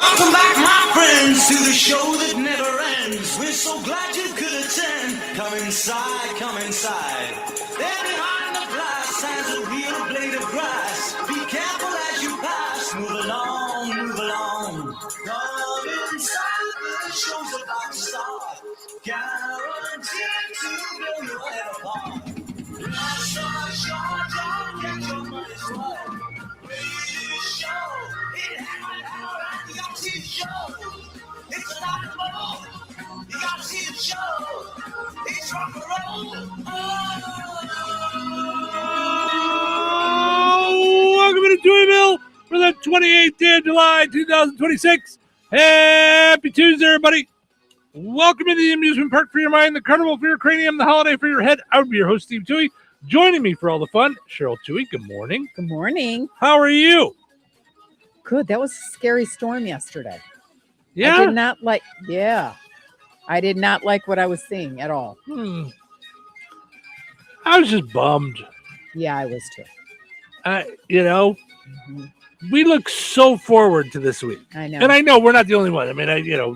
Welcome back, my friends, to the show that never ends. We're so glad you could attend. Come inside, come inside. There behind the glass stands a real blade of grass. Be careful as you pass. Move along, move along. Come inside, the show's about to start. Guaranteed to blow your head apart. Life's so short, don't get your money's worth. Radio show, it had our reality show. It's a lot more. You gotta see the show. It's rock and roll. Oh, welcome to Touhyville for the 28th day of July, 2026. Happy Tuesday, everybody. Welcome to the amusement park for your mind, the carnival for your cranium, the holiday for your head. I would be your host, Steve Touhy. Joining me for all the fun, Cheryl Touhy. Good morning. Good morning. How are you? Good. That was a scary storm yesterday. Yeah? I did not like, I did not like what I was seeing at all. I was just bummed. Yeah, I was too. We look so forward to this week. I know. And I know we're not the only one. I mean,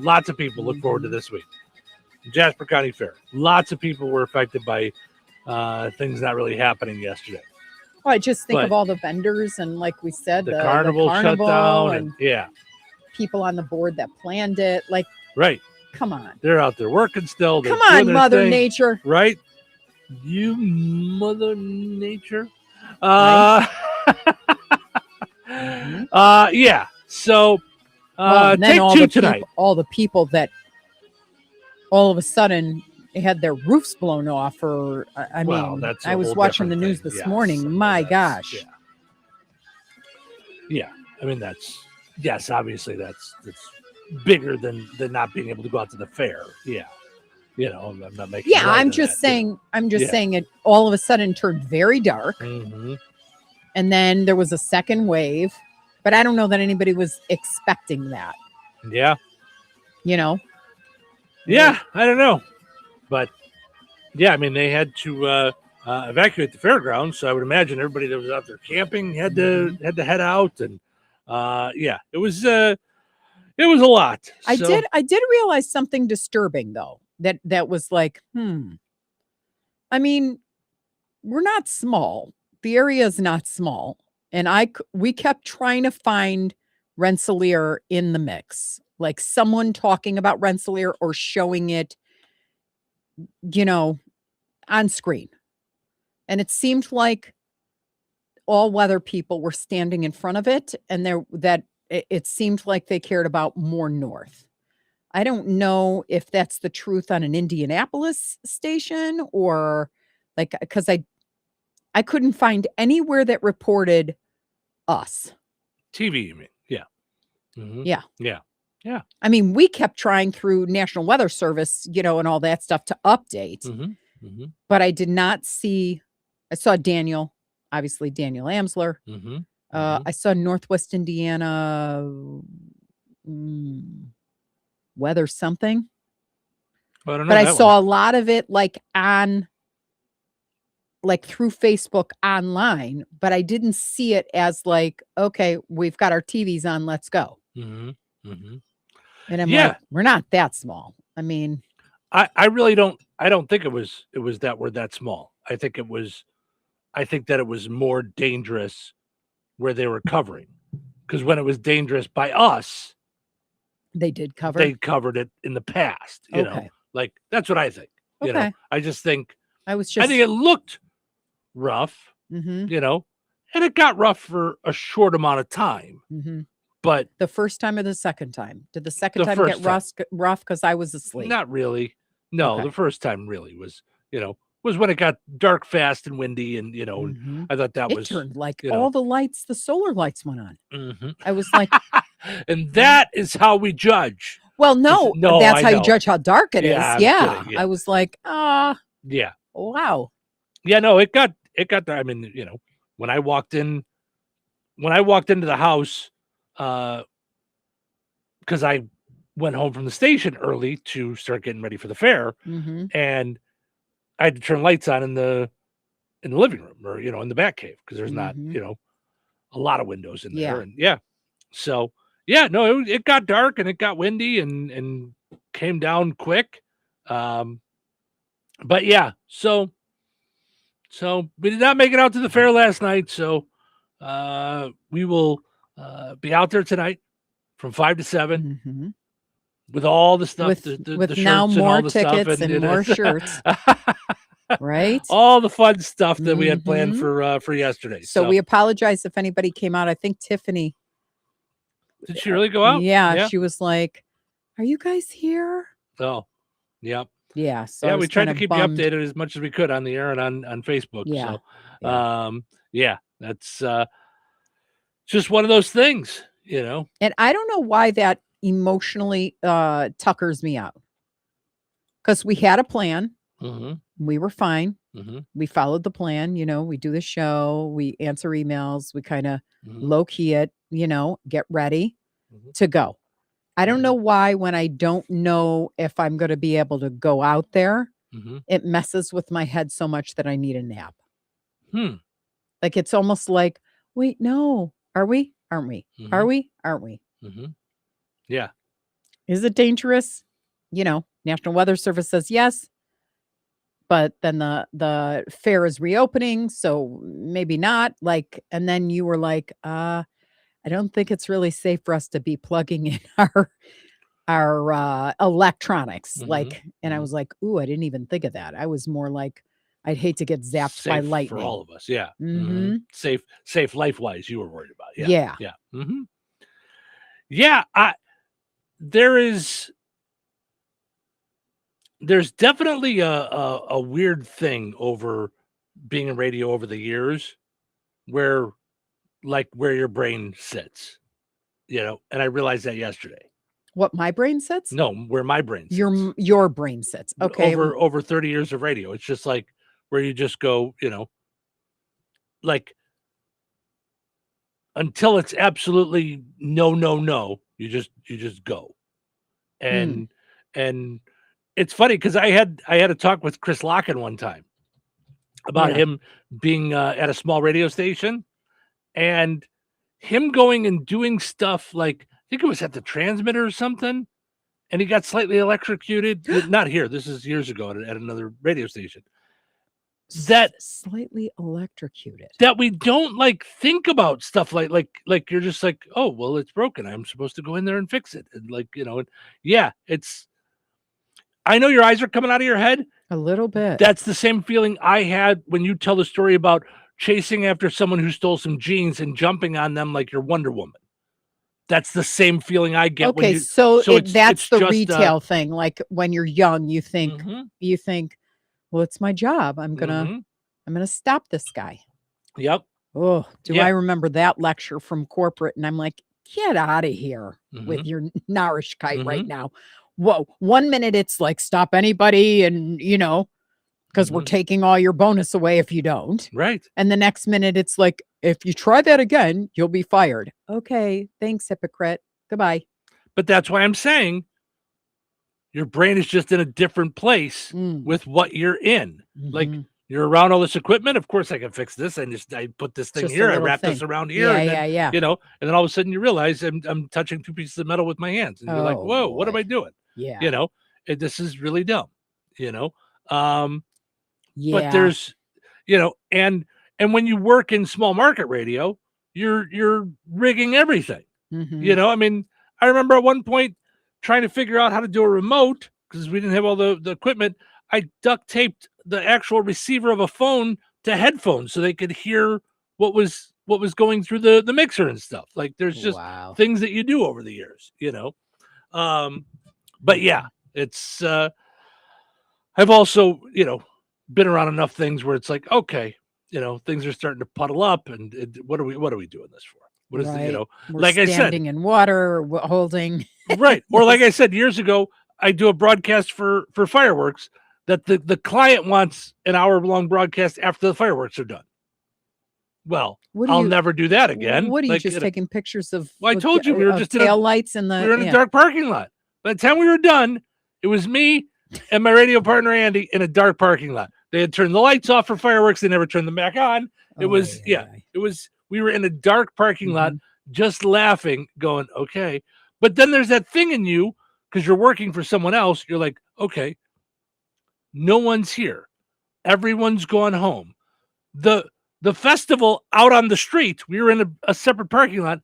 lots of people look forward to this week. Jasper County Fair. Lots of people were affected by things not really happening yesterday. Well, I just think of all the vendors and, like we said, the carnival shut down and people on the board that planned it. Like, right. Come on. They're out there working still. Come on, Mother Nature. Right? You Mother Nature. Yeah. So take two tonight. All the people that all of a sudden had their roofs blown off, or I was watching the news this morning. My gosh. Yeah. I mean, obviously that's bigger than not being able to go out to the fair. Yeah. I'm not making. Yeah, I'm just saying it all of a sudden turned very dark. Mm-hmm. And then there was a second wave, but I don't know that anybody was expecting that. Yeah. Yeah, I don't know. But yeah, I mean, they had to evacuate the fairgrounds, so I would imagine everybody that was out there camping had to head out, and it was a lot. I did realize something disturbing though. That was like, I mean, we're not small. The area is not small, and we kept trying to find Rensselaer in the mix, like someone talking about Rensselaer or showing it, on screen. And it seemed like all weather people were standing in front of it, and it seemed like they cared about more north. I don't know if that's the truth on an Indianapolis station or because I couldn't find anywhere that reported us. TV, you mean? Yeah. Mm-hmm. Yeah. Yeah. Yeah. I mean, we kept trying through National Weather Service, and all that stuff to update. Mm-hmm. Mm-hmm. But I did not see. I saw Daniel Amsler. Mm-hmm. I saw Northwest Indiana weather something. Well, I don't know, but I saw a lot of it through Facebook online, but I didn't see it as okay, we've got our TVs on, let's go. Mm-hmm. Mm-hmm. And I'm like, we're not that small. I mean, I really don't. I don't think it was that we're that small. I think that it was more dangerous where they were covering, because when it was dangerous by us, they did cover. They covered it in the past. You know, that's what I think. You know, I just think I think it looked rough. Mm-hmm. And it got rough for a short amount of time. Mm-hmm. But the first time or the second time? Did the second time get rough because I was asleep? Not really. No, the first time really was when it got dark, fast, and windy, and mm-hmm. I thought that it turned all the lights, the solar lights went on. Mm-hmm. I was like, and that is how we judge. Well, no, that's how you judge how dark it is. Yeah. Kidding, I was like, yeah, wow. Yeah, no, it got there. I mean, when I walked into the house, because I went home from the station early to start getting ready for the fair, mm-hmm. and I had to turn lights on in the living room or in the back cave because there's mm-hmm. not a lot of windows in there, yeah. and so yeah, no, it got dark and it got windy and came down quick. But yeah, so we did not make it out to the fair last night. So we will be out there tonight from 5 to 7 Mhm. with all the stuff, With the with shirts now and more all the stuff tickets and more shirts, right? all the fun stuff that we had planned Mhm. for yesterday. So we apologize if anybody came out. I think Tiffany, did she really go out? yeah, Yeah. she was like, "Are you guys here?" Oh, yeah. Yeah, so I Yeah, was we tried to kinda keep bummed. you updated as much as we could on the air and on Facebook. Yeah, So, yeah. yeah, that's just one of those things, And I don't know why that emotionally tuckers me out. Because we had a plan. hmm We were fine. hmm We followed the plan, we do the show, we answer emails, we kind of hmm low key it, get ready hmm to go. I don't know Mhm. why when I don't know if I'm going to be able to go out there, hmm it messes with my head so much that I need a nap. Hmm. Like it's almost like, wait, no, are we? Aren't we? Are hmm we? Aren't we? hmm Yeah. Is it dangerous? National Weather Service says yes, but then the fair is reopening, so maybe not. Like, and then you were like, I don't think it's really safe for us to be plugging in our electronics. hmm Like, and I hmm was like, ooh, I didn't even think of that. I was more like, I'd hate to get zapped by Safe for lightning. all of us. Yeah. Mm-hmm. Safe life wise. You were worried about. Yeah. Yeah. Yeah. Yeah. There is. There's definitely a weird thing over being in radio over the years where where your brain sits, and I realized that yesterday. What my brain sits? No, where my brain sits. Your brain sits. Okay. Over 30 years of radio. It's just like where you just go, like until it's absolutely no, you just go. Mm, And it's funny because I had a talk with Chris Locken one time about yeah. him being at a small radio station and him going and doing stuff like I think it was at the transmitter or something, and he got slightly electrocuted. Not here. This is years ago at another radio station. That Slightly electrocuted. that we don't think about stuff like you're just like, oh well, it's broken. I'm supposed to go in there and fix it. And and yeah, I know your eyes are coming out of your head. A little bit. That's the same feeling I had when you tell the story about chasing after someone who stole some jeans and jumping on them like you're Wonder Woman. That's the same feeling I get when Okay, you so that's it's the just, retail thing. Like when you're young, you think, mhm, well, it's my job. I'm mhm, gonna stop this guy. yep, Oh, do yeah, I remember that lecture from corporate? And I'm like, get out of here with mhm, your Narishkeit right mhm, now. Whoa, 1 minute it's like stop anybody, and because we're mhm, taking all your bonus away if you don't. right. And the next minute it's like, if you try that again, you'll be fired. Okay, thanks, hypocrite. Goodbye. But that's why I'm saying your brain is just in a different place Mm, with what you're in. Like mhm. you're around all this equipment. Of course, I can fix this. I put this thing Just a here. I little wrap thing. this around here, Yeah, and yeah, then yeah. and then all of a sudden you realize I'm touching two pieces of metal with my hands, and you're like, Oh whoa, what am boy. I doing? Yeah. You know, this is really dumb. You know, um, but Yeah. there's, and when you work in small market radio, you're rigging everything. Mhm. I mean, I remember at one point trying to figure out how to do a remote because we didn't have all the equipment. I duct taped the actual receiver of a phone to headphones so they could hear what was going through the mixer and stuff. Like there's just Wow. things that you do over the years, but yeah, it's I've also, been around enough things where it's like, okay, things are starting to puddle up and what are we doing this for? What is Right. We're like I said, standing in water, holding. right. Or like I Yes. said, years ago, I do a broadcast for fireworks that the client wants an hour-long broadcast after the fireworks are done. Well, What are I'll you? never do that again. What are you Like, just taking pictures of? well, I told you we were just tail lights in the. we were in a Yeah. dark parking lot. By the time we were done, it was me and my radio partner Andy in a dark parking lot. They had turned the lights off for fireworks. They never turned them back on. It was Ay, ay, ay. it was we were in a dark parking lot Mhm. just laughing, going, okay. But then there's that thing in you, because you're working for someone else. You're like, okay, no one's here. Everyone's gone home. The festival out on the street, we were in a separate parking lot.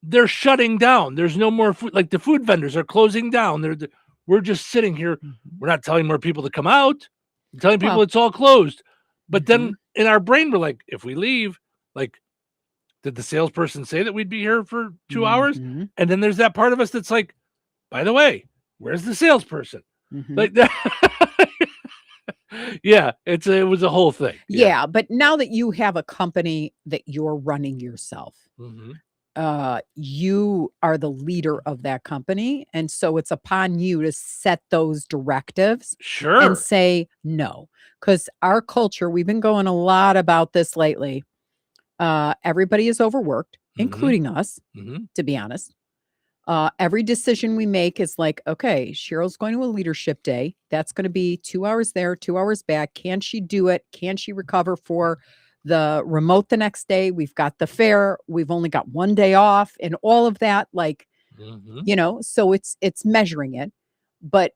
They're shutting down. There's no more food. Like the food vendors are closing down. We're just sitting here. We're not telling more people to come out. We're telling people it's all closed. But then in our brain, we're like, if we leave, like, did the salesperson say that we'd be here for 2 hours? And then there's that part of us that's like, by the way, where's the salesperson? Like that. Yeah, it was a whole thing. Yeah, but now that you have a company that you're running yourself, you are the leader of that company. And so it's upon you to set those directives and say no. Because our culture, we've been going a lot about this lately. Everybody is overworked, including us, to be honest. Every decision we make is like, okay, Cheryl's going to a leadership day. That's going to be 2 hours there, 2 hours back. Can she do it? Can she recover for the remote the next day? We've got the fair. We've only got 1 day off and all of that. Like, so it's measuring it. But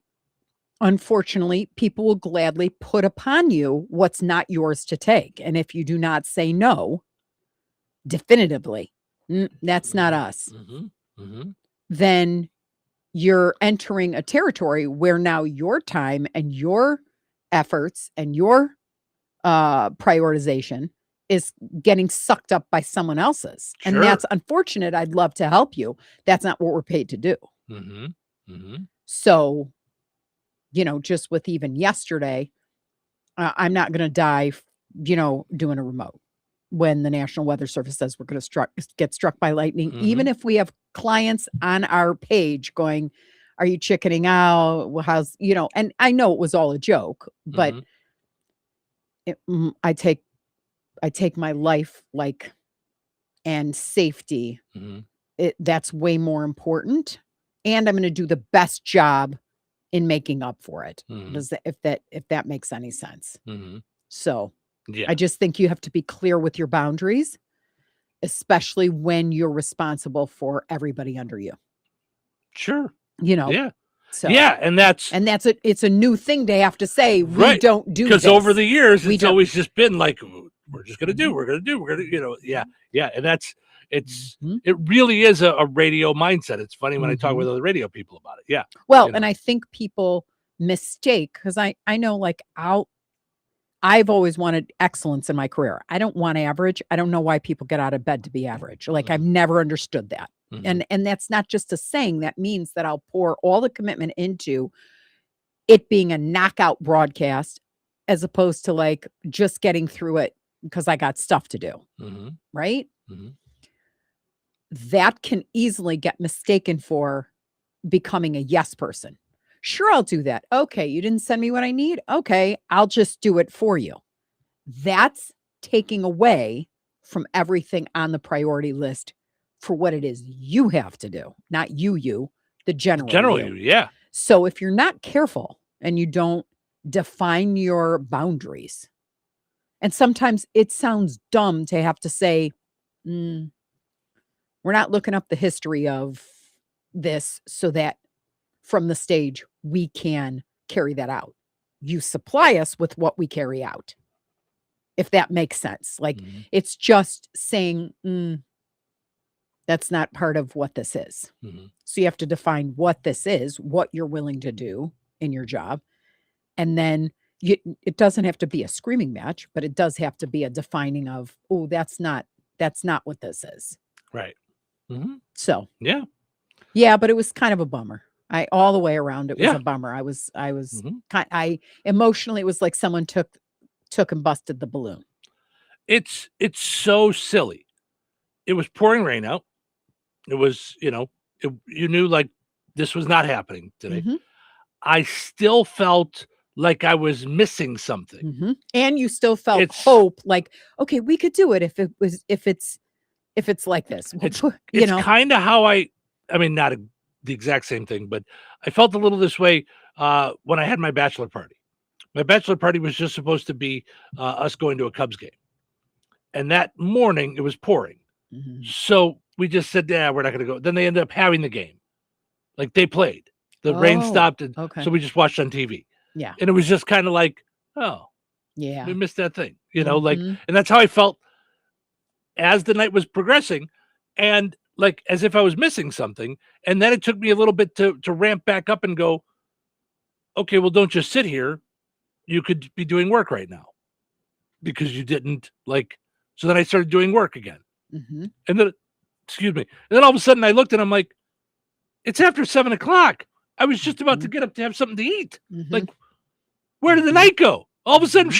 unfortunately, people will gladly put upon you what's not yours to take. And if you do not say no, definitively, that's not us. Then you're entering a territory where now your time and your efforts and your prioritization is getting sucked up by someone else's. And that's unfortunate. I'd love to help you. That's not what we're paid to do. So, just with even yesterday, I'm not going to die, doing a remote when the National Weather Service says we're going to get struck by lightning, even if we have clients on our page going, are you chickening out? Well, how's, and I know it was all a joke, but I take my life and safety. That's way more important. And I'm going to do the best job in making up for it. If that makes any sense. So I just think you have to be clear with your boundaries, especially when you're responsible for everybody under you. So it's a new thing to have to say. We don't do this. Because over the years, it's always just been like, we're just going to we're going to, and that's, it really is a radio mindset. It's funny when I talk with other radio people about it. Yeah. Well, and I think people mistake, because I know I've always wanted excellence in my career. I don't want average. I don't know why people get out of bed to be average. Like I've never understood that. And that's not just a saying. That means that I'll pour all the commitment into it being a knockout broadcast as opposed to just getting through it because I got stuff to do. Right? That can easily get mistaken for becoming a yes person. Sure, I'll do that. Okay, you didn't send me what I need? Okay, I'll just do it for you. That's taking away from everything on the priority list for what it is you have to do. Not the general you. Yeah. So if you're not careful and you don't define your boundaries, and sometimes it sounds dumb to have to say, we're not looking up the history of this so that from the stage, we can carry that out. You supply us with what we carry out. If that makes sense. It's just saying, that's not part of what this is. So you have to define what this is, what you're willing to do in your job. And then it doesn't have to be a screaming match, but it does have to be a defining of, that's not what this is. Right. So, yeah, but it was kind of a bummer. All the way around, it was a bummer. I emotionally, it was like someone took and busted the balloon. It's so silly. It was pouring rain out. It was, you knew this was not happening today. I still felt like I was missing something. And you still felt hope, okay, we could do it if it's like this. It's kind of how I mean, not the exact same thing, but I felt a little this way when I had my bachelor party. My bachelor party was just supposed to be us going to a Cubs game. And that morning it was pouring. So we just said, yeah, we're not going to go. Then they ended up having the game. Like they played. The rain stopped. And okay. so we just watched on TV. Yeah. And it was just kind of like, oh, Yeah. we missed that thing, like, Mhm. and that's how I felt as the night was progressing, and like as if I was missing something. And then it took me a little bit to ramp back up and go, okay, well, don't just sit here. You could be doing work right now because you didn't like. So then I started doing work again. Mhm. And then, excuse me. And then all of a sudden I looked and I'm like, it's after 7 o'clock. I was just about to get up to have something to eat. Mhm. Like, where did the night go? All of a sudden,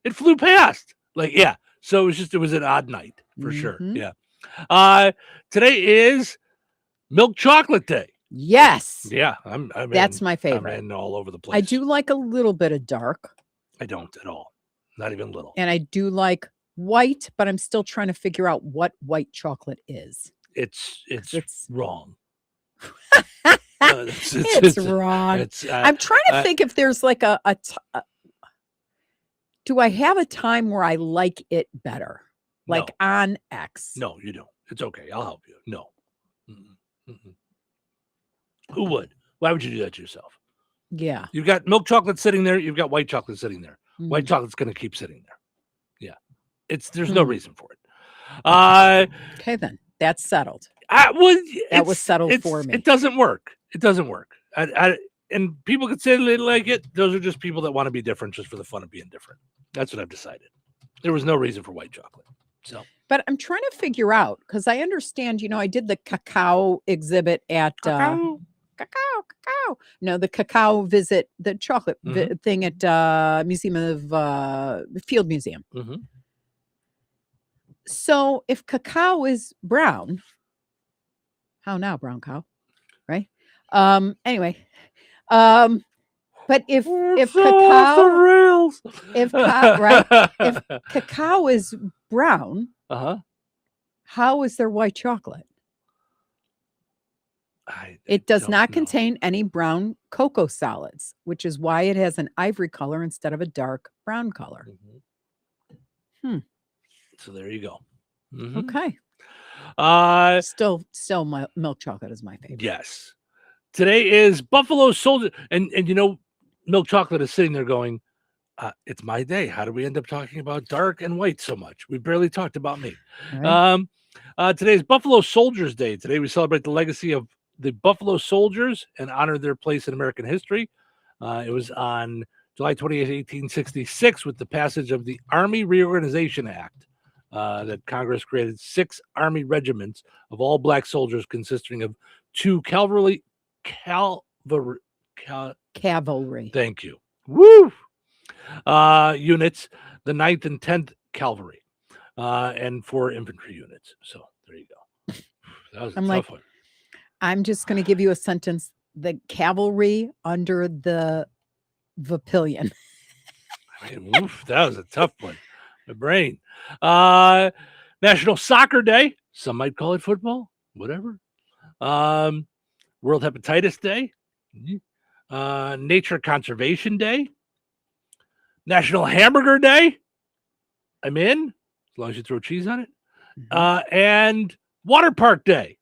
it flew past. Like, yeah. So it was an odd night for sure. Mhm. Yeah. Today is Milk Chocolate Day. Yes. Yeah. That's my I'm favorite. in all over the place. I do like a little bit of dark, I don't at all. Not even little. and I do like white, but I'm still trying to figure out what white chocolate is. It's It's wrong. It's wrong. I'm trying to think if there's like do I have a time where I like it better? Like No. on X? No, you don't. It's okay. I'll help you. No. Mm-mm. Mm-mm. Who would? Why would you do that to yourself? Yeah. You've got milk chocolate sitting there. You've got white chocolate sitting there. White Mm. chocolate's going to keep sitting there. Yeah. There's no Hmm. reason for it. Okay, then that's settled. That was settled for me. It doesn't work. It doesn't work. And people could say they like it. Those are just people that want to be different just for the fun of being different. That's what I've decided. There was no reason for white chocolate. So, But I'm trying to figure out because I understand, I did the cacao exhibit at cacao. No, the cacao visit, the chocolate thing at Museum of Field Museum. Mhm. So if cacao is brown, how now, brown cow, right? Anyway, but if cacao, rails. if cacao is brown, how is there white chocolate? It does not contain any brown cocoa solids, which is why it has an ivory color instead of a dark brown color. So there you go. Okay. Still, milk chocolate is my favorite. Yes. Today is Buffalo Soldier, and milk chocolate is sitting there going, it's my day. How did we end up talking about dark and white so much? We barely talked about me. Right. Today is Buffalo Soldiers Day. Today we celebrate the legacy of the Buffalo Soldiers and honor their place in American history. It was on July 28, 1866, with the passage of the Army Reorganization Act, that Congress created 6 Army regiments of all black soldiers consisting of 2 cavalry. Thank you. Woo! Units, the 9th and 10th Cavalry, and 4 infantry units. So there you go. That was a tough one. I'm just going to give you a sentence. The cavalry under the Vapillion. That was a tough one. My brain. National Soccer Day. Some might call it football. Whatever. World Hepatitis Day. Nature Conservation Day. National Hamburger Day. I'm in, as long as you throw cheese on it. And Water Park Day.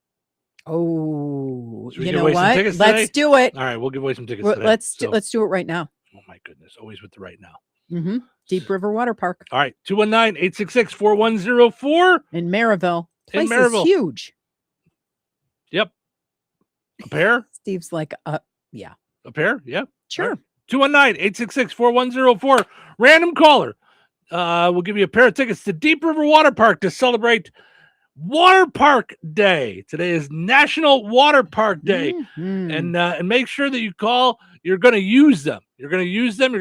Oh, you know what? Let's do it. All right, we'll give away some tickets today. Let's do it right now. Oh my goodness, always with the right now. Deep River Water Park. All right, 219-866-4104. In Maryville. Place Maryville. is huge. Yep. A pair? Steve's like, yeah. A pair? Yeah. Sure. 219-866-4104. Random caller. We'll give you a pair of tickets to Deep River Water Park to celebrate Water Park Day. Today is National Water Park Day. And make sure that you call. You're going to use them. You're going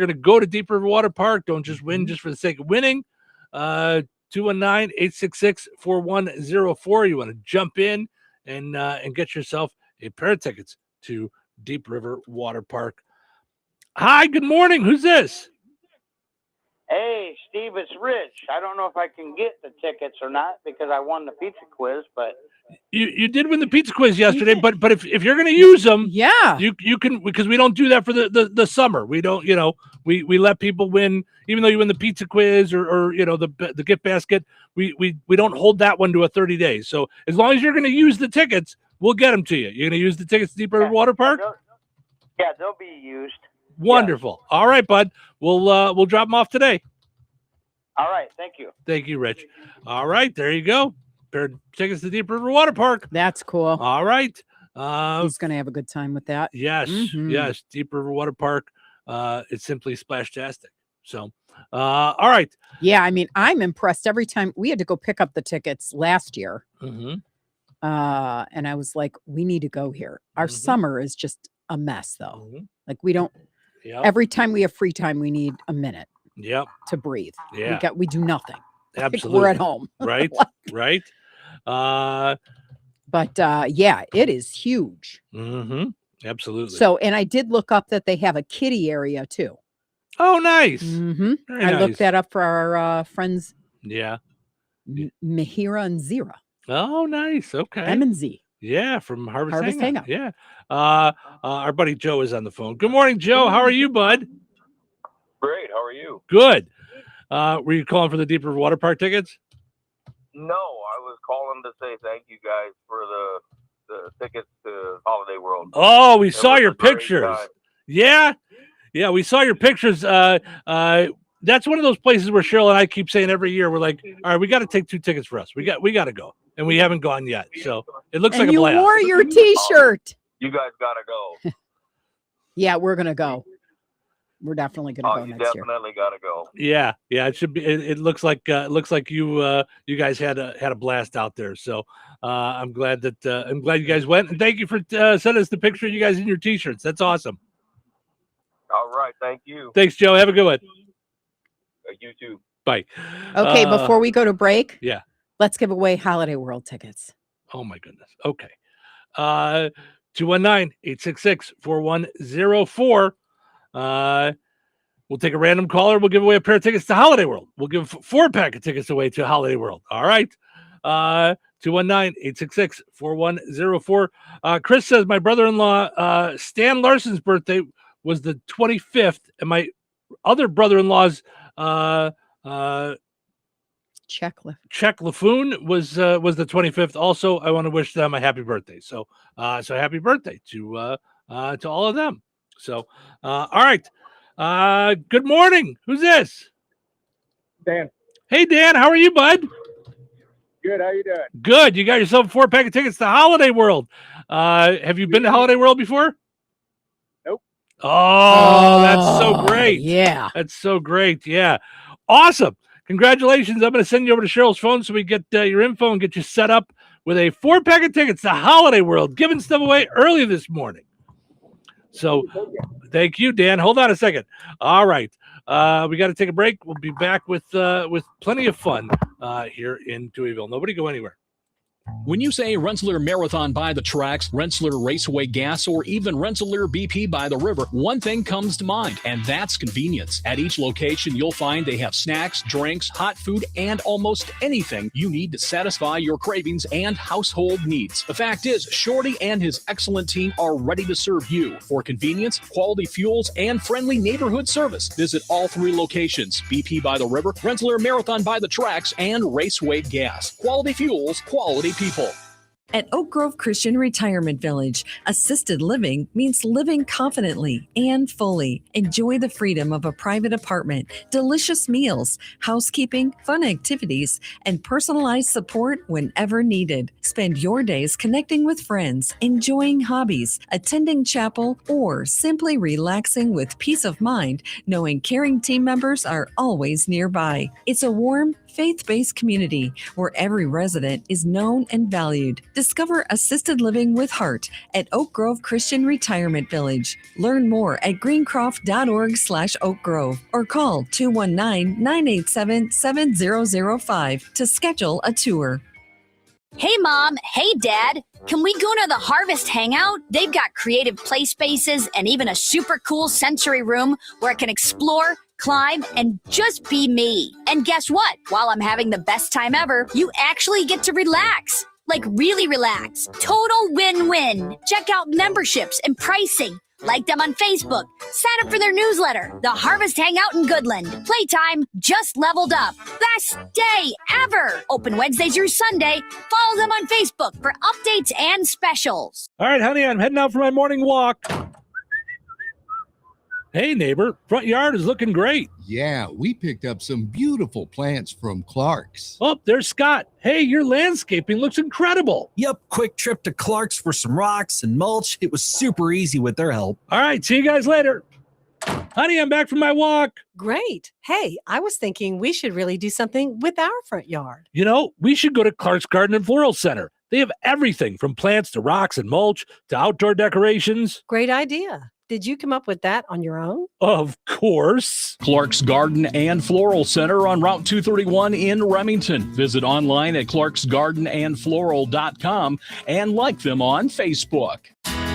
to go to Deep River Water Park. Don't just win just for the sake of winning. 219-866-4104. You want to jump in and get yourself a pair of tickets to Deep River Water Park. Hi, good morning. Who's this? Hey, Steve, it's Rich. I don't know if I can get the tickets or not because I won the pizza quiz, but You did win the pizza quiz yesterday, but if you're going to use them, Yeah. you can, because we don't do that for the summer. We don't, we let people win, even though you win the pizza quiz or the gift basket. We don't hold that one to a 30 days. So as long as you're going to use the tickets, we'll get them to you. You're going to use the tickets to Deep River Water Park? Yeah, they'll be used. Wonderful. All right, bud. We'll drop them off today. All right, thank you. Thank you, Rich. All right, there you go. Pair of tickets to Deep River Water Park. That's cool. All right. He's going to have a good time with that. Yes, yes. Deep River Water Park. It's simply splashtastic. So, all right. Yeah, I mean, I'm impressed every time. We had to go pick up the tickets last year. Mm-hmm. And I was like, we need to go here. Our summer is just a mess, though. Mm-hmm. Like, we don't, every time we have free time, we need a minute to breathe. Yeah. We do nothing. Absolutely. Like, we're at home. Right. Right. But yeah, it is huge. Mm-hmm. Absolutely. So, and I did look up that they have a kiddie area too. Oh, nice. Mm-hmm. Very I nice. looked that up for our friends. Yeah. Mahira and Zira. Oh, nice. Okay. M and Z. Yeah, from Harvest Hangout. Yeah. Our buddy Joe is on the phone. Good morning, Joe. How are you, bud? Great. How are you? Good. Were you calling for the Deep River Water Park tickets? No, I was calling to say thank you guys for the tickets to Holiday World. Oh, we saw was your a great pictures. time. Yeah. Yeah, we saw your pictures. That's one of those places where Cheryl and I keep saying every year, we're like, all right, we got to take 2 tickets for us. We got to go. And we haven't gone yet. So it looks And like a you blast. wore your T-shirt. You guys got to go. Yeah, we're gonna go. We're definitely gonna go You next year. definitely got to go. Yeah, it should be. It looks like you guys had a blast out there. So I'm glad you guys went, and thank you for sending us the picture of you guys in your T-shirts. That's awesome. All right. Thank you. Thanks, Joe. Have a good one. You too. Bye. Okay, before we go to break, yeah, let's give away Holiday World tickets. Oh my goodness. Okay. 219-866-4104. We'll take a random caller. We'll give away a pair of tickets to Holiday World. We'll give 4-pack of tickets away to Holiday World. All right. 219-866-4104. Chris says my brother-in-law, Stan Larson's birthday was the 25th, and my other brother-in-law's Czech LaFoon was the 25th. Also, I want to wish them a happy birthday. So happy birthday to all of them. So all right. Good morning. Who's this? Dan. Hey Dan, how are you, bud? Good. How you doing? Good. You got yourself a 4-pack of tickets to Holiday World. Have you been to Holiday World before? Nope. Oh, that's so great. Yeah. That's so great. Yeah. Awesome. Congratulations. I'm going to send you over to Cheryl's phone so we get your info and get you set up with a 4-pack of tickets to Holiday World, giving stuff away early this morning. So thank you, Dan. Hold on a second. All right. We got to take a break. We'll be back with plenty of fun here in Touhyville. Nobody go anywhere. When you say Rensselaer Marathon by the tracks, Rensselaer Raceway Gas, or even Rensselaer BP by the river, one thing comes to mind, and that's convenience. At each location, you'll find they have snacks, drinks, hot food, and almost anything you need to satisfy your cravings and household needs. The fact is, Shorty and his excellent team are ready to serve you. For convenience, quality fuels, and friendly neighborhood service, visit all 3 locations: BP by the river, Rensselaer Marathon by the tracks, and Raceway Gas. Quality fuels, quality people. At Oak Grove Christian Retirement Village, assisted living means living confidently and fully. Enjoy the freedom of a private apartment, delicious meals, housekeeping, fun activities, and personalized support whenever needed. Spend your days connecting with friends, enjoying hobbies, attending chapel, or simply relaxing with peace of mind, knowing caring team members are always nearby. It's a warm, faith-based community where every resident is known and valued. Discover assisted living with heart at Oak Grove Christian Retirement Village. Learn more at greencroft.org/oakgrove or call 219-987-7005 to schedule a tour. Hey Mom, hey Dad, can we go to the Harvest Hangout? They've got creative play spaces and even a super cool sensory room where I can explore, climb, and just be me. And guess what? While I'm having the best time ever, you actually get to relax. Like really relax. Total win-win. Check out memberships and pricing. Like them on Facebook. Sign up for their newsletter. The Harvest Hangout in Goodland. Playtime just leveled up. Best day ever. Open Wednesday through Sunday. Follow them on Facebook for updates and specials. All right, honey, I'm heading out for my morning walk. Hey, neighbor, front yard is looking great. Yeah, we picked up some beautiful plants from Clark's. Oh, there's Scott. Hey, your landscaping looks incredible. Yep, quick trip to Clark's for some rocks and mulch. It was super easy with their help. All right, see you guys later. Honey, I'm back from my walk. Great. Hey, I was thinking we should really do something with our front yard. You know, we should go to Clark's Garden and Floral Center. They have everything from plants to rocks and mulch to outdoor decorations. Great idea. Did you come up with that on your own? Of course. Clark's Garden and Floral Center on Route 231 in Remington. Visit online at clarksgardenandfloral.com and like them on Facebook.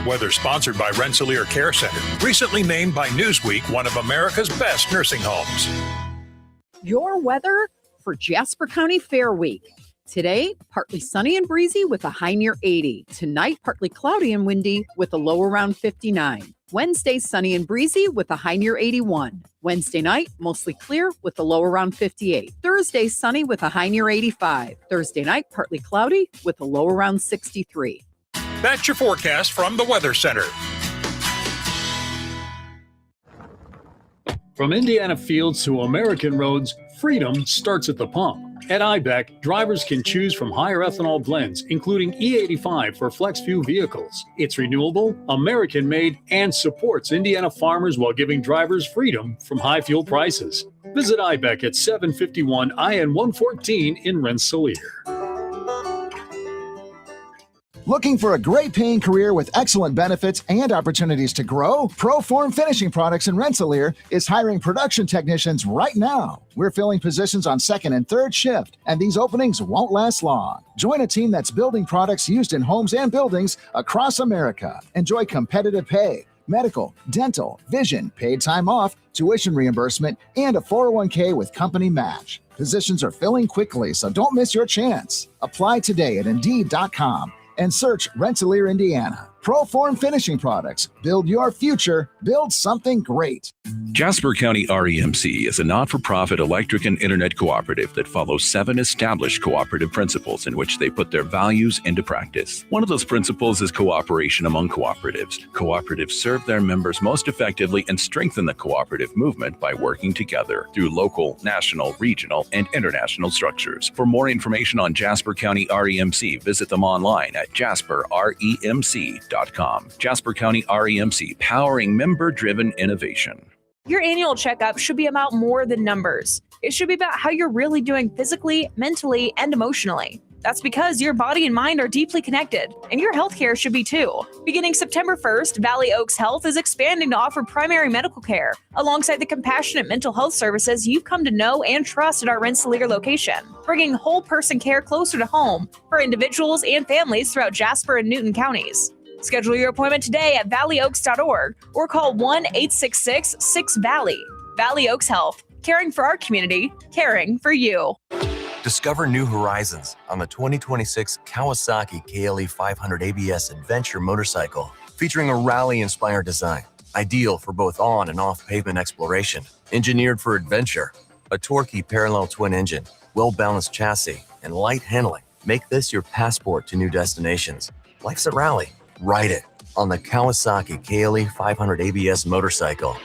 Weather sponsored by Rensselaer Care Center, recently named by Newsweek one of America's best nursing homes. Your weather for Jasper County Fair Week. Today, partly sunny and breezy with a high near 80. Tonight, partly cloudy and windy with a low around 59. Wednesday, sunny and breezy with a high near 81. Wednesday night, mostly clear with a low around 58. Thursday, sunny with a high near 85. Thursday night, partly cloudy with a low around 63. That's your forecast from the Weather Center. From Indiana fields to American roads, freedom starts at the pump. At IBEC, drivers can choose from higher ethanol blends, including E85 for flex-fuel vehicles. It's renewable, American-made, and supports Indiana farmers while giving drivers freedom from high fuel prices. Visit IBEC at 751 IN 114 in Rensselaer. Looking for a great paying career with excellent benefits and opportunities to grow? Proform Finishing Products in Rensselaer is hiring production technicians right now. We're filling positions on second and third shift, and these openings won't last long. Join a team that's building products used in homes and buildings across America. Enjoy competitive pay, medical, dental, vision, paid time off, tuition reimbursement, and a 401k with company match. Positions are filling quickly, so don't miss your chance. Apply today at Indeed.com. and search Rensselaer, Indiana. Proform Finishing Products. Build your future. Build something great. Jasper County REMC is a not-for-profit electric and internet cooperative that follows 7 established cooperative principles in which they put their values into practice. One of those principles is cooperation among cooperatives. Cooperatives serve their members most effectively and strengthen the cooperative movement by working together through local, national, regional, and international structures. For more information on Jasper County REMC, visit them online at jasperremc.com. Jasper County REMC, powering member-driven innovation. Your annual checkup should be about more than numbers. It should be about how you're really doing physically, mentally, and emotionally. That's because your body and mind are deeply connected, and your healthcare should be too. Beginning September 1st, Valley Oaks Health is expanding to offer primary medical care, alongside the compassionate mental health services you've come to know and trust at our Rensselaer location, bringing whole person care closer to home for individuals and families throughout Jasper and Newton counties. Schedule your appointment today at valleyoaks.org or call 1-866-6-VALLEY. Valley Oaks Health, caring for our community, caring for you. Discover new horizons on the 2026 Kawasaki KLE 500 ABS Adventure motorcycle, featuring a rally-inspired design, ideal for both on and off-pavement exploration. Engineered for adventure, a torquey parallel twin engine, well-balanced chassis, and light handling make this your passport to new destinations. Life's a rally. Ride it on the Kawasaki KLE 500 ABS motorcycle.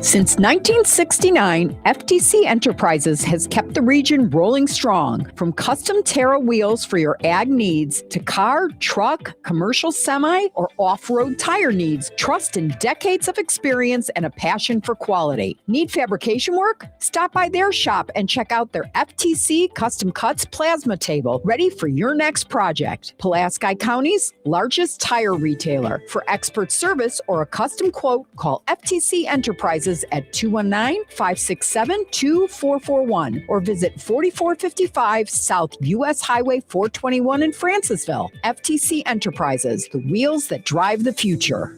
Since 1969, FTC Enterprises has kept the region rolling strong. From custom Terra wheels for your ag needs to car, truck, commercial semi, or off-road tire needs, trust in decades of experience and a passion for quality. Need fabrication work? Stop by their shop and check out their FTC Custom Cuts plasma table, ready for your next project. Pulaski County's largest tire retailer. For expert service or a custom quote, call FTC Enterprises at 219-567-2441 or visit 4455 South US Highway 421 in Francisville. FTC Enterprises, the wheels that drive the future.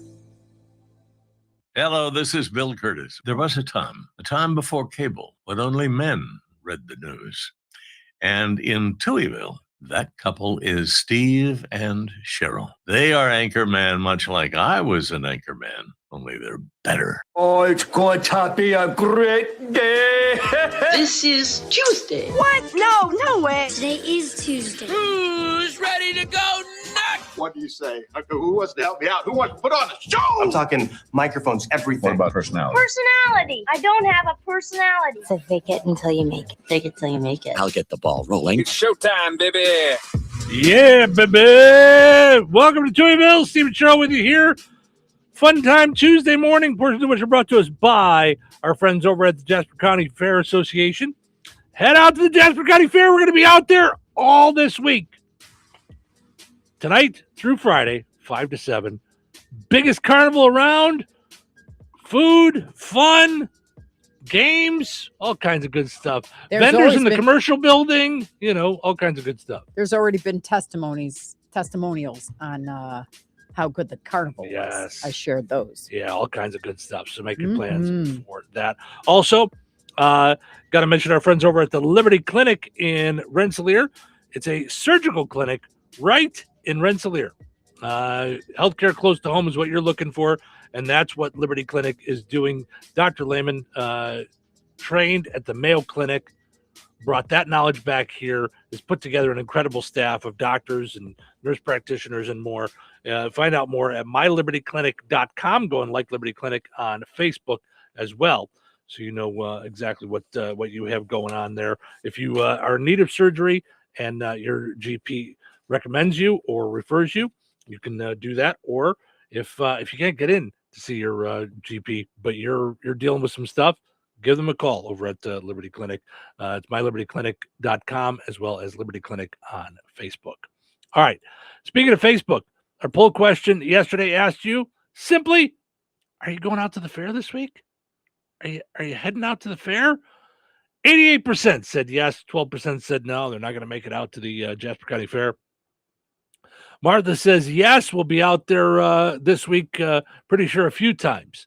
Hello, this is Bill Curtis. There was a time before cable, when only men read the news. And in Touhyville, that couple is Steve and Cheryl. They are anchorman, much like I was an anchorman, only they're better. Oh, it's going to be a great day. This is Tuesday. What? No way. Today is Tuesday. Who's ready to go nuts? What do you say? Who wants to help me out? Who wants to put on a show? I'm talking microphones, everything. What about personality? Personality. I don't have a personality. So fake it until you make it. Fake it till you make it. I'll get the ball rolling. It's showtime, baby. Yeah, baby. Welcome to Touhyville. Stephen Cheryl with you here. Fun time Tuesday morning, portions of which are brought to us by our friends over at the Jasper County Fair Association. Head out to the Jasper County Fair. We're going to be out there all this week. Tonight through Friday, 5 to 7. Biggest carnival around. Food, fun, games, all kinds of good stuff. Vendors in the commercial building, all kinds of good stuff. There's already been testimonials on how good the carnival was. I shared those. Yeah, all kinds of good stuff. So make your plans for that. Also, got to mention our friends over at the Liberty Clinic in Rensselaer. It's a surgical clinic right in Rensselaer. Healthcare close to home is what you're looking for, and that's what Liberty Clinic is doing. Dr. Lehman, trained at the Mayo Clinic, brought that knowledge back here, has put together an incredible staff of doctors and nurse practitioners and more. Find out more at mylibertyclinic.com. Go and like Liberty Clinic on Facebook as well, so you know exactly what you have going on there. If you are in need of surgery and your GP recommends you or refers you, you can do that. Or if you can't get in to see your GP, but you're dealing with some stuff, give them a call over at Liberty Clinic. It's mylibertyclinic.com as well as Liberty Clinic on Facebook. All right. Speaking of Facebook, our poll question yesterday asked you simply, are you going out to the fair this week? Are you heading out to the fair? 88% said yes. 12% said no. They're not going to make it out to the Jasper County Fair. Martha says, yes, we'll be out there this week, pretty sure a few times.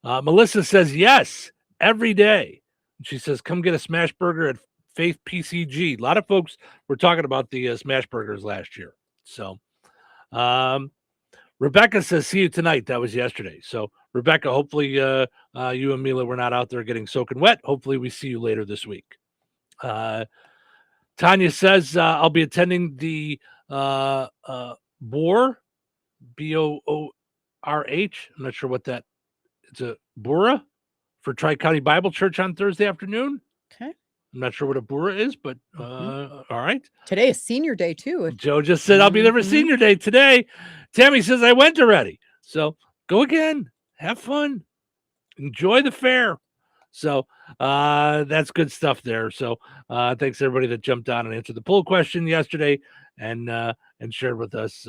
Melissa says, yes, every day. She says, come get a smash burger at Faith PCG. A lot of folks were talking about the smash burgers last year. So Rebecca says, see you tonight. That was yesterday. So Rebecca, hopefully you and Mila were not out there getting soaking wet. Hopefully we see you later this week. Tanya says, I'll be attending the BORH, B-O-O-R-H. I'm not sure what that, it's a BORH for Tri-County Bible Church on Thursday afternoon. Okay. I'm not sure what a BORH is, but all right. Today is senior day too. Joe just said, I'll be there for senior day today. Tammy says, I went already. So go again. Have fun. Enjoy the fair. So that's good stuff there. So thanks everybody that jumped on and answered the poll question yesterday and shared with us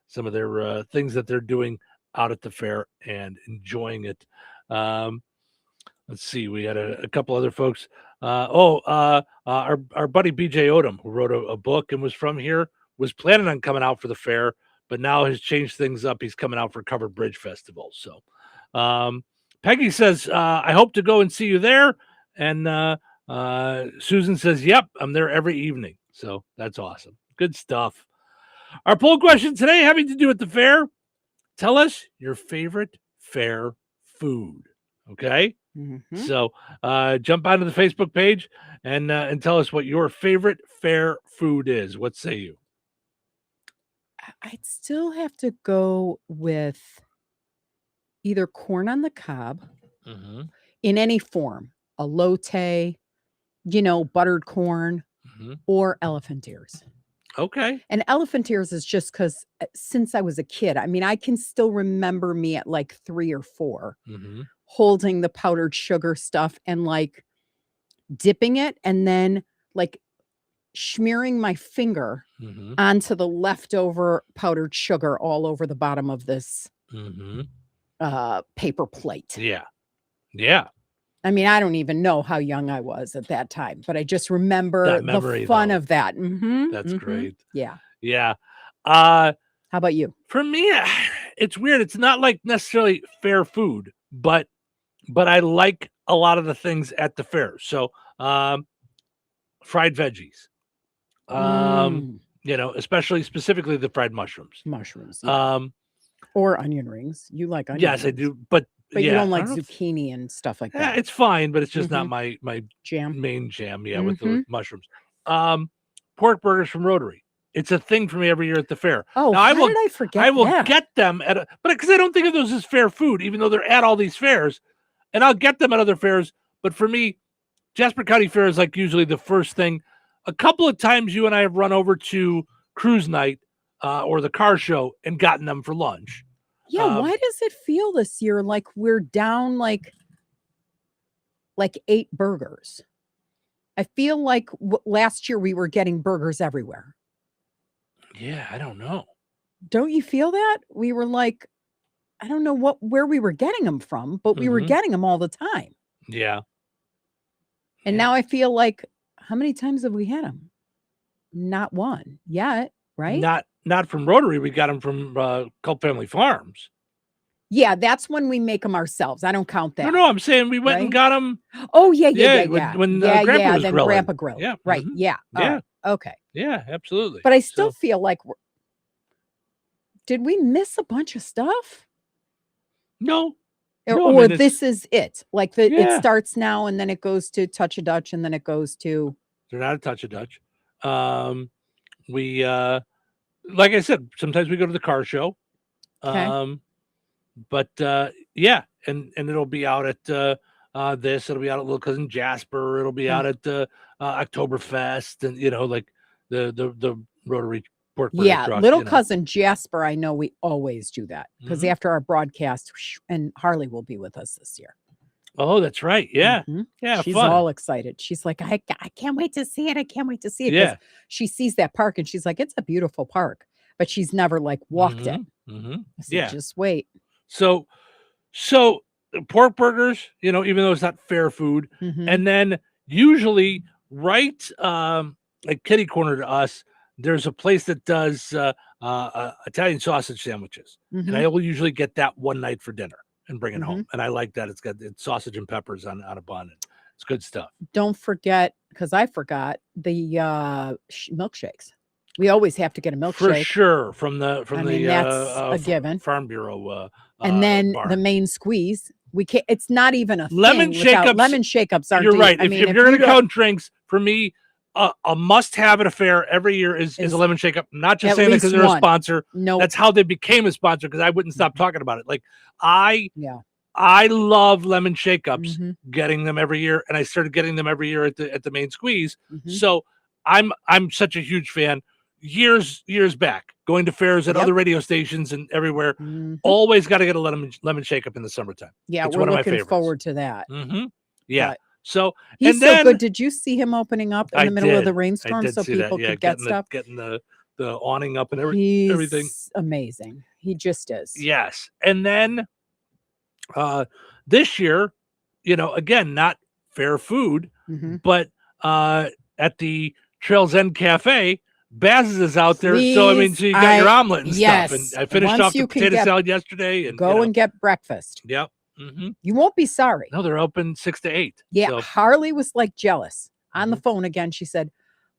some of their things that they're doing out at the fair and enjoying it. Let's see. We had a couple other folks. Our buddy BJ Odom, who wrote a book and was from here, was planning on coming out for the fair, but now has changed things up. He's coming out for Covered Bridge Festival. So Peggy says, I hope to go and see you there. And Susan says, yep, I'm there every evening. So that's awesome. Good stuff. Our poll question today having to do with the fair. Tell us your favorite fair food. Okay. So jump onto the Facebook page and tell us what your favorite fair food is. What say you? I'd still have to go with either corn on the cob in any form, elote, buttered corn, or elephant ears. Okay. And elephant ears is just because since I was a kid, I mean, I can still remember me at like 3 or 4 holding the powdered sugar stuff and like dipping it and then like smearing my finger onto the leftover powdered sugar all over the bottom of this paper plate. Yeah. Yeah. I mean, I don't even know how young I was at that time, but I just remember the fun of that. That's great. Yeah. Yeah. How about you? For me, it's weird. It's not like necessarily fair food, but I like a lot of the things at the fair. So fried veggies, especially specifically the fried mushrooms. Yeah. Or onion rings. You like onion rings. Yes, I do, but you don't like I know zucchini and stuff like Yeah, that. it's fine, but it's just not my jam. main jam. Yeah, with the mushrooms. Pork burgers from Rotary. It's a thing for me every year at the fair. Oh, now, how did I forget I will that? get them but because I don't think of those as fair food, even though they're at all these fairs, and I'll get them at other fairs. But for me, Jasper County Fair is like usually the first thing. A couple of times you and I have run over to cruise night or the car show and gotten them for lunch. Yeah, why does it feel this year like we're down like 8 burgers? I feel like last year we were getting burgers everywhere. Yeah, I don't know. Don't you feel that? We were like, I don't know where we were getting them from, but we were getting them all the time. Yeah. And now I feel like, how many times have we had them? Not one yet, right? Not from Rotary. We got them from Culp Family Farms. Yeah, that's when we make them ourselves. I don't count that. No, I'm saying we went and got them. Oh, yeah. When Grandpa was then grilling. Grandpa grilled. Yeah. Right. Yeah. Yeah. Right. Okay. Yeah, absolutely. But I still feel like, did we miss a bunch of stuff? No. Or this is it. Like it starts now and then it goes to Touch of Dutch and then it goes to. They're not a Touch of Dutch. We, like I said, sometimes we go to the car show. Okay. But yeah, and it'll be out at this. It'll be out at Little Cousin Jasper. It'll be out at Oktoberfest, and like the Rotary pork burger truck, Little Cousin Jasper. I know we always do that because after our broadcast, and Harley will be with us this year. Oh, that's right. Yeah, yeah. She's fun. all excited. She's like, I can't wait to see it. I can't wait to see it. Yeah. She sees that park and she's like, it's a beautiful park, but she's never like walked it. I said, just wait. So pork burgers, even though it's not fair food, and then usually right like kitty corner to us, there's a place that does Italian sausage sandwiches, and I will usually get that one night for dinner and bring it home, and I like that. It's sausage and peppers on a bun. It's good stuff. Don't forget, because I forgot the milkshakes. We always have to get a milkshake for sure from the that's a given. Farm Bureau. And then bar. the main squeeze. We can't. It's not even a lemon thing without shake-ups. Lemon shake-ups aren't. You're right. I mean, if you're going to count drinks, for me, a must-have at a fair every year is a lemon shake-up. Not just saying that because they're a sponsor. No, that's how they became a sponsor. Because I wouldn't stop talking about it. Like I love lemon shake-ups. Getting them every year, and I started getting them every year at the main squeeze. So I'm such a huge fan. Years back, going to fairs at other radio stations and everywhere, always got to get a lemon shake up in the summertime. Yeah, it's we're one of my looking favorites. forward to that. Yeah, but so he's so good. Did you see him opening up in the middle of the I rainstorm did so see people that. could get stuff? Getting the awning up and He's everything. Amazing. He just is. Yes, and then this year, again, not fair food, but at the Trails End Cafe. Baz's is out there, so you got your omelet and stuff. And I finished off the potato salad yesterday. And go and get breakfast. Yep. You won't be sorry. No, they're open 6 to 8. Yeah, so. Harley was like jealous on the phone again. She said,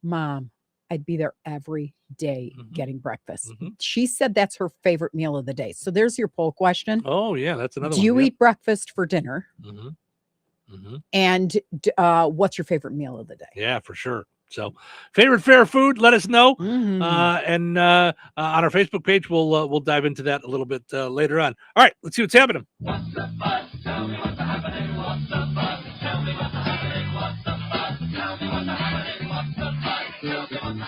"Mom, I'd be there every day getting breakfast." She said that's her favorite meal of the day. So there's your poll question. Oh yeah, that's another one. Do you eat breakfast for dinner? And what's your favorite meal of the day? Yeah, for sure. So, favorite fair food? Let us know, and on our Facebook page, we'll dive into that a little bit later on. All right, let's see what's happening. What's the buzz? Tell me what's happening. What's the buzz? Tell me what's happening. What's the buzz? Tell me what's happening. What's the buzz? Tell me what's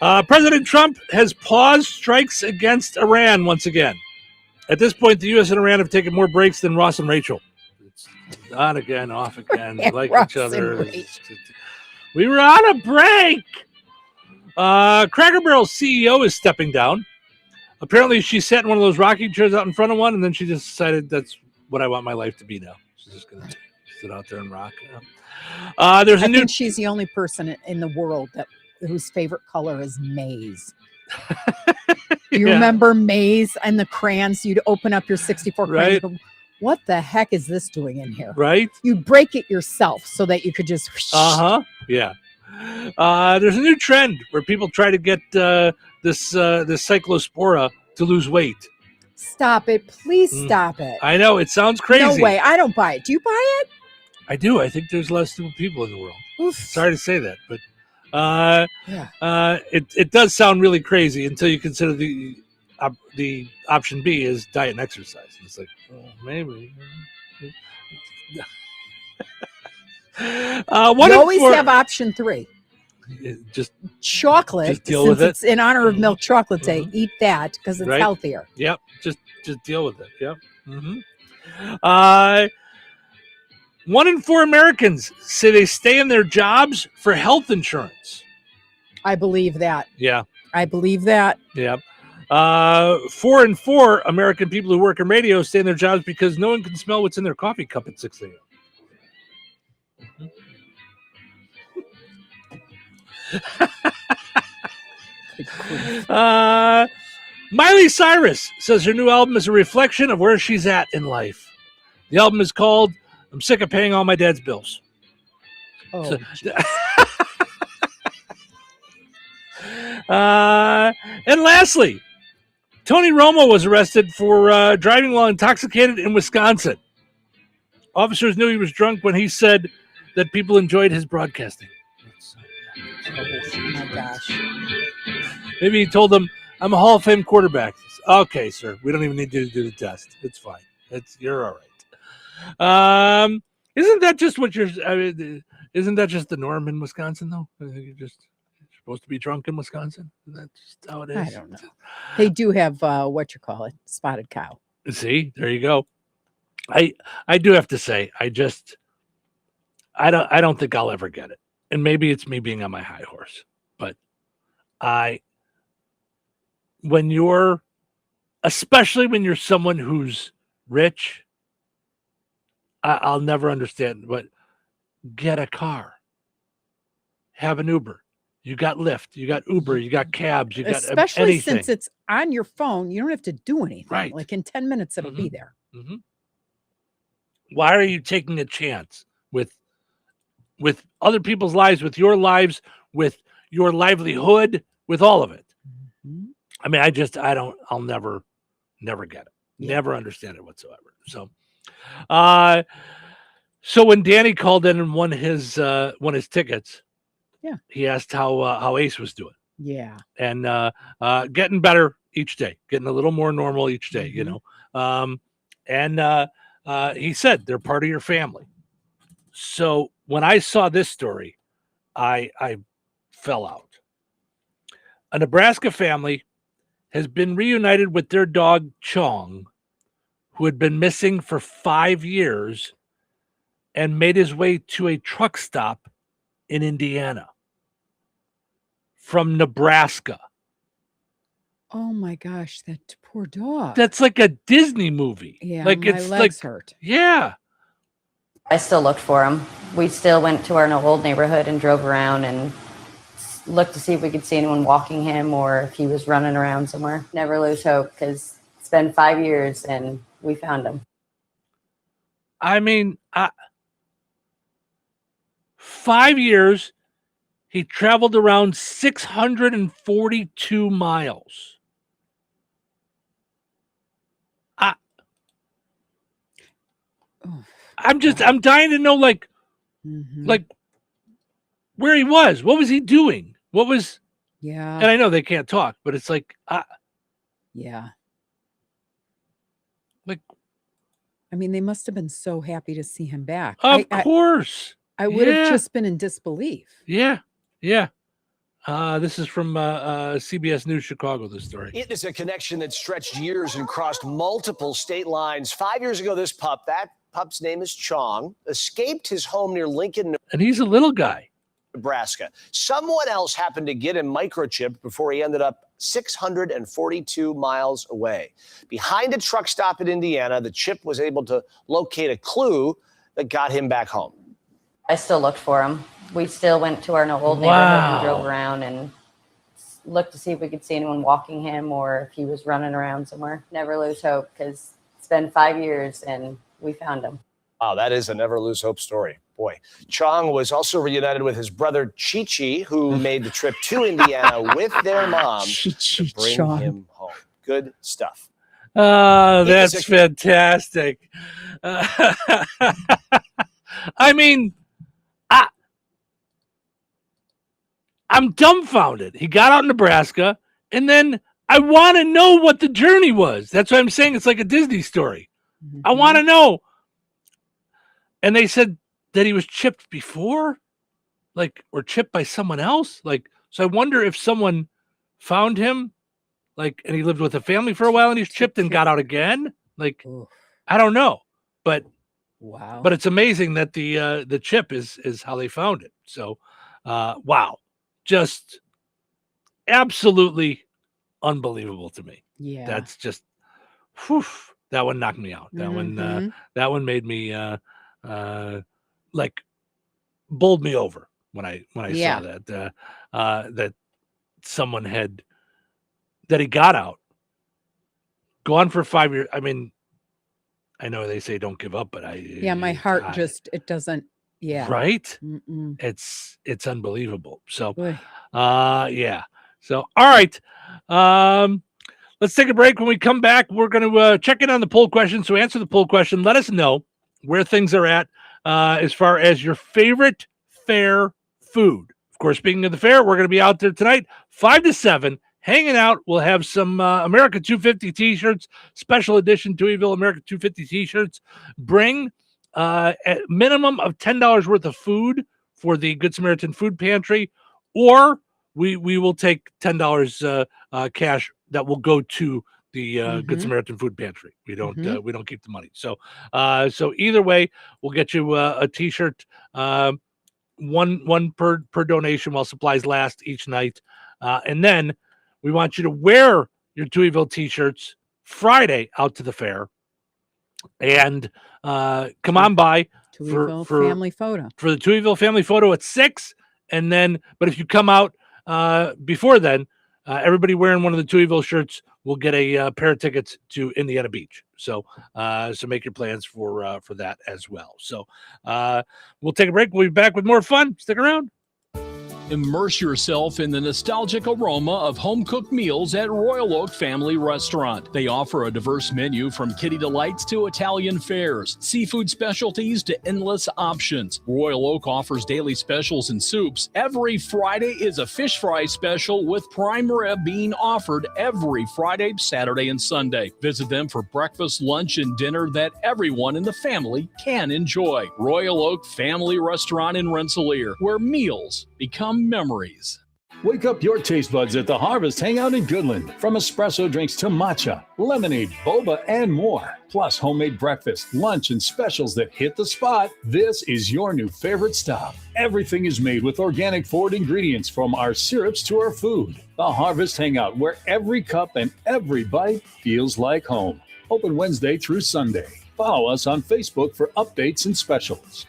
happening. President Trump has paused strikes against Iran once again. At this point, the U.S. and Iran have taken more breaks than Ross and Rachel. On again, off again, like each other. We were on a break. Cracker Barrel's CEO is stepping down. Apparently, she sat in one of those rocking chairs out in front of one, and then she just decided that's what I want my life to be now. She's just going to sit out there and rock. I think she's the only person in the world whose favorite color is maize. You remember Maze and the crayons? You'd open up your 64 crayons. Right. And go, what the heck is this doing in here? Right. You'd break it yourself so that you could just. Yeah. There's a new trend where people try to get this cyclospora to lose weight. Stop it. Please stop it. I know it sounds crazy. No way. I don't buy it. Do you buy it? I do. I think there's less stupid people in the world. Oof. Sorry to say that, but it does sound really crazy until you consider the option B is diet and exercise. It's like, well, maybe. You always have option 3. Just chocolate. Just deal since with it. It's in honor of Milk Chocolate Day. Eat that because it's Right. healthier. Yep. Just deal with it. Yep. 1 in 4 Americans say they stay in their jobs for health insurance. I believe that. Yeah. I believe that. Yeah. 4 in 4 American people who work in radio stay in their jobs because no one can smell what's in their coffee cup at 6 a.m. Miley Cyrus says her new album is a reflection of where she's at in life. The album is called I'm Sick of Paying All My Dad's Bills. Oh, and lastly, Tony Romo was arrested for driving while intoxicated in Wisconsin. Officers knew he was drunk when he said that people enjoyed his broadcasting. oh my gosh. Maybe he told them, I'm a Hall of Fame quarterback. Okay, sir. We don't even need you to do the test. It's fine. You're all right. Isn't that just isn't that just the norm in Wisconsin, though? You're supposed to be drunk in Wisconsin? Isn't that just how it is? I don't know. They do have spotted cow. See, there you go. I do have to say, I don't think I'll ever get it. And maybe it's me being on my high horse, but especially when you're someone who's rich, I'll never understand, but get a car, have an Uber. You got Lyft, you got Uber, you got cabs, you got Especially anything. since it's on your phone, you don't have to do anything. Right. Like in 10 minutes, it'll be there. Mm-hmm. Why are you taking a chance with other people's lives, with your lives, with your livelihood, with all of it? I mean, I'll never get it. Never understand it whatsoever. So, so when Danny called in and won his tickets, he asked how Ace was doing. Yeah. And getting better each day, getting a little more normal each day, you know. And he said they're part of your family. So when I saw this story, I fell out. A Nebraska family has been reunited with their dog Chong, who had been missing for 5 years and made his way to a truck stop in Indiana from Nebraska. Oh my gosh, that poor dog. That's like a Disney movie. Yeah, like my legs hurt. Yeah. I still looked for him. We still went to our old neighborhood and drove around and looked to see if we could see anyone walking him or if he was running around somewhere. Never lose hope because it's been 5 years and we found him. I mean, 5 years, he traveled around 642 miles. I'm dying to know, like where he was. What was he doing? What was? Yeah. And I know they can't talk, but it's like, yeah. Like, I mean, they must have been so happy to see him back. Of course. I would have just been in disbelief. Yeah. Yeah. This is from CBS News Chicago, this story. It is a connection that stretched years and crossed multiple state lines. 5 years ago, that pup's name is Chong, escaped his home near Lincoln, and he's a little guy. Nebraska. Someone else happened to get him microchipped before he ended up 642 miles away. Behind a truck stop in Indiana, the chip was able to locate a clue that got him back home. I still looked for him. We still went to our old neighborhood and drove around and looked to see if we could see anyone walking him or if he was running around somewhere. Never lose hope because it's been 5 years and we found him. Wow, that is a never lose hope story. Boy. Chong was also reunited with his brother Chi-Chi, who made the trip to Indiana with their mom to bring him home. Good stuff. That's fantastic. I mean, I'm dumbfounded. He got out in Nebraska, and then I want to know what the journey was. That's what I'm saying. It's like a Disney story. I want to know. And they said that he was chipped before, like, or chipped by someone else. Like, so I wonder if someone found him, like, and he lived with a family for a while and he's chipped and got out again. Like, I don't know, but wow. But it's amazing that the chip is how they found it. So, wow, just absolutely unbelievable to me. Yeah, that's just, whew, that one knocked me out. That one made me like bowled me over when I saw that that someone had that he got out, gone for 5 years. I mean, I know they say don't give up, but my heart just, it doesn't. Yeah. Right. Mm-mm. It's unbelievable. So, yeah. So, all right. Let's take a break. When we come back, we're going to check in on the poll question. So answer the poll question. Let us know where things are at as far as your favorite fair food. Of course, speaking of the fair, we're going to be out there tonight, 5 to 7, hanging out. We'll have some America 250 t-shirts, special edition Touhyville America 250 t-shirts. Bring a minimum of $10 worth of food for the Good Samaritan Food Pantry, or we will take $10 cash that will go to the Good Samaritan Food Pantry. We don't keep the money. So so either way, we'll get you a t-shirt, one per donation while supplies last each night, and then we want you to wear your Touhyville t-shirts Friday out to the fair, and come on by Touhyville for family photo. For the Touhyville family photo at 6, and then, but if you come out before then, everybody wearing one of the Touhyville shirts will get a pair of tickets to Indiana Beach. So so make your plans for that as well. So we'll take a break. We'll be back with more fun. Stick around. Immerse yourself in the nostalgic aroma of home-cooked meals at Royal Oak Family Restaurant. They offer a diverse menu from kitty delights to Italian fares, seafood specialties to endless options. Royal Oak offers daily specials and soups. Every Friday is a fish fry special with prime rib being offered every Friday, Saturday, and Sunday. Visit them for breakfast, lunch, and dinner that everyone in the family can enjoy. Royal Oak Family Restaurant in Rensselaer, where meals become memories. Wake up your taste buds at the Harvest Hangout in Goodland. From espresso drinks to matcha, lemonade, boba, and more. Plus homemade breakfast, lunch, and specials that hit the spot. This is your new favorite stop. Everything is made with organic forward ingredients, from our syrups to our food. The Harvest Hangout, where every cup and every bite feels like home. Open Wednesday through Sunday. Follow us on Facebook for updates and specials.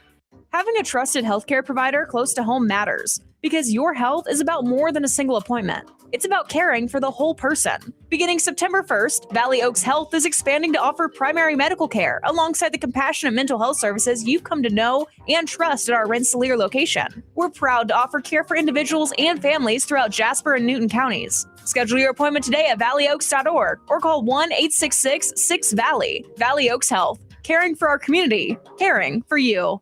Having a trusted healthcare provider close to home matters, because your health is about more than a single appointment. It's about caring for the whole person. Beginning September 1st, Valley Oaks Health is expanding to offer primary medical care alongside the compassionate mental health services you've come to know and trust at our Rensselaer location. We're proud to offer care for individuals and families throughout Jasper and Newton counties. Schedule your appointment today at valleyoaks.org or call 1-866-6-VALLEY. Valley Oaks Health, caring for our community, caring for you.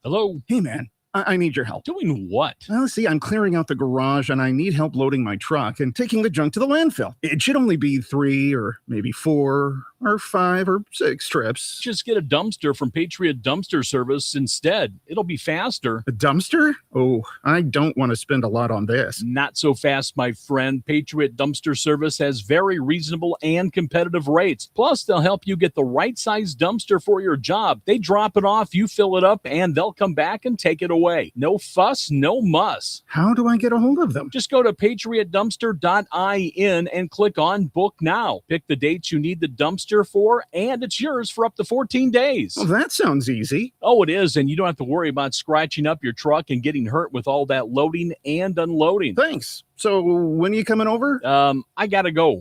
Hello? Hey, man. I need your help. Doing what? Well, see, I'm clearing out the garage and I need help loading my truck and taking the junk to the landfill. It should only be 3 or maybe 4 or 5 or 6 trips. Just get a dumpster from Patriot Dumpster Service instead. It'll be faster. A dumpster? Oh, I don't want to spend a lot on this. Not so fast, my friend. Patriot Dumpster Service has very reasonable and competitive rates. Plus, they'll help you get the right size dumpster for your job. They drop it off, you fill it up, and they'll come back and take it away. No fuss, no muss. How do I get a hold of them? Just go to patriotdumpster.in and click on Book Now. Pick the dates you need the dumpster register for, and it's yours for up to 14 days. Well, that sounds easy. Oh, it is, and you don't have to worry about scratching up your truck and getting hurt with all that loading and unloading. Thanks. So when are you coming over? I gotta go.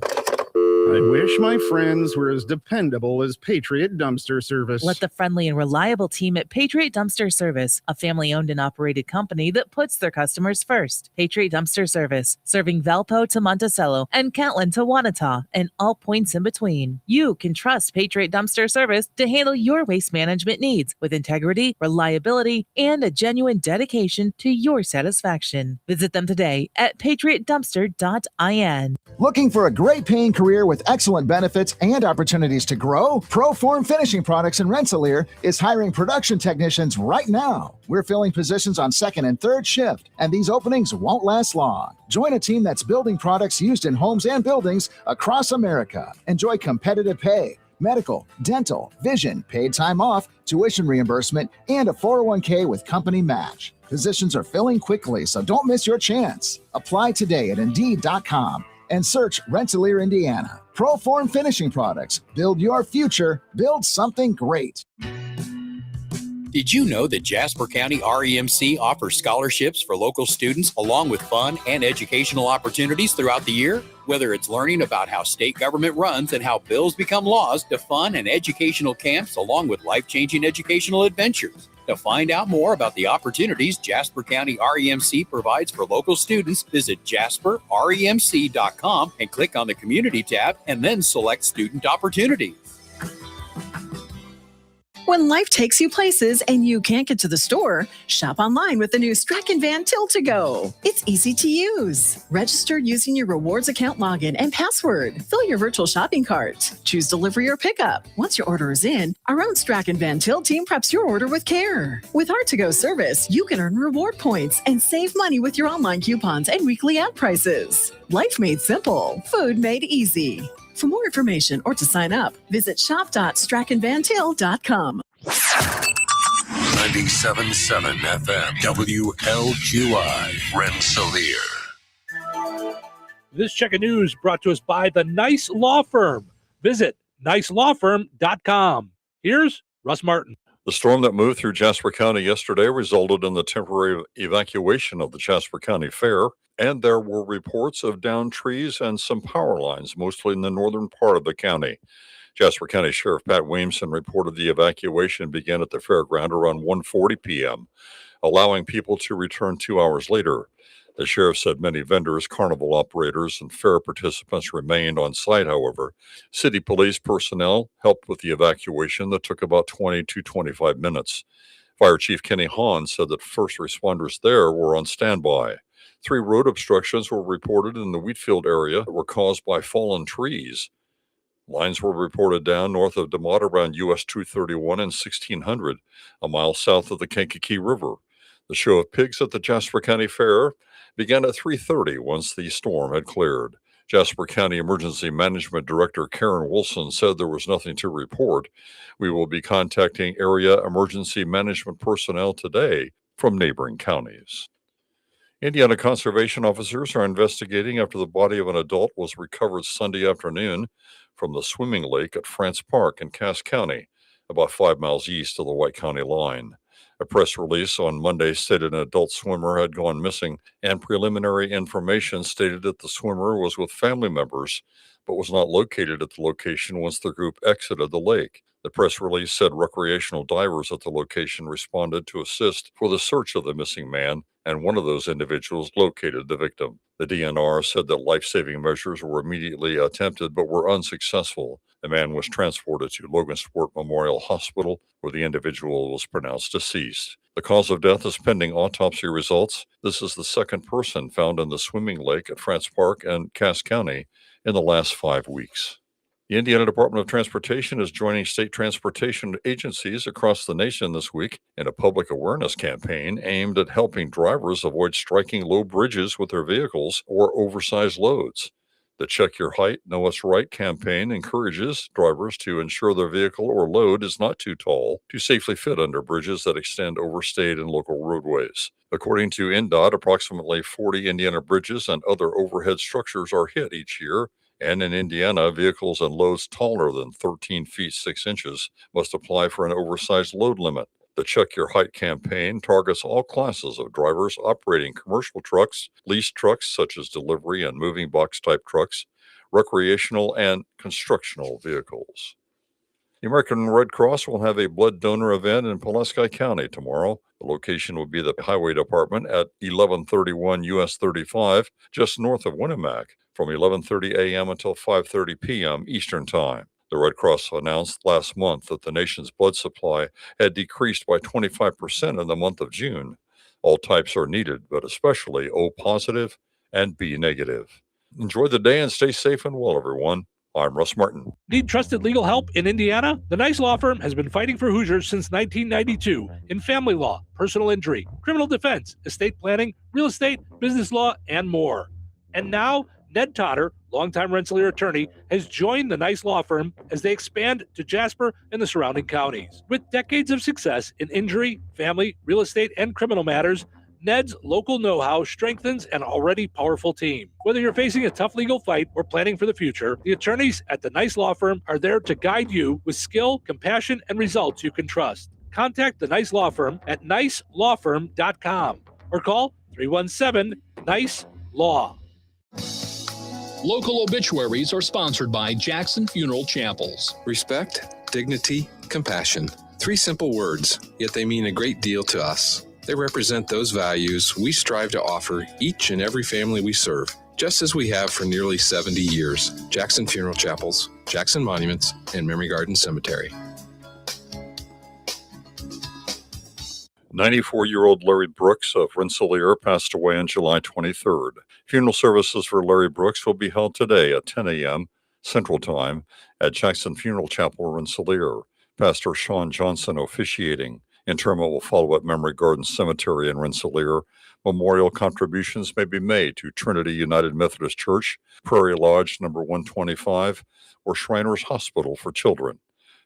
I wish my friends were as dependable as Patriot Dumpster Service. Let the friendly and reliable team at Patriot Dumpster Service, a family-owned and operated company that puts their customers first. Patriot Dumpster Service, serving Valpo to Monticello and Catlin to Wanata and all points in between. You can trust Patriot Dumpster Service to handle your waste management needs with integrity, reliability, and a genuine dedication to your satisfaction. Visit them today at patriotdumpster.in. Looking for a great paying career with excellent benefits and opportunities to grow? Proform Finishing Products in Rensselaer is hiring production technicians right now. We're filling positions on second and third shift, and these openings won't last long. Join a team that's building products used in homes and buildings across America. Enjoy competitive pay, medical, dental, vision, paid time off, tuition reimbursement, and a 401k with company match. Positions are filling quickly, so don't miss your chance. Apply today at Indeed.com and search Rensselaer, Indiana. Proform Finishing Products. Build your future. Build something great. Did you know that Jasper County REMC offers scholarships for local students along with fun and educational opportunities throughout the year? Whether it's learning about how state government runs and how bills become laws, to fun and educational camps along with life-changing educational adventures. To find out more about the opportunities Jasper County REMC provides for local students, visit jasperremc.com and click on the Community tab and then select Student Opportunities. When life takes you places and you can't get to the store, shop online with the new Strachan Van Til to Go. It's easy to use. Register using your rewards account login and password. Fill your virtual shopping cart. Choose delivery or pickup. Once your order is in, our own Strachan Van Til team preps your order with care. With our to-go service, you can earn reward points and save money with your online coupons and weekly ad prices. Life made simple. Food made easy. For more information or to sign up, visit shop.strachanvantil.com. 97.7 FM WLQI Rensselaer. This check of news brought to us by the Nice Law Firm. Visit nicelawfirm.com. Here's Russ Martin. The storm that moved through Jasper County yesterday resulted in the temporary evacuation of the Jasper County Fair, and there were reports of downed trees and some power lines, mostly in the northern part of the county. Jasper County Sheriff Pat Williamson reported the evacuation began at the fairground around 1:40 p.m., allowing people to return 2 hours later. The sheriff said many vendors, carnival operators, and fair participants remained on site, however. City police personnel helped with the evacuation that took about 20 to 25 minutes. Fire Chief Kenny Hahn said that first responders there were on standby. 3 road obstructions were reported in the Wheatfield area that were caused by fallen trees. Lines were reported down north of DeMotte around US 231 and 1600, a mile south of the Kankakee River. The show of pigs at the Jasper County Fair began at 3:30 once the storm had cleared. Jasper County Emergency Management Director Karen Wilson said there was nothing to report. We will be contacting area emergency management personnel today from neighboring counties. Indiana conservation officers are investigating after the body of an adult was recovered Sunday afternoon from the swimming lake at France Park in Cass County, about 5 miles east of the White County line. A press release on Monday stated an adult swimmer had gone missing, and preliminary information stated that the swimmer was with family members, but was not located at the location once the group exited the lake. The press release said recreational divers at the location responded to assist for the search of the missing man, and one of those individuals located the victim. The DNR said that life-saving measures were immediately attempted but were unsuccessful. The man was transported to Logansport Memorial Hospital, where the individual was pronounced deceased. The cause of death is pending autopsy results. This is the second person found in the swimming lake at France Park and Cass County in the last 5 weeks. The Indiana Department of Transportation is joining state transportation agencies across the nation this week in a public awareness campaign aimed at helping drivers avoid striking low bridges with their vehicles or oversized loads. The Check Your Height, Know What's Right campaign encourages drivers to ensure their vehicle or load is not too tall to safely fit under bridges that extend over state and local roadways. According to INDOT, approximately 40 Indiana bridges and other overhead structures are hit each year, And in Indiana, vehicles and loads taller than 13 feet 6 inches must apply for an oversized load limit. The Check Your Height campaign targets all classes of drivers operating commercial trucks, leased trucks such as delivery and moving box type trucks, recreational and constructional vehicles. The American Red Cross will have a blood donor event in Pulaski County tomorrow. The location will be the Highway Department at 1131 US 35, just north of Winnemac, from 11:30 a.m. until 5:30 p.m. Eastern Time. The Red Cross announced last month that the nation's blood supply had decreased by 25% in the month of June. All types are needed, but especially O positive and B negative. Enjoy the day and stay safe and well, everyone. I'm Russ Martin. Need trusted legal help in Indiana? The Nice Law Firm has been fighting for Hoosiers since 1992 in family law, personal injury, criminal defense, estate planning, real estate, business law, and more. And now, Ned Totter, longtime Rensselaer attorney, has joined the Nice Law Firm as they expand to Jasper and the surrounding counties. With decades of success in injury, family, real estate, and criminal matters, Ned's local know-how strengthens an already powerful team. Whether you're facing a tough legal fight or planning for the future, the attorneys at the Nice Law Firm are there to guide you with skill, compassion, and results you can trust. Contact the Nice Law Firm at nicelawfirm.com or call 317-NICE-LAW. Local obituaries are sponsored by Jackson Funeral Chapels. Respect, dignity, compassion. 3 simple words, yet they mean a great deal to us. They represent those values we strive to offer each and every family we serve, just as we have for nearly 70 years. Jackson Funeral Chapels, Jackson Monuments, and Memory Garden Cemetery. 94-year-old Larry Brooks of Rensselaer passed away on July 23rd. Funeral services for Larry Brooks will be held today at 10 a.m. Central Time at Jackson Funeral Chapel, Rensselaer. Pastor Sean Johnson officiating. Interment will follow at Memory Garden Cemetery in Rensselaer. Memorial contributions may be made to Trinity United Methodist Church, Prairie Lodge number 125, or Shriners Hospital for Children.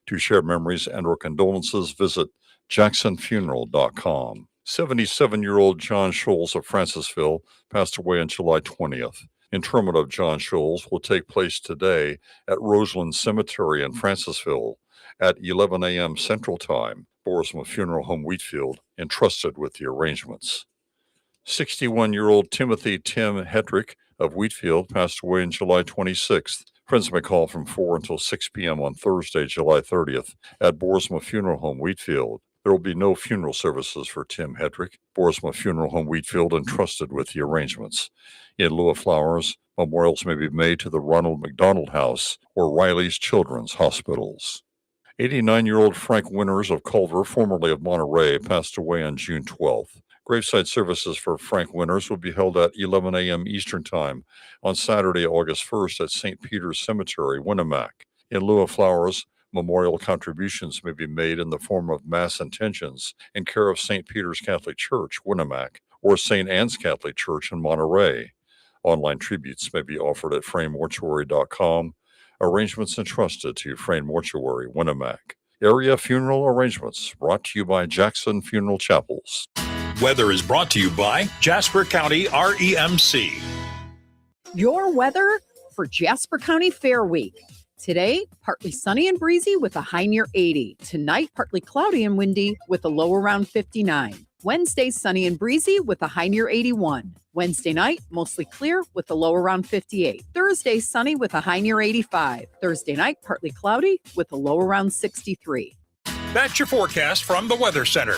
To share memories and/or condolences, visit jacksonfuneral.com. 77-year-old John Scholes of Francisville passed away on July 20th. Interment of John Scholes will take place today at Roseland Cemetery in Francisville at 11 a.m. Central Time. Borisma Funeral Home Wheatfield entrusted with the arrangements. 61-year-old Timothy Tim Hedrick of Wheatfield passed away on July 26th. Friends may call from 4 until 6 p.m. on Thursday, July 30th at Borisma Funeral Home Wheatfield. There will be no funeral services for Tim Hedrick. Borisma Funeral Home Wheatfield entrusted with the arrangements. In lieu of flowers, memorials may be made to the Ronald McDonald House or Riley's Children's Hospitals. 89-year-old Frank Winters of Culver, formerly of Monterey, passed away on June 12th. Graveside services for Frank Winters will be held at 11 a.m. Eastern Time on Saturday, August 1st at St. Peter's Cemetery, Winnemac. In lieu of flowers, memorial contributions may be made in the form of mass intentions in care of St. Peter's Catholic Church, Winnemac, or St. Anne's Catholic Church in Monterey. Online tributes may be offered at fraynmortuary.com. Arrangements entrusted to Frayne Mortuary, Winnemac. Area funeral arrangements brought to you by Jackson Funeral Chapels. Weather is brought to you by Jasper County REMC. Your weather for Jasper County Fair Week. Today, partly sunny and breezy with a high near 80. Tonight, partly cloudy and windy with a low around 59. Wednesday, sunny and breezy with a high near 81. Wednesday night, mostly clear with a low around 58. Thursday, sunny with a high near 85. Thursday night, partly cloudy with a low around 63. That's your forecast from the Weather Center.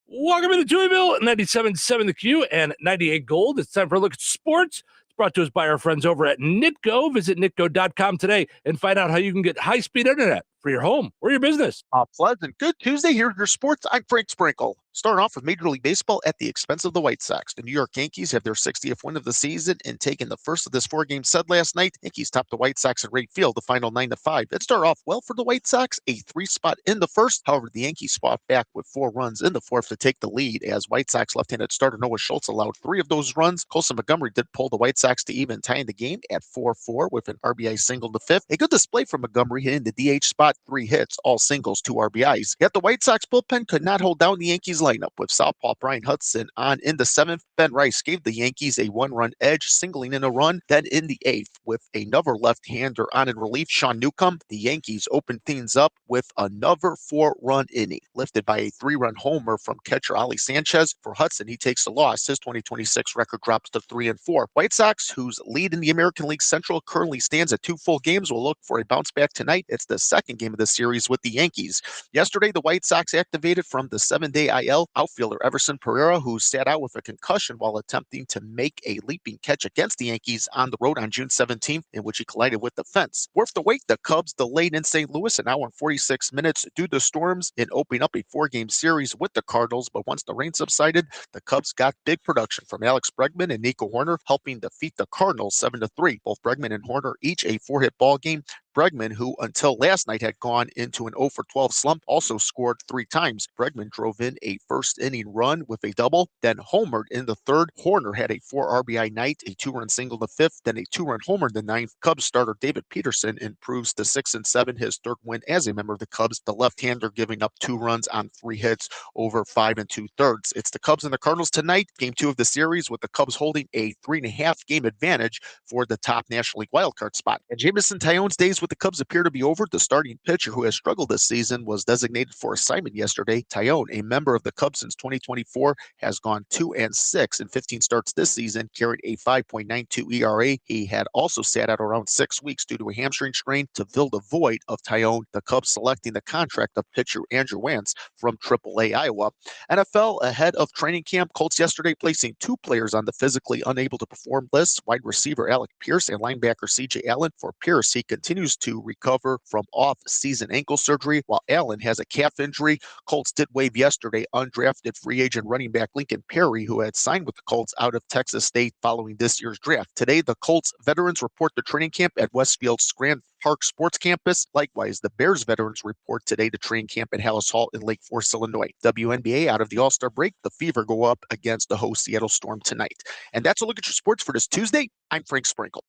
Welcome into Touhyville, 97.7 The Q and 98 Gold. It's time for a look at sports. It's brought to us by our friends over at Nitco. Visit nitco.com today and find out how you can get high-speed internet for your home or your business. Pleasant. Good Tuesday here in your sports. I'm Frank Sprinkle. Starting off with Major League Baseball at the expense of the White Sox. The New York Yankees have their 60th win of the season and taken the first of this 4-game set last night. Yankees topped the White Sox at Wrigley Field, the final 9-5. It started off well for the White Sox, a 3-spot in the first. However, the Yankees fought back with 4 runs in the fourth to take the lead as White Sox left-handed starter Noah Schultz allowed 3 of those runs. Colson Montgomery did pull the White Sox to even, tying the game at 4-4 with an RBI single in the fifth. A good display from Montgomery hitting the DH spot, 3 hits, all singles, 2 RBIs. Yet the White Sox bullpen could not hold down the Yankees Yankees lineup with southpaw Brian Hudson on in the 7th. Ben Rice gave the Yankees a 1-run edge, singling in a run. Then in the 8th, with another left-hander on in relief, Sean Newcomb, the Yankees opened things up with another 4-run inning, lifted by a 3-run homer from catcher Ali Sanchez. For Hudson, he takes the loss. His 2026 record drops to 3-4. White Sox, whose lead in the American League Central currently stands at 2 full games, will look for a bounce back tonight. It's the second game of the series with the Yankees. Yesterday, the White Sox activated from the 7-day IL outfielder Everson Pereira, who sat out with a concussion while attempting to make a leaping catch against the Yankees on the road on June 17th, in which he collided with the fence. Worth the wait, the Cubs delayed in St. Louis an hour and 46 minutes due to storms in opening up a 4-game series with the Cardinals, but once the rain subsided, the Cubs got big production from Alex Bregman and Nico Horner, helping defeat the Cardinals 7-3. Both Bregman and Horner each a 4-hit ball game. Bregman, who until last night had gone into an 0-for-12 slump, also scored 3 times. Bregman drove in a first-inning run with a double, then homered in the 3rd. Horner had a 4 RBI night, a 2-run single in the 5th, then a 2-run homer in the 9th. Cubs starter David Peterson improves to 6-7, his 3rd win as a member of the Cubs. The left-hander giving up 2 runs on 3 hits over 5 2/3. It's the Cubs and the Cardinals tonight, game 2 of the series, with the Cubs holding a 3.5 game advantage for the top National League wildcard spot. And Jameson Taillon's days with the Cubs appear to be over. The starting pitcher, who has struggled this season, was designated for assignment yesterday. Taillon, a member of the Cubs since 2024, has gone 2-6 in 15 starts this season, carried a 5.92 ERA. He had also sat out around 6 weeks due to a hamstring strain. To fill the void of Taillon, the Cubs selecting the contract of pitcher Andrew Wantz from AAA Iowa. NFL ahead of training camp. Colts yesterday placing 2 players on the physically unable to perform list, wide receiver Alec Pierce and linebacker CJ Allen. For Pierce, he continues to recover from off-season ankle surgery, while Allen has a calf injury. Colts did waive yesterday undrafted free agent running back Lincoln Perry, who had signed with the Colts out of Texas State following this year's draft. Today, the Colts veterans report to training camp at Westfield's Grand Park Sports Campus. Likewise, the Bears veterans report today to training camp at Hallis Hall in Lake Forest, Illinois. WNBA, out of the All-Star break, the Fever go up against the host Seattle Storm tonight. And that's a look at your sports for this Tuesday. I'm Frank Sprinkle.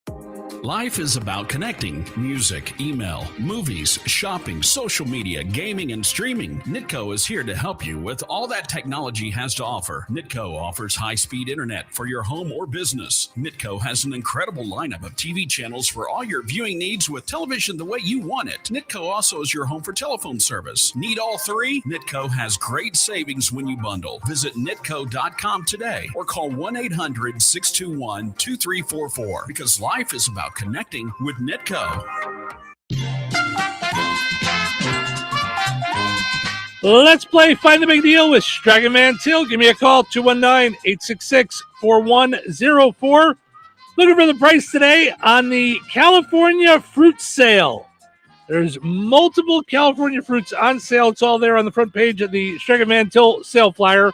Life is about connecting. Music, email, movies, shopping, social media, gaming, and streaming. Nitco is here to help you with all that technology has to offer. Nitco offers high-speed internet for your home or business. Nitco has an incredible lineup of TV channels for all your viewing needs with television the way you want it. Nitco also is your home for telephone service. Need all 3? Nitco has great savings when you bundle. Visit nitco.com today or call 1-800-621-2344 because life is about connecting with Nitco. Let's play Find the Big Deal with Dragon Man Till. Give me a call, 219-866-4104. Looking for the price today on the California fruit sale. There's multiple California fruits on sale. It's all there on the front page of the Dragon Man Till sale flyer.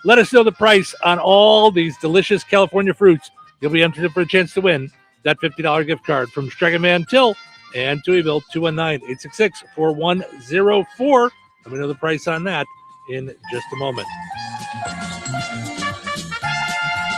Let us know the price on all these delicious California fruits. You'll be entered for a chance to win that $50 gift card from Dragon Man Till and Touhyville, 219-866-4104. Let me know the price on that in just a moment.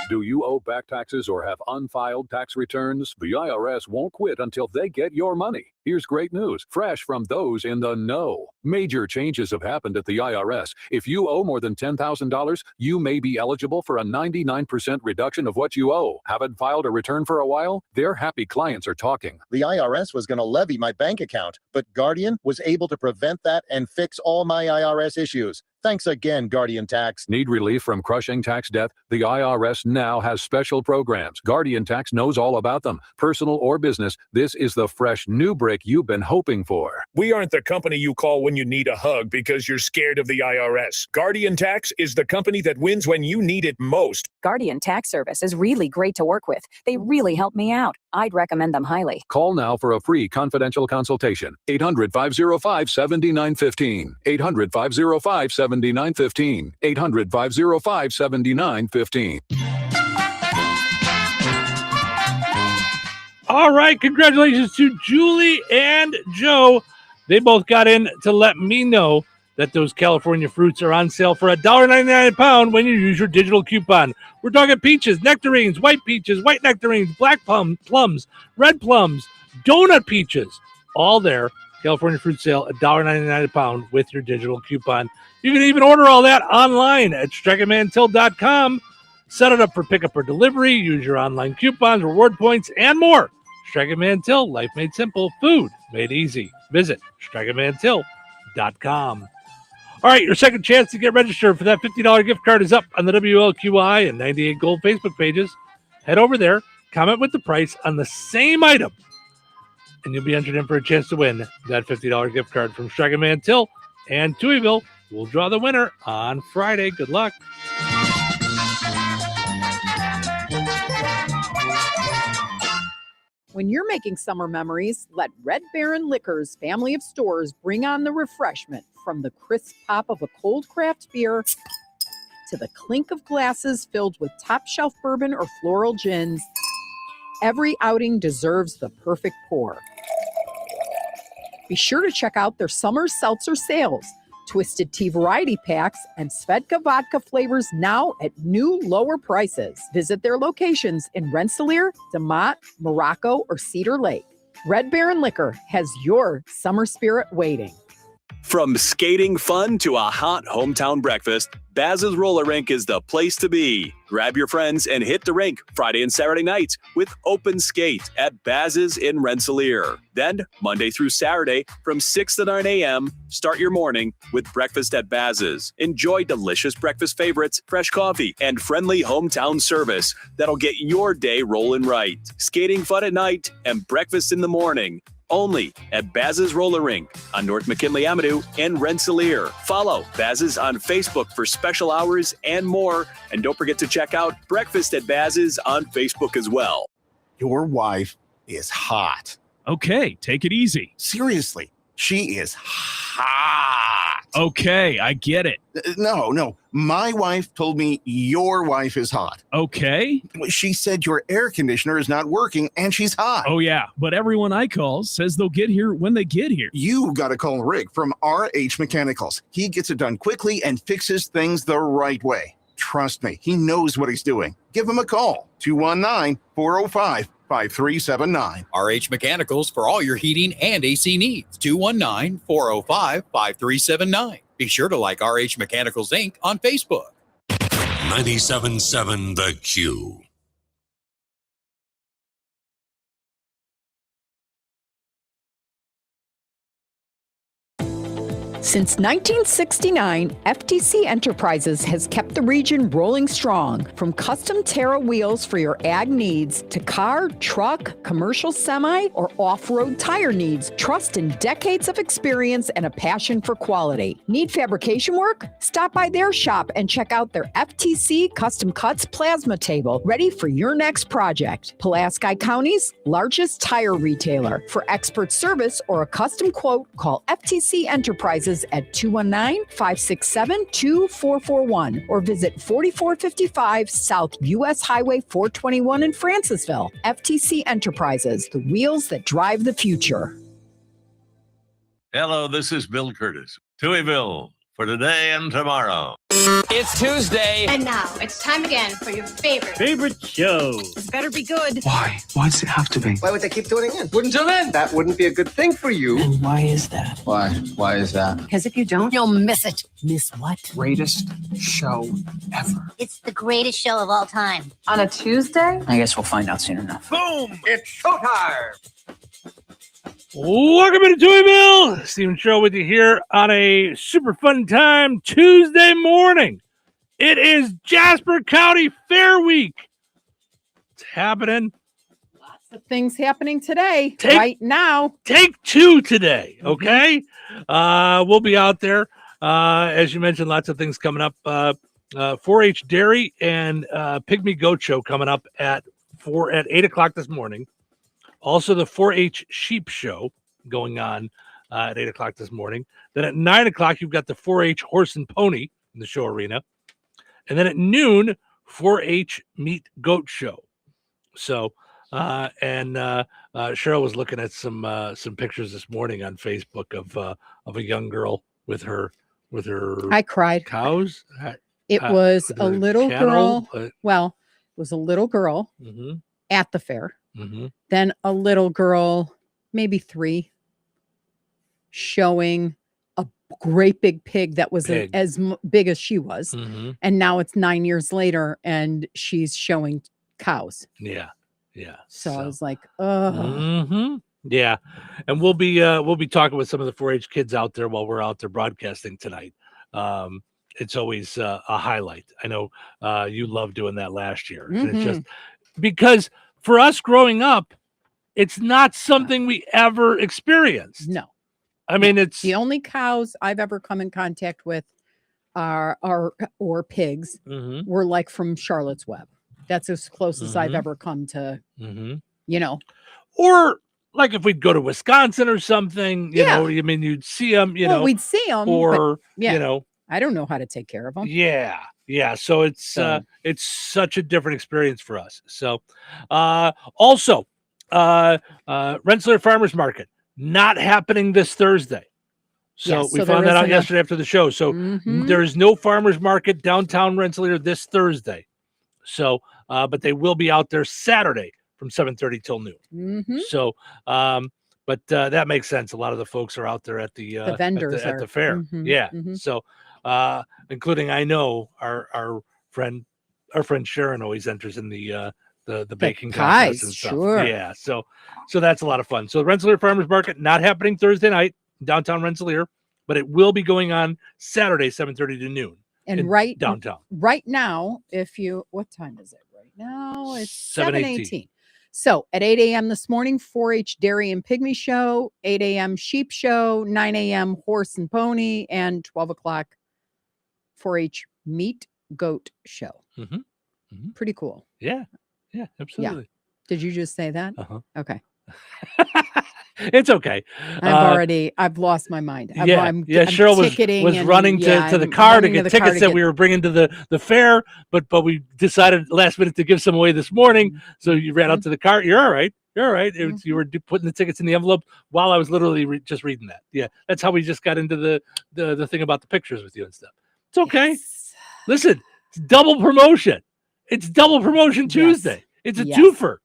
Do you owe back taxes or have unfiled tax returns? The IRS won't quit until they get your money. Here's great news, fresh from those in the know. Major changes have happened at the IRS. If you owe more than $10,000, you may be eligible for a 99% reduction of what you owe. Haven't filed a return for a while? Their happy clients are talking. The IRS was going to levy my bank account, but Guardian was able to prevent that and fix all my IRS issues. Thanks again, Guardian Tax. Need relief from crushing tax debt? The IRS now has special programs. Guardian Tax knows all about them. Personal or business, this is the fresh new break you've been hoping for. We aren't the company you call when you need a hug because you're scared of the IRS. Guardian Tax is the company that wins when you need it most. Guardian Tax Service is really great to work with. They really help me out. I'd recommend them highly. Call now for a free confidential consultation. 800-505-7915. 800-505-7915. 800-505-7915. All right, congratulations to Julie and Joe. They both got in to let me know that those California fruits are on sale for $1.99 a pound when you use your digital coupon. We're talking peaches, nectarines, white nectarines, black plums, red plums, donut peaches, all there. California fruit sale, $1.99 a pound with your digital coupon. You can even order all that online at StrikeAndManTill.com. Set it up for pickup or delivery. Use your online coupons, reward points, and more. Strike and Mantill, life made simple, food made easy. Visit StrikeAndManTill.com. All right, your second chance to get registered for that $50 gift card is up on the WLQI and 98 Gold Facebook pages. Head over there, comment with the price on the same item, and you'll be entered in for a chance to win that $50 gift card from Strike and Mantill and Touhyville. We'll draw the winner on Friday. Good luck. When you're making summer memories, let Red Baron Liquor's family of stores bring on the refreshment, from the crisp pop of a cold craft beer to the clink of glasses filled with top shelf bourbon or floral gins. Every outing deserves the perfect pour. Be sure to check out their summer seltzer sales. Twisted Tea variety packs and Svedka vodka flavors now at new lower prices. Visit their locations in Rensselaer, DeMott, Morocco, or Cedar Lake. Red Baron Liquor has your summer spirit waiting. From skating fun to a hot hometown breakfast, Baz's Roller Rink is the place to be. Grab your friends and hit the rink Friday and Saturday nights with open skate at Baz's in Rensselaer. Then, Monday through Saturday from 6 to 9 a.m., start your morning with breakfast at Baz's. Enjoy delicious breakfast favorites, fresh coffee, and friendly hometown service that'll get your day rolling right. Skating fun at night and breakfast in the morning. Only at Baz's Roller Rink on North McKinley Avenue in Rensselaer. Follow Baz's on Facebook for special hours and more. And don't forget to check out Breakfast at Baz's on Facebook as well. Your wife is hot. Okay, take it easy. Seriously, she is hot. Okay, I get it. No. My wife told me your wife is hot. Okay. She said your air conditioner is not working and she's hot. Oh, yeah, but everyone I call says they'll get here when they get here. You got to call Rick from RH Mechanicals. He gets it done quickly and fixes things the right way. Trust me, he knows what he's doing. Give him a call, 219-405-5379. RH Mechanicals for all your heating and AC needs. 219-405-5379. Be sure to like RH Mechanicals Inc. on Facebook. 97.7 The Q. Since 1969, FTC Enterprises has kept the region rolling strong. From custom Terra wheels for your ag needs to car, truck, commercial semi, or off-road tire needs, trust in decades of experience and a passion for quality. Need fabrication work? Stop by their shop and check out their FTC Custom Cuts plasma table, ready for your next project. Pulaski County's largest tire retailer. For expert service or a custom quote, call FTC Enterprises at 219-567-2441 or visit 4455 South US Highway 421 in Francisville. FTC Enterprises, the wheels that drive the future. Hello, this is Bill Curtis. Touhyville for today and tomorrow. It's Tuesday. And now it's time again for your favorite show. This better be good. Why? Why does it have to be? Why would they keep tuning in? Wouldn't tune in. That wouldn't be a good thing for you. And why is that? Why? Why is that? Because if you don't, you'll miss it. Miss what? Greatest show ever. It's the greatest show of all time. On a Tuesday? I guess we'll find out soon enough. Boom! It's showtime. Welcome to Touhyville. Steven Show with you here on a super fun time Tuesday morning. It is Jasper County Fair Week. It's happening. Lots of things happening today, right now. Take two today, okay? We'll be out there. As you mentioned, lots of things coming up. 4-H Dairy and Pygmy Goat Show coming up at 8 o'clock this morning. Also, the 4-H Sheep Show going on at 8 o'clock this morning. Then at 9 o'clock, you've got the 4-H Horse and Pony in the show arena. And then at noon, 4-H Meat Goat Show. So, Cheryl was looking at some pictures this morning on Facebook of a young girl with her. I cried. Cows. It was a little cattle, girl. Well, it was a little girl at the fair. Mm-hmm. Then a little girl, maybe 3, showing a great big pig that was as big as she was. Mm-hmm. And now it's 9 years later and she's showing cows. Yeah. Yeah. So I was like, oh. Mm-hmm. Yeah. And we'll be talking with some of the 4-H kids out there while we're out there broadcasting tonight. It's always a highlight. I know you loved doing that last year. And it's just because for us growing up, it's not something we ever experienced. No. I mean, it's the only cows I've ever come in contact with or pigs were like from Charlotte's Web. That's as close as I've ever come to, you know. Or like if we'd go to Wisconsin or something, you know, I mean, you'd see them, you know. We'd see them. Or, you know. I don't know how to take care of them. Yeah. Yeah. So it's such a different experience for us. So also, Rensselaer Farmers Market not happening this Thursday. So we found that out yesterday after the show. So there is no farmers market downtown Rensselaer this Thursday. So, but they will be out there Saturday from 7:30 till noon. So, but that makes sense. A lot of the folks are out there at the vendors at the fair. Yeah. So, including I know our friend Sharon always enters in the baking contest and stuff. Sure. Yeah. So that's a lot of fun. So Rensselaer Farmers Market not happening Thursday night downtown Rensselaer, but it will be going on Saturday 7:30 to noon. And downtown. Right now, what time is it right now? It's 7:18. So at 8 a.m. this morning, 4-H Dairy and Pygmy Show, 8 a.m. Sheep Show, 9 a.m. Horse and Pony, and 12 o'clock 4-H Meat Goat Show. Pretty cool. Yeah. Yeah, absolutely. Yeah. Did you just say that? Okay. It's okay. I've lost my mind. Cheryl was running to the car to get tickets that we were bringing to the fair, but we decided last minute to give some away this morning. So you ran out to the car. You're all right. You're all right. You were putting the tickets in the envelope while I was literally just reading that. Yeah, that's how we just got into the thing about the pictures with you and stuff. It's okay. Yes. Listen, it's double promotion. It's double promotion Tuesday. It's a twofer.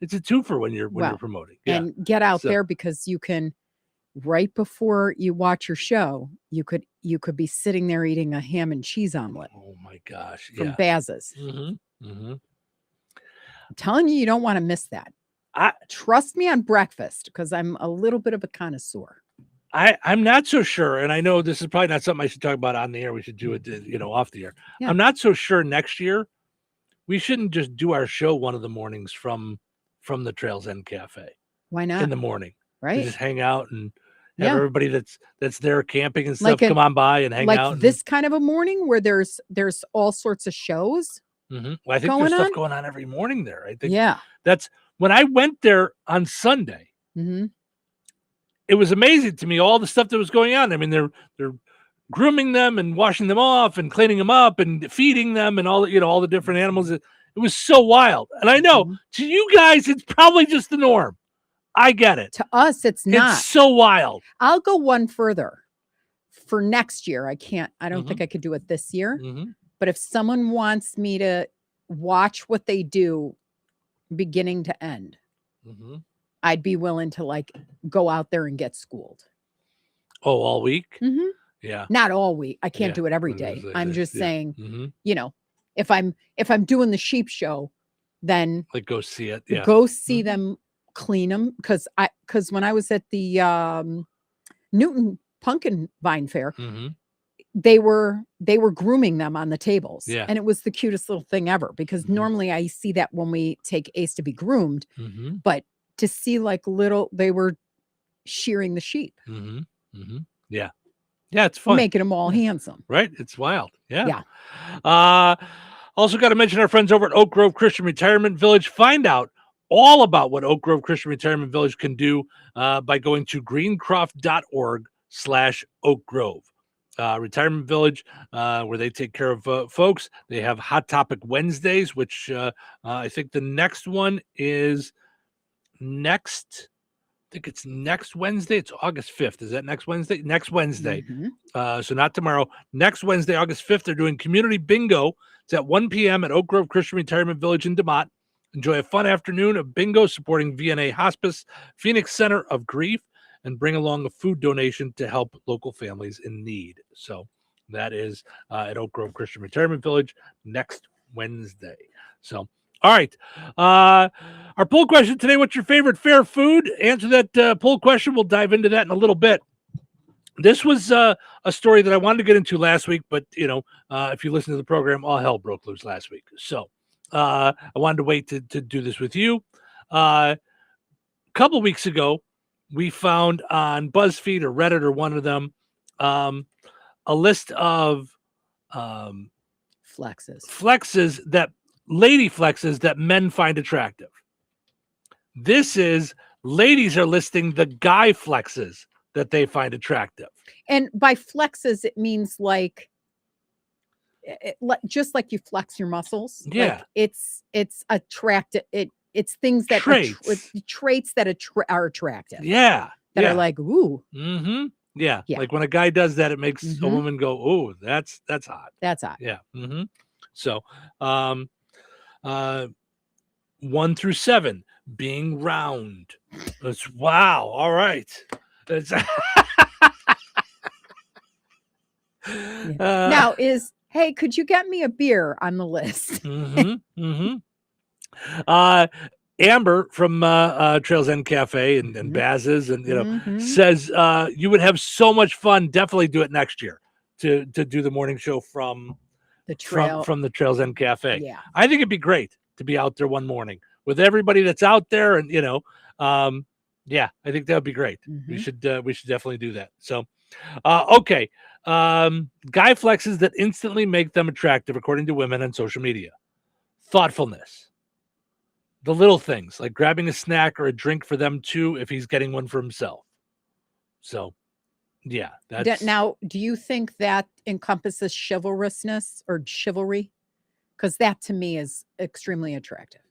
It's a twofer when you're promoting. Yeah. And get out there because you can, right before you watch your show, you could be sitting there eating a ham and cheese omelet. Oh my gosh. From Baz's. I'm telling you don't want to miss that. Trust me on breakfast because I'm a little bit of a connoisseur. I'm not so sure, and I know this is probably not something I should talk about on the air. We should do it, off the air. Yeah. I'm not so sure next year we shouldn't just do our show one of the mornings from the Trails End Cafe. Why not? In the morning. Right. We just hang out and have everybody that's there camping and stuff come on by and hang out. Like this kind of a morning where there's all sorts of shows. Well, I think there's stuff going on every morning there. I think that's when I went there on Sunday. It was amazing to me all the stuff that was going on. I mean, they're grooming them and washing them off and cleaning them up and feeding them and all the different animals. It was so wild. And I know to you guys, it's probably just the norm. I get it. To us, it's not. It's so wild. I'll go one further. For next year, I don't think I could do it this year. But if someone wants me to watch what they do beginning to end, I'd be willing to go out there and get schooled. Oh, all week? Yeah. Not all week. I can't do it every day. I'm just saying, if I'm doing the sheep show, then go see it. Yeah. Go see them clean them. Cause when I was at the Newton Pumpkin Vine Fair, they were grooming them on the tables. Yeah. And it was the cutest little thing ever because normally I see that when we take Ace to be groomed, but to see they were shearing the sheep. Yeah. Yeah, it's fun. Making them all handsome. Right? It's wild. Yeah. Also got to mention our friends over at Oak Grove Christian Retirement Village. Find out all about what Oak Grove Christian Retirement Village can do by going to greencroft.org/Oak Grove. Retirement Village, where they take care of folks. They have Hot Topic Wednesdays, which I think the next one is next. I think it's next Wednesday. It's August 5th. Is that next Wednesday? Next Wednesday. So not tomorrow. Next Wednesday, August 5th, they're doing community bingo. It's at 1 p.m. at Oak Grove Christian Retirement Village in DeMott. Enjoy a fun afternoon of bingo supporting VNA Hospice, Phoenix Center of Grief, and bring along a food donation to help local families in need. So that is at Oak Grove Christian Retirement Village next Wednesday. So, all right. Our poll question today, what's your favorite fair food? Answer that poll question. We'll dive into that in a little bit. This was a story that I wanted to get into last week, but, if you listen to the program, all hell broke loose last week. So I wanted to wait to do this with you. A couple weeks ago, we found on BuzzFeed or Reddit or one of them a list of flexes that lady flexes that men find attractive. This is ladies are listing the guy flexes that they find attractive. And by flexes, it means like just like you flex your muscles. Yeah. Like it's attractive. It's things that traits that are attractive. Yeah. That are like, ooh. Mm-hmm. Yeah. Like when a guy does that, it makes a woman go, oh, that's hot. That's hot. Yeah. Mm-hmm. So 1 through 7, being round. That's wow. All right. That's now hey, could you get me a beer on the list? Amber from Trails End Cafe and Baz's and says you would have so much fun. Definitely do it next year to do the morning show from the Trails End Cafe. Yeah, I think it'd be great to be out there one morning with everybody that's out there, and yeah, I think that would be great. We should definitely do that. So, okay, guy flexes that instantly make them attractive, according to women on social media. Thoughtfulness, the little things like grabbing a snack or a drink for them too, if he's getting one for himself. So, yeah, that's now. Do you think that encompasses chivalrousness or chivalry? Because that to me is extremely attractive.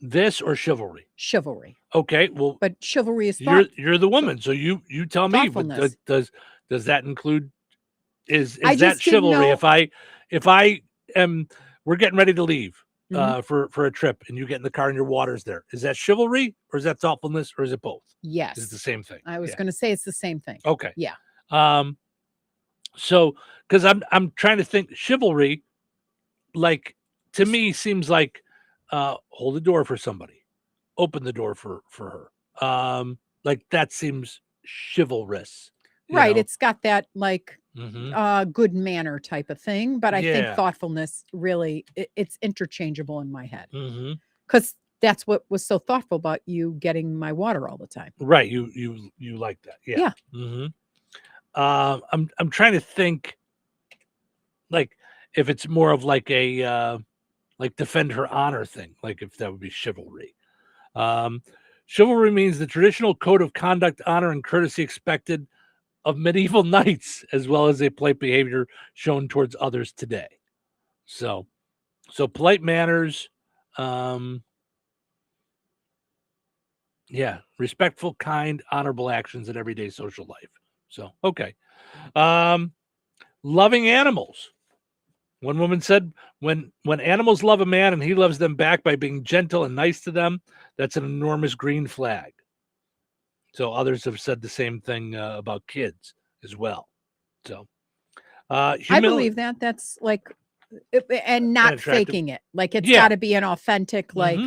This or chivalry? Chivalry. Okay, well, but chivalry is you're the woman, so you tell me. But does that include is that chivalry? If I am, we're getting ready to leave for a trip, and you get in the car and your water's there. Is that chivalry or is that thoughtfulness or is it both? Yes, it's the same thing. I was going to say it's the same thing. Okay, yeah. So because I'm trying to think chivalry, like to me seems like. Hold the door for somebody, open the door for her. Like that seems chivalrous, right? It's got that like good manner type of thing, but I think thoughtfulness really it's interchangeable in my head because that's what was so thoughtful about you getting my water all the time. Right? You like that? Yeah. I'm trying to think, like if it's more of like a. Like defend her honor thing, like if that would be chivalry. Chivalry means the traditional code of conduct, honor, and courtesy expected of medieval knights, as well as a polite behavior shown towards others today. So polite manners, respectful, kind, honorable actions in everyday social life. So, okay. Loving animals. One woman said, when animals love a man and he loves them back by being gentle and nice to them, that's an enormous green flag. So others have said the same thing about kids as well. So I believe that's like, and not faking it. Like it's got to be an authentic, like,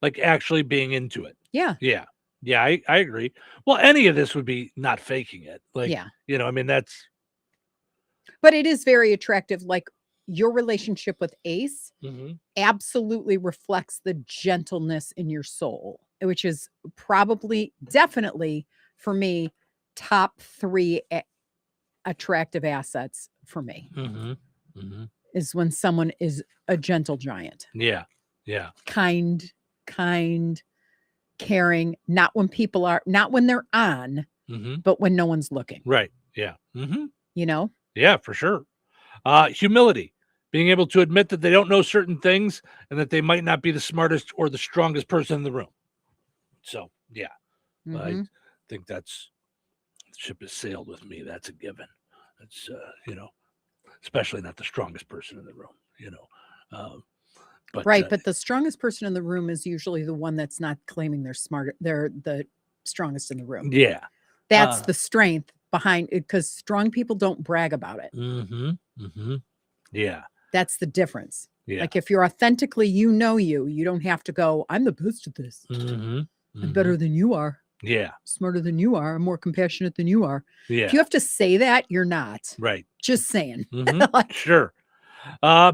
like actually being into it. Yeah. Yeah. Yeah, I agree. Well, any of this would be not faking it. Like, I mean, that's. But it is very attractive. Like your relationship with Ace absolutely reflects the gentleness in your soul, which is definitely for me, top 3 attractive assets for me is when someone is a gentle giant. Yeah. Yeah. Kind, caring, not when they're on, but when no one's looking. Right. Yeah. Yeah, for sure. Humility, being able to admit that they don't know certain things and that they might not be the smartest or the strongest person in the room. So, yeah, I think the ship has sailed with me. That's a given. It's, especially not the strongest person in the room, But right, but the strongest person in the room is usually the one that's not claiming they're the strongest in the room. yeah. That's the strength behind it, because strong people don't brag about it. Yeah. That's the difference. Yeah. Like if you're authentically, you don't have to go, I'm the best at this. I'm better than you are. Yeah. Smarter than you are. I'm more compassionate than you are. Yeah. If you have to say that, you're not. Right. Just saying. Sure.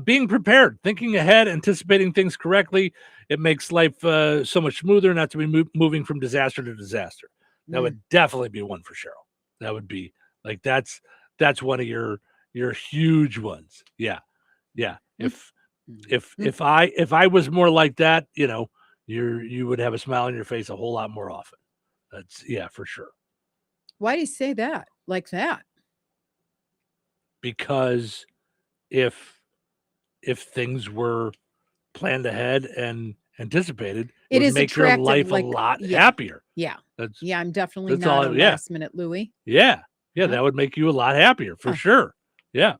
Being prepared, thinking ahead, anticipating things correctly. It makes life so much smoother not to be moving from disaster to disaster. That would definitely be one for Cheryl. That would be like, that's one of your huge ones. Yeah. Yeah. If I was more like that, you would have a smile on your face a whole lot more often. That's for sure. Why do you say that like that? Because if things were planned ahead and anticipated, it would make your life a lot happier. Yeah. That's I'm definitely that's not all. a Yeah. last minute Louie. Yeah. That would make you a lot happier for sure. Yeah.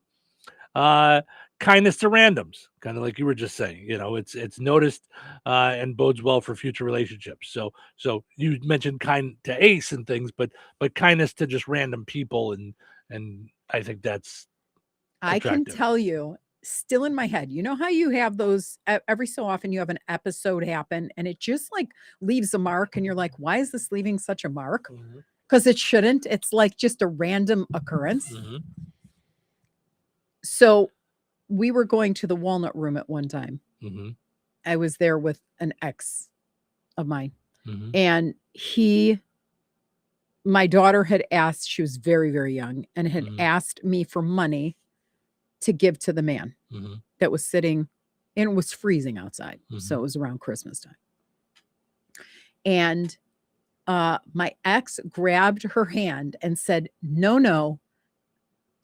Kindness to randoms, kind of like you were just saying. It's noticed and bodes well for future relationships. So you mentioned kind to Ace and things, but kindness to just random people, and I think that's attractive. I can tell you, still in my head, you know how you have those every so often you have an episode happen and it just like leaves a mark and you're like, why is this leaving such a mark? Because it shouldn't. It's like just a random occurrence. So we were going to the Walnut Room at one time. I was there with an ex of mine, and my daughter had asked, she was very, very young, and had asked me for money to give to the man that was sitting, and it was freezing outside. So it was around Christmas time. And my ex grabbed her hand and said, no,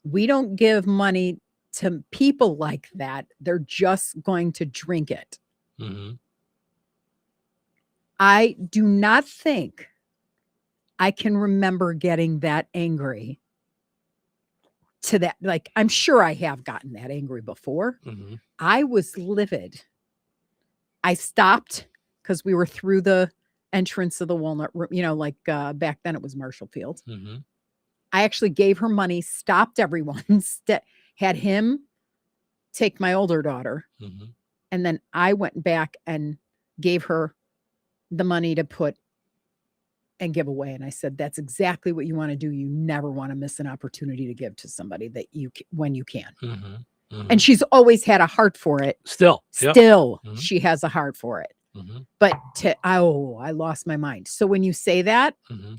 we don't give money to people like that. They're just going to drink it. I do not think I can remember getting that angry to that. Like, I'm sure I have gotten that angry before. I was livid. I stopped because we were through the entrance of the Walnut Room, back then it was Marshall Field. I actually gave her money, stopped everyone, had him take my older daughter. And then I went back and gave her the money to put and give away. And I said, that's exactly what you want to do. You never want to miss an opportunity to give to somebody when you can. And she's always had a heart for it. Still, she has a heart for it. But I lost my mind. So when you say that,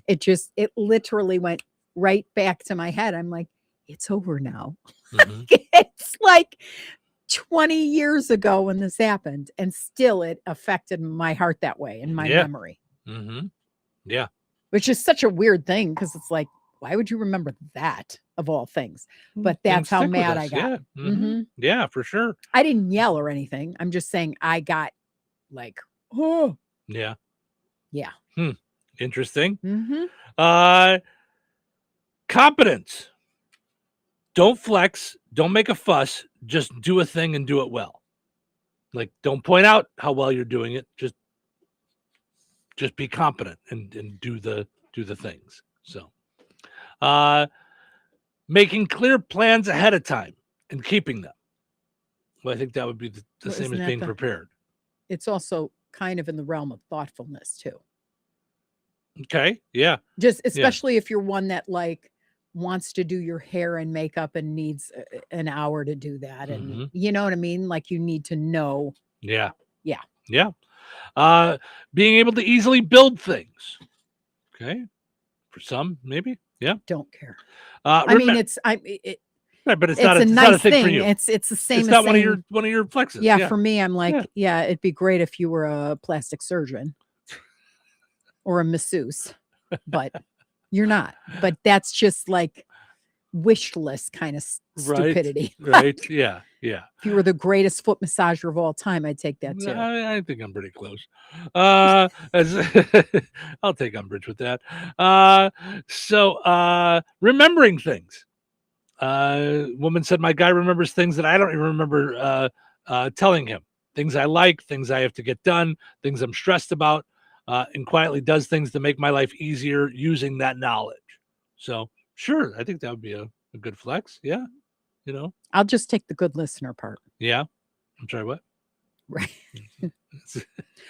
it literally went right back to my head. I'm like, it's over now. It's like 20 years ago when this happened, and still it affected my heart that way in my memory. Yeah. Which is such a weird thing, because it's like, why would you remember that of all things? But that's how mad I got. Yeah, for sure. I didn't yell or anything. I'm just saying I got like, oh. Yeah. Yeah. Interesting. Competence. Don't flex. Don't make a fuss. Just do a thing and do it well. Like, don't point out how well you're doing it. Just be competent and do the things. So, making clear plans ahead of time and keeping them. Well, I think that would be the same as being prepared. It's also kind of in the realm of thoughtfulness too. Okay. Yeah. Just especially if you're one that like wants to do your hair and makeup and needs an hour to do that. And you know what I mean? Like, you need to know. Yeah. Yeah. Yeah. Being able to easily build things. Okay. For some, maybe. Yeah. Don't care. I mean, but it's not a it's nice not a thing for you. It's the same. It's as not saying, one of your flexes. Yeah, for me, I'm like, yeah, it'd be great if you were a plastic surgeon or a masseuse, but you're not. But that's just like wish list kind of stupidity. Right. Yeah. Yeah. If you were the greatest foot massager of all time, I'd take that too. I think I'm pretty close. I'll take umbrage with that. So remembering things. Woman said, my guy remembers things that I don't even remember telling him. things I like, things I have to get done, things I'm stressed about, and quietly does things to make my life easier using that knowledge. So sure, I think that would be a good flex. Yeah. I'll just take the good listener part. Yeah. I'm sorry, what? Right.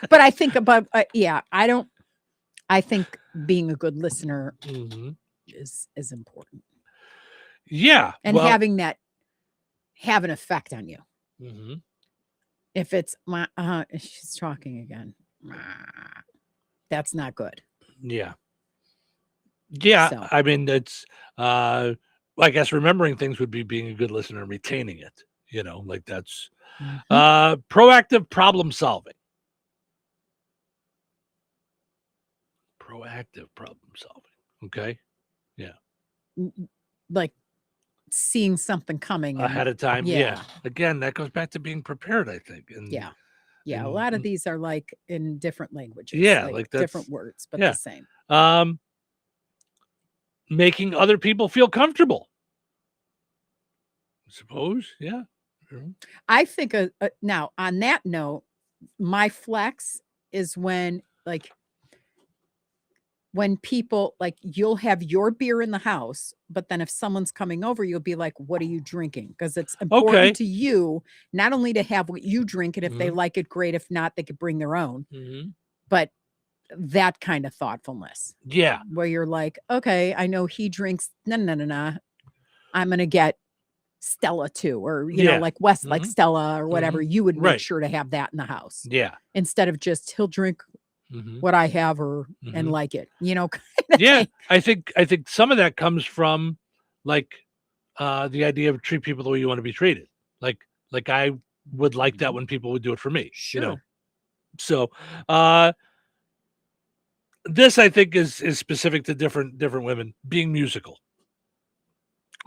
But I think about, I think being a good listener is important. Yeah. And having that have an effect on you. If it's she's talking again. That's not good. Yeah. Yeah. So. I mean, it's, I guess remembering things would be being a good listener and retaining it, like that's proactive problem solving. Proactive problem solving. Okay. Yeah. Like seeing something coming Ahead of time. Yeah. Yeah. Again, that goes back to being prepared, I think. And Yeah. A lot of these are like in different languages. Yeah, like that's different words, but yeah. the same. Making other people feel comfortable. I suppose. Yeah. I think now on that note, my flex is when people you'll have your beer in the house, but then if someone's coming over, you'll be like, what are you drinking? Because it's important to you, not only to have what you drink, and if they like it, great. If not, they could bring their own. But that kind of thoughtfulness. Yeah. Where you're like, okay, I know he drinks. No. I'm going to get Stella too, or, like West, like Stella or whatever. You would make sure to have that in the house. Yeah. Instead of just he'll drink what I have and like it, kind of Yeah. thing. I think some of that comes from the idea of treat people the way you want to be treated. Like I would like that when people would do it for me, So, this I think is specific to different women being musical.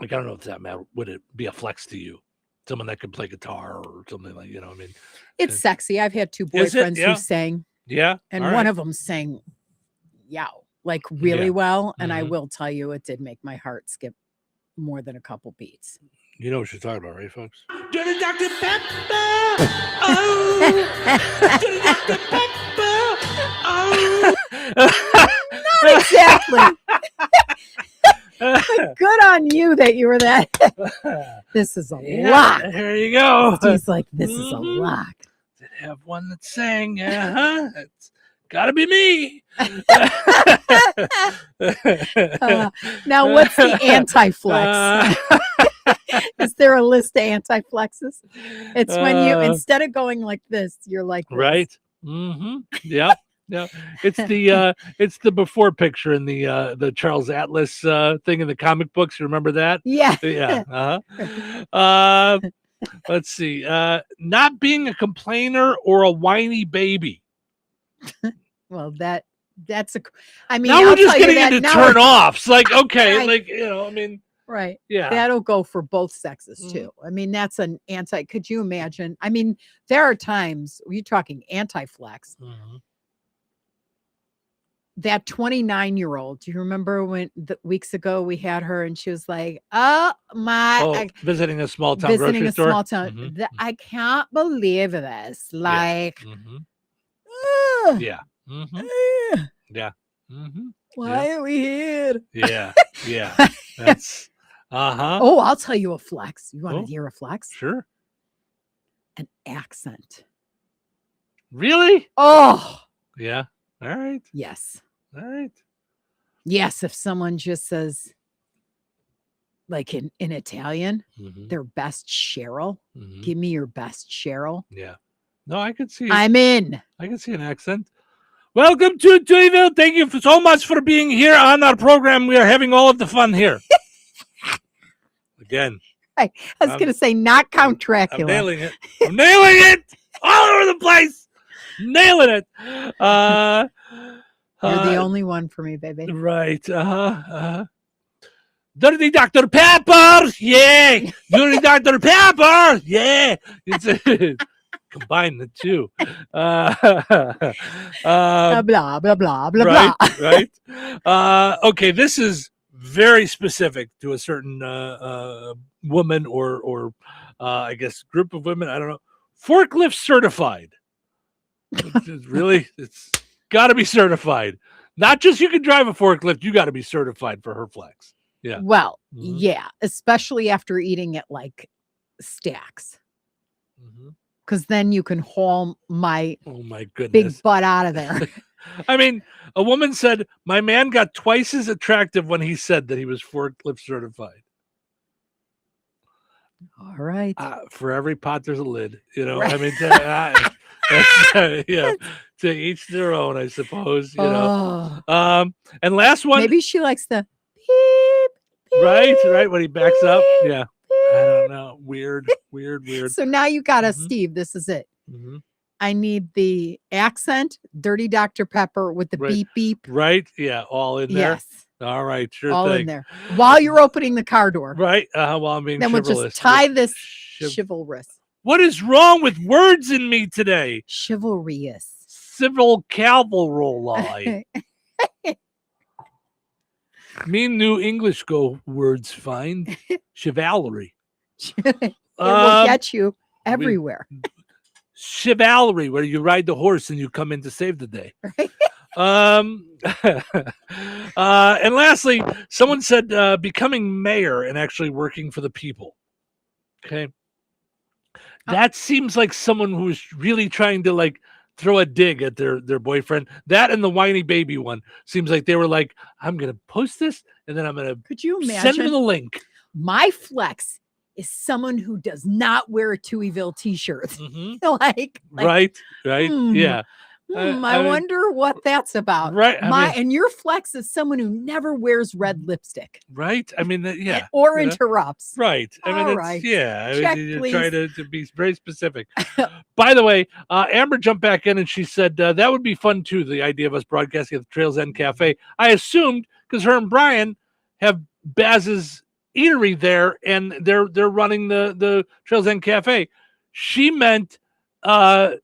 I don't know if that matter. Would it be a flex to you? Someone that could play guitar or something like, I mean, it's sexy. I've had two boyfriends who sang. Yeah. And one of them sang really well. And I will tell you, it did make my heart skip more than a couple beats. You know what she's talking about, right, folks? Dirty Dr. Pepper. Oh. Dirty Dr. Pepper. Oh. Not exactly. But good on you that you were that. This is a lot. There you go. He's like, this is a lot. Did have one that sang. It's gotta be me. Now, what's the anti-flex? Is there a list of anti-flexes? It's when you, instead of going like this, you're like this. Right. Yeah. Yeah, it's the before picture in the Charles Atlas thing in the comic books. You remember that? Yeah. Yeah. Let's see. Not being a complainer or a whiny baby. Well, that's I mean, now I'll we're just tell you getting into that turn offs. Like, okay, Right. I mean, right. Yeah. That'll go for both sexes too. I mean, that's an could you imagine? I mean, there are times you're talking anti-flex. That 29-year-old, do you remember when weeks ago we had her and she was like, visiting a small town grocery store. Small town. I can't believe this. Like, yeah. Yeah. Why are we here? Yeah. That's Oh, I'll tell you a flex. You want to hear a flex? Sure. An accent. Really? Oh. Yeah. All right. Yes. All right. Yes. If someone just says, like in Italian, their best Cheryl. Give me your best Cheryl. Yeah. No, I could see. I'm in. I can see an accent. Welcome to Touhyville. Thank you so much for being here on our program. We are having all of the fun here. Again. I was going to say not Count Dracula. I'm nailing it. I'm nailing it all over the place. Nailing it. You're the only one for me, baby. Right. Dirty Dr. Pepper. Yeah. Dirty Dr. Pepper. Yeah. It's combine the two. Blah, blah, blah, blah, Right. blah. Right. Okay. This is very specific to a certain woman or I guess group of women. I don't know. forklift certified. It's got to be certified. Not just you can drive a forklift, you got to be certified for her flex. Yeah. Well, yeah, especially after eating it like stacks. Because then you can haul my goodness big butt out of there. I mean, a woman said, my man got twice as attractive when he said that he was forklift certified. All right. For every pot, there's a lid. Right. I mean, to each their own, I suppose. And last one. Maybe she likes the beep, beep, right when he backs beep, up. Yeah, beep. I don't know. Weird. So now you got us, Steve. This is it. I need the accent, dirty Dr. Pepper with the beep beep. Right? Yeah, all in there. Yes. All right, sure all thing. in there while you're opening the car door. Right. While I'm being then we'll chivalrous. just tie this chivalrous. What is wrong with words in me today? Chivalrous. Civil cavalry. Me New English go words fine. Chivalry. It will get you everywhere. Chivalry, where you ride the horse and you come in to save the day. Right? And lastly, someone said becoming mayor and actually working for the people. Okay. That seems like someone who's really trying to like throw a dig at their boyfriend. That and the whiny baby one seems like they were like, I'm going to post this and then I'm going to Could you imagine? Send them the link. My flex is someone who does not wear a Touhyville t-shirt. like, right. Yeah. I wonder what that's about. Right. And your flex is someone who never wears red lipstick. Right. I mean, yeah. Or interrupts. Right. I mean, all right. Yeah. Check, you try to be very specific. By the way, Amber jumped back in and she said that would be fun too. The idea of us broadcasting at the Trails End Cafe. I assumed because her and Brian have Baz's eatery there and they're running the Trails End Cafe. She meant the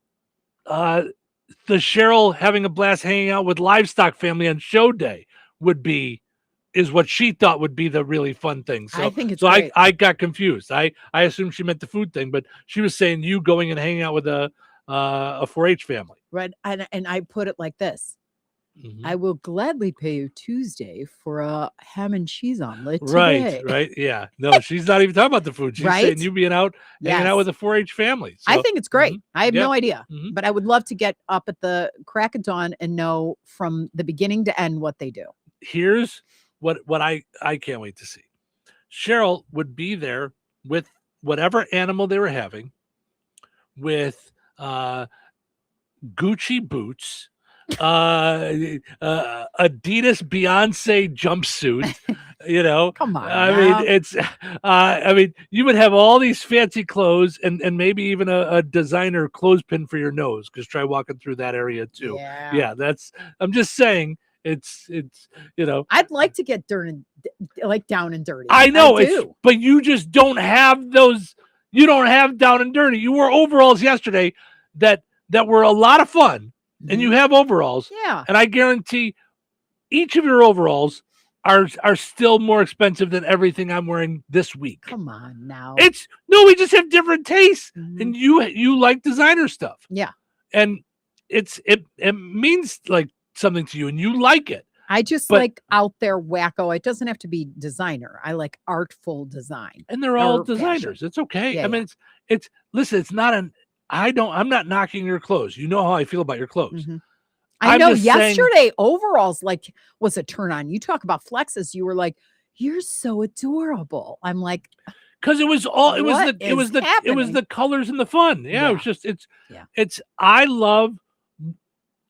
Cheryl having a blast hanging out with livestock family on show day is what she thought would be the really fun thing. So I think it's so great. I got confused. I assumed she meant the food thing, but she was saying you going and hanging out with a 4-H family. Right. And I put it like this. I will gladly pay you Tuesday for a ham and cheese omelet today. Right. Yeah. No, she's not even talking about the food. She's saying you being out, hanging out with a 4-H family. So, I think it's great. I have no idea, Mhm. but I would love to get up at the crack of dawn and know from the beginning to end what they do. Here's what I can't wait to see. Cheryl would be there with whatever animal they were having, with Gucci boots, Adidas Beyonce jumpsuit. Come on. I now. mean, it's you would have all these fancy clothes and maybe even a designer clothespin for your nose, because try walking through that area too. Yeah. I'm just saying it's I'd like to get down and dirty. I know do. but you just don't have those. You don't have down and dirty. You wore overalls yesterday that were a lot of fun, and you have overalls. Yeah. And I guarantee each of your overalls are still more expensive than everything I'm wearing this week. Come on now. We just have different tastes, and you like designer stuff. Yeah. And it means like something to you, and you like it. I just like out there wacko. It doesn't have to be designer. I like artful design. And they're all Or designers. fashion. It's okay. Yeah, I mean, listen, it's not I'm not knocking your clothes. You know how I feel about your clothes. I I'm know just saying- yesterday overalls was a turn on. You talk about flexes. You were like, you're so adorable. I'm like, because it was the colors and the fun. Yeah. It was just I love.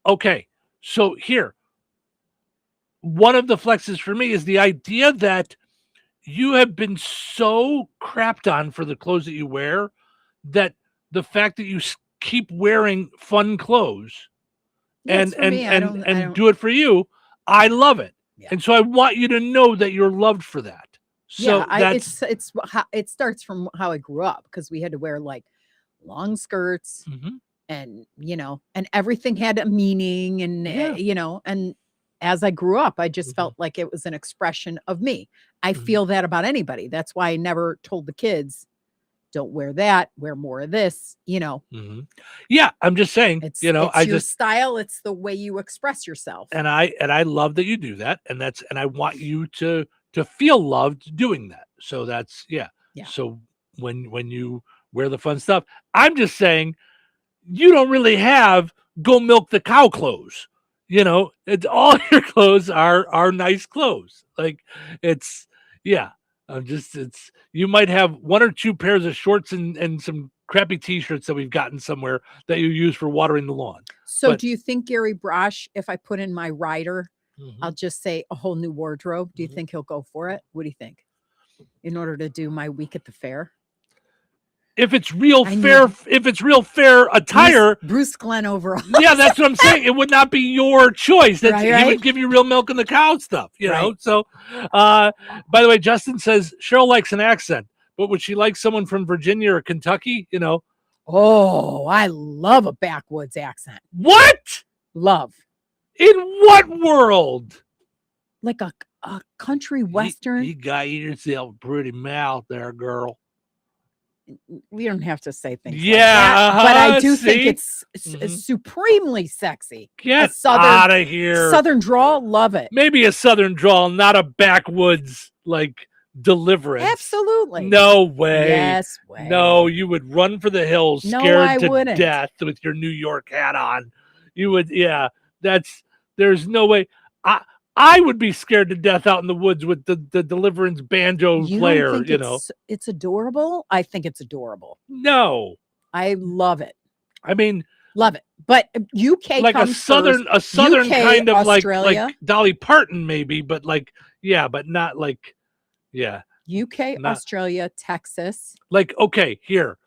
Okay. So here, one of the flexes for me is the idea that you have been so crapped on for the clothes that you wear that the fact that you keep wearing fun clothes and do it for you, I love it. And so I want you to know that you're loved for that. So it starts from how I grew up, because we had to wear like long skirts and and everything had a meaning, and and as I grew up, I just felt like it was an expression of me. I feel that about anybody. That's why I never told the kids don't wear that, wear more of this, you know. Mm-hmm. Yeah, I'm just saying, It's, you know, it's your style. It's the way you express yourself. And I love that you do that. And I want you to feel loved doing that. So that's, yeah. So when you wear the fun stuff, I'm just saying you don't really have go milk the cow clothes. You know, it's all your clothes are nice clothes. Like it's, yeah. You might have one or two pairs of shorts and some crappy t-shirts that we've gotten somewhere that you use for watering the lawn. So do you think Gary Brosh, if I put in my rider, Mm-hmm. I'll just say a whole new wardrobe. Do you think he'll go for it? What do you think? In order to do my week at the fair? If it's real fair attire, Bruce Glenn overall. Yeah, that's what I'm saying. It would not be your choice. He Right. would give you real milk in the cow stuff, you know? So, by the way, Justin says Cheryl likes an accent, but would she like someone from Virginia or Kentucky, you know? Oh, I love a backwoods accent. What? Love. In what world? Like a country western. You got yourself a pretty mouth there, girl. We don't have to say things Yeah, like that, but I do think see? it's supremely sexy. Get A southern, out of here. Southern drawl, love it. Maybe a southern drawl, not a backwoods, like, deliverance. Absolutely. No way. Yes way. No, you would run for the hills No, scared I to wouldn't. death with your New York hat on. You would, yeah, there's no way. I would be scared to death out in the woods with the deliverance banjo You don't player, think you know. it's adorable? I think it's adorable. No. I love it. I mean, love it. But UK like a comes southern first. UK, kind of Australia, like Dolly Parton maybe, but like, yeah, but not like, yeah. UK, not- Australia, Texas. Like, okay, here,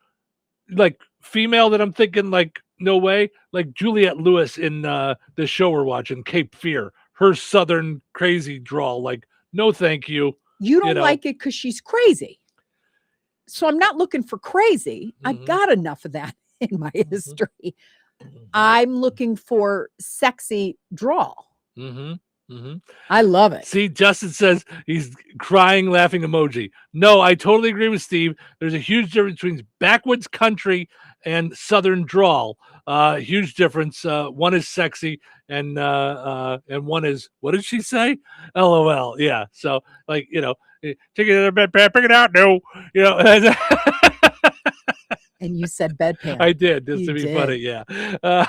like female that I'm thinking like, no way, like Juliette Lewis in the show we're watching, Cape Fear, her southern crazy drawl, like, no thank you. You don't know? like it because she's crazy. So I'm not looking for crazy. Mm-hmm. I've got enough of that in my history. I'm looking for sexy drawl. Mm-hmm. Mm-hmm. I love it. See, Justin says he's crying, laughing emoji. No, I totally agree with Steve. There's a huge difference between backwoods country and southern drawl. Huge difference. One is sexy, and one is, what did she say? LOL. Yeah. So, like, you know, take it out of bed, bring it out. No, you know. And you said bedpan. I did, just You to be did. funny. Yeah. All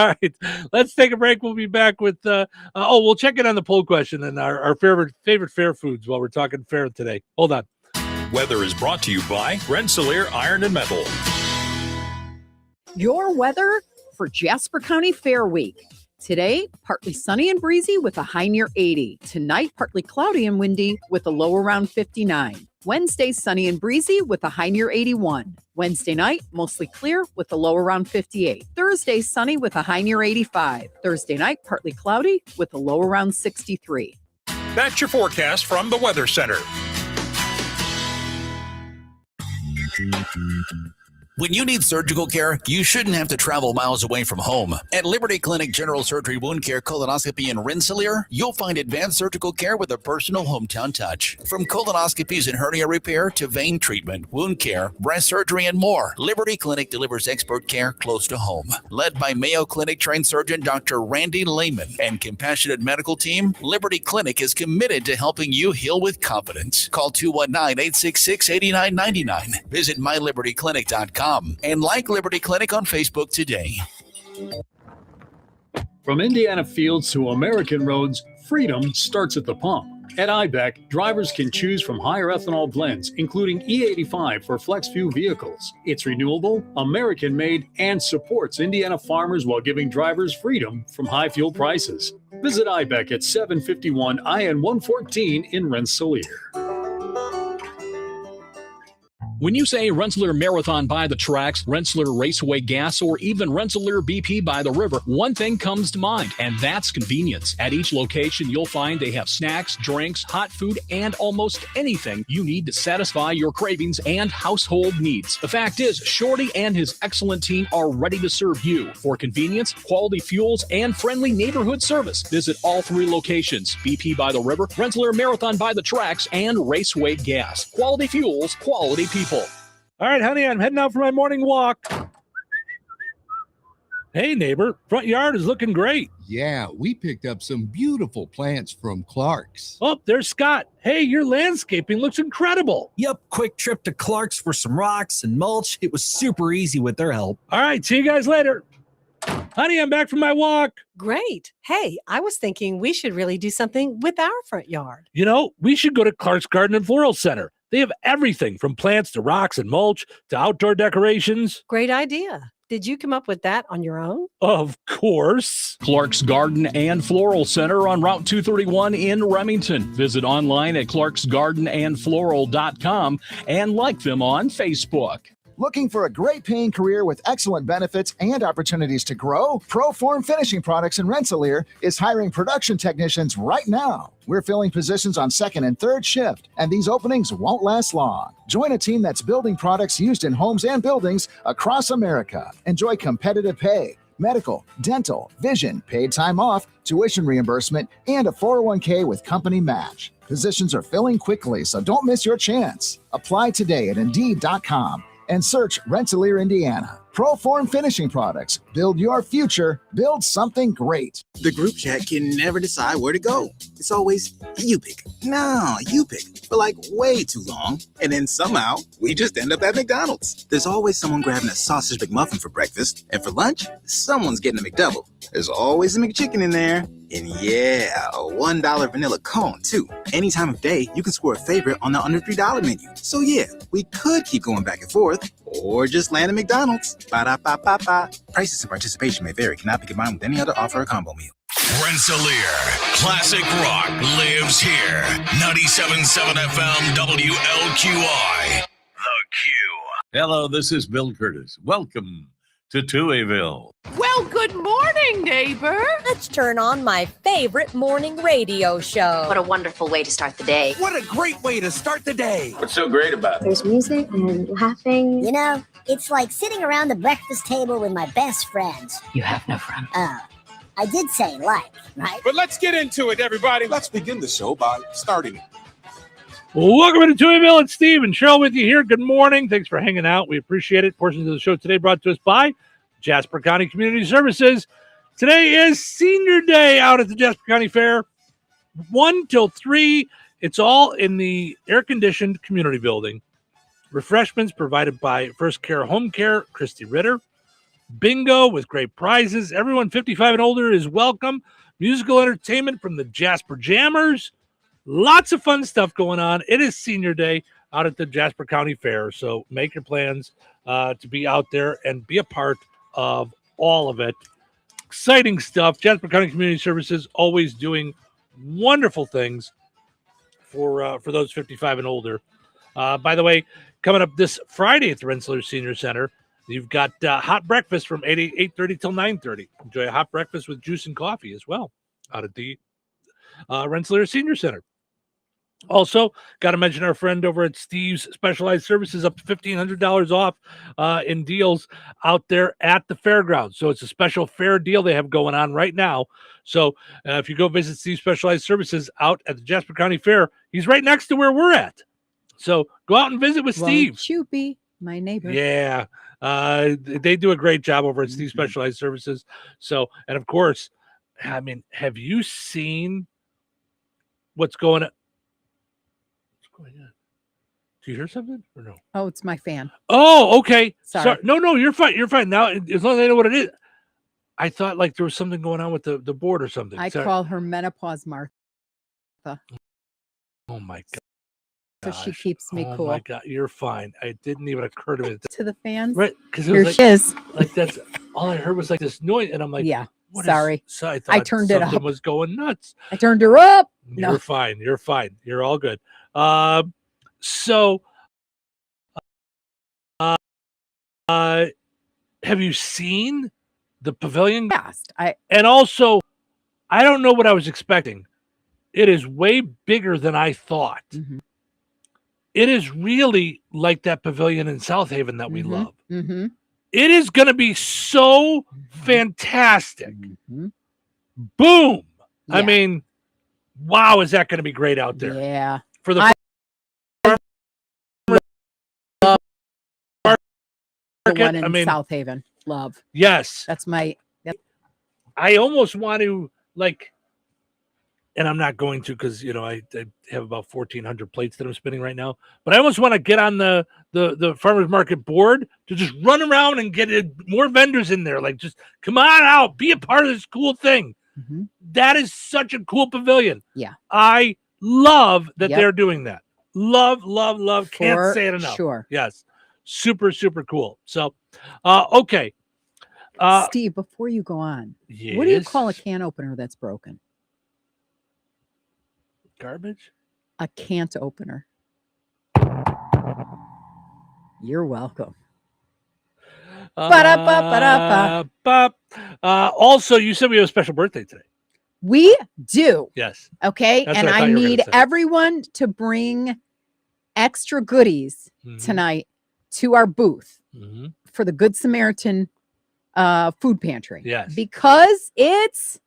right. Let's take a break. We'll be back with, we'll check in on the poll question and our favorite fair foods while we're talking fair today. Hold on. Weather is brought to you by Rensselaer Iron and Metal. Your weather for Jasper County Fair Week. Today, partly sunny and breezy with a high near 80. Tonight, partly cloudy and windy with a low around 59. Wednesday, sunny and breezy with a high near 81. Wednesday night, mostly clear with a low around 58. Thursday, sunny with a high near 85. Thursday night, partly cloudy with a low around 63. That's your forecast from the Weather Center. When you need surgical care, you shouldn't have to travel miles away from home. At Liberty Clinic General Surgery Wound Care Colonoscopy in Rensselaer, you'll find advanced surgical care with a personal hometown touch. From colonoscopies and hernia repair to vein treatment, wound care, breast surgery, and more, Liberty Clinic delivers expert care close to home. Led by Mayo Clinic trained surgeon Dr. Randy Lehman and compassionate medical team, Liberty Clinic is committed to helping you heal with confidence. Call 219-866-8999. Visit mylibertyclinic.com. And like Liberty Clinic on Facebook today. From Indiana fields to American roads, freedom starts at the pump. At IBEC, drivers can choose from higher ethanol blends, including E85 for flex-fuel vehicles. It's renewable, American-made, and supports Indiana farmers while giving drivers freedom from high fuel prices. Visit IBEC at 751 IN 114 in Rensselaer. When you say Rensselaer Marathon by the tracks, Rensselaer Raceway Gas, or even Rensselaer BP by the river, one thing comes to mind, and that's convenience. At each location, you'll find they have snacks, drinks, hot food, and almost anything you need to satisfy your cravings and household needs. The fact is, Shorty and his excellent team are ready to serve you. For convenience, quality fuels, and friendly neighborhood service, visit all three locations: BP by the river, Rensselaer Marathon by the tracks, and Raceway Gas. Quality fuels, quality people. All right, honey, I'm heading out for my morning walk. Hey, neighbor, front yard is looking great. Yeah, we picked up some beautiful plants from Clark's. Oh, there's Scott. Hey, your landscaping looks incredible. Yep, quick trip to Clark's for some rocks and mulch. It was super easy with their help. All right, see you guys later. Honey, I'm back from my walk. Great. Hey, I was thinking we should really do something with our front yard. You know, we should go to Clark's Garden and Floral Center. They have everything from plants to rocks and mulch to outdoor decorations. Great idea. Did you come up with that on your own? Of course. Clark's Garden and Floral Center on Route 231 in Remington. Visit online at clarksgardenandfloral.com and like them on Facebook. Looking for a great paying career with excellent benefits and opportunities to grow? Proform Finishing Products in Rensselaer is hiring production technicians right now. We're filling positions on second and third shift, and these openings won't last long. Join a team that's building products used in homes and buildings across America. Enjoy competitive pay, medical, dental, vision, paid time off, tuition reimbursement, and a 401k with company match. Positions are filling quickly, so don't miss your chance. Apply today at Indeed.com. and search Rensselaer, Indiana. Proform Finishing Products. Build your future. Build something great. The group chat can never decide where to go. It's always, you pick. No, you pick. For like way too long. And then somehow, we just end up at McDonald's. There's always someone grabbing a sausage McMuffin for breakfast. And for lunch, someone's getting a McDouble. There's always a McChicken in there. And yeah, a $1 vanilla cone, too. Any time of day, you can score a favorite on the under $3 menu. So yeah, we could keep going back and forth, or just land at McDonald's. Ba-da-ba-ba-ba. Prices and participation may vary. Cannot be combined with any other offer or combo meal. Rensselaer, classic rock lives here. 97.7 FM WLQI. The Q. Hello, this is Bill Curtis. Welcome to Touhyville. Well, good morning, neighbor. Let's turn on my favorite morning radio show. What a wonderful way to start the day. What a great way to start the day. What's so great about it? There's music and laughing. You know, it's like sitting around the breakfast table with my best friends. You have no friends. I did say like, right? But let's get into it, everybody. Let's begin the show by starting it. Welcome to Touhyville. It's Steve and Cheryl with you here. Good morning. Thanks for hanging out. We appreciate it. Portions of the show today brought to us by Jasper County Community Services. Today is Senior Day out at the Jasper County Fair. 1 till 3. It's all in the air-conditioned community building. Refreshments provided by First Care Home Care, Christy Ritter. Bingo with great prizes. Everyone 55 and older is welcome. Musical entertainment from the Jasper Jammers. Lots of fun stuff going on. It is Senior Day out at the Jasper County Fair, so make your plans to be out there and be a part of all of it. Exciting stuff. Jasper County Community Services always doing wonderful things for those 55 and older. By the way, coming up this Friday at the Rensselaer Senior Center, you've got hot breakfast from 8:30 till 9:30. Enjoy a hot breakfast with juice and coffee as well out at the Rensselaer Senior Center. Also, got to mention our friend over at Steve's Specialized Services, up to $1,500 off in deals out there at the fairgrounds. So it's a special fair deal they have going on right now. So if you go visit Steve's Specialized Services out at the Jasper County Fair, he's right next to where we're at. So go out and visit with Steve. Won't you be my neighbor? Yeah. They do a great job over at Steve's Specialized Services. So, and of course, I mean, have you seen what's going on? Do you hear something or no? Oh, it's my fan. Oh, okay. Sorry. No, you're fine. You're fine. Now, as long as I know what it is. I thought like there was something going on with the board or something. I call her Menopause Martha. Oh, my God. So she keeps me cool. Oh, my God. You're fine. It didn't even occur to me. To the fans? Right. Because Here she is. Like that's all I heard was like this noise. And I'm like, yeah, sorry. I I turned it something up. was going nuts. I turned her up. You're fine. You're fine. You're all good. So, have you seen the pavilion? And also, I don't know what I was expecting. It is way bigger than I thought. Mm-hmm. It is really like that pavilion in South Haven that we love. Mm-hmm. It is going to be so fantastic. Mm-hmm. Boom. Yeah. I mean, wow, is that going to be great out there? Yeah. For the The one in I mean, South Haven. Love. Yes. That's my. Yep. I almost want to and I'm not going to because I have about 1,400 plates that I'm spinning right now. But I almost want to get on the farmers market board to just run around and get more vendors in there. Like, just come on out, be a part of this cool thing. Mm-hmm. That is such a cool pavilion. Yeah, I love that they're doing that. Love. Can't say it enough. Sure. Yes, super cool. So, okay. Steve, before you go on, yes. What do you call a can opener that's broken? Garbage? A can't opener. You're welcome. Also, you said we have a special birthday today. We do. Yes. Okay. That's and what I thought you were gonna need say. everyone to bring extra goodies tonight to our booth for the Good Samaritan food pantry. Yes. Because it's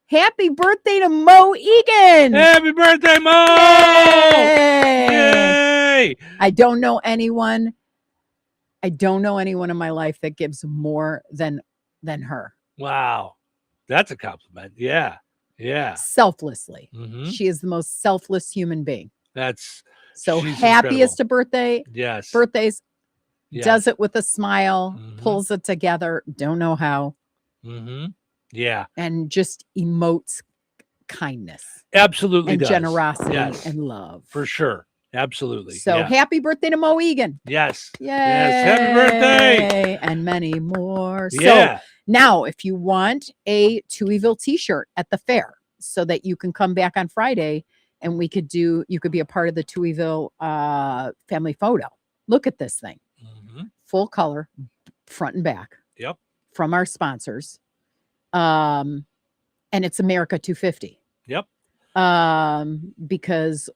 happy birthday to Mo Egan. Happy birthday, Mo! Yay! I don't know anyone in my life that gives more than her. Wow. That's a compliment. Yeah. Selflessly. Mhm. She is the most selfless human being. That's so she's happiest incredible. birthdays. Yes. Does it with a smile, pulls it together. Don't know how. Yeah. And just emotes kindness. Absolutely And does. generosity Yes. and love. For sure. Absolutely. So happy birthday to Mo Egan. Yes. Yay. Yes. Happy birthday. And many more. Yeah. So now, if you want a Touhyville t-shirt at the fair so that you can come back on Friday and you could be a part of the Touhyville family photo. Look at this thing. Full color, front and back. Yep. From our sponsors. And it's America 250. Yep. Because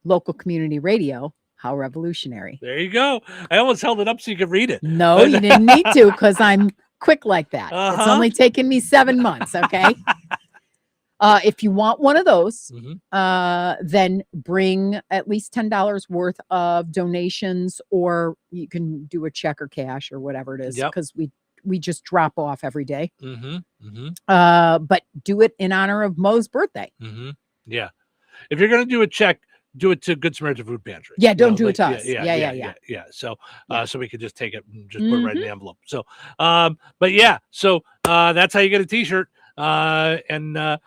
local community radio, how revolutionary. There you go. I almost held it up so you could read it. No, you didn't need to because I'm quick like that. It's only taken me 7 months. Okay. If you want one of those, then bring at least $10 worth of donations, or you can do a check or cash or whatever it is, because we just drop off every day. But do it in honor of Mo's birthday. Yeah. If you're going to do a check, do it to Good Samaritan Food Pantry. Yeah, don't do it to us. Yeah. So, so we could just take it and just put it right in the envelope. So, but yeah, so that's how you get a T-shirt. And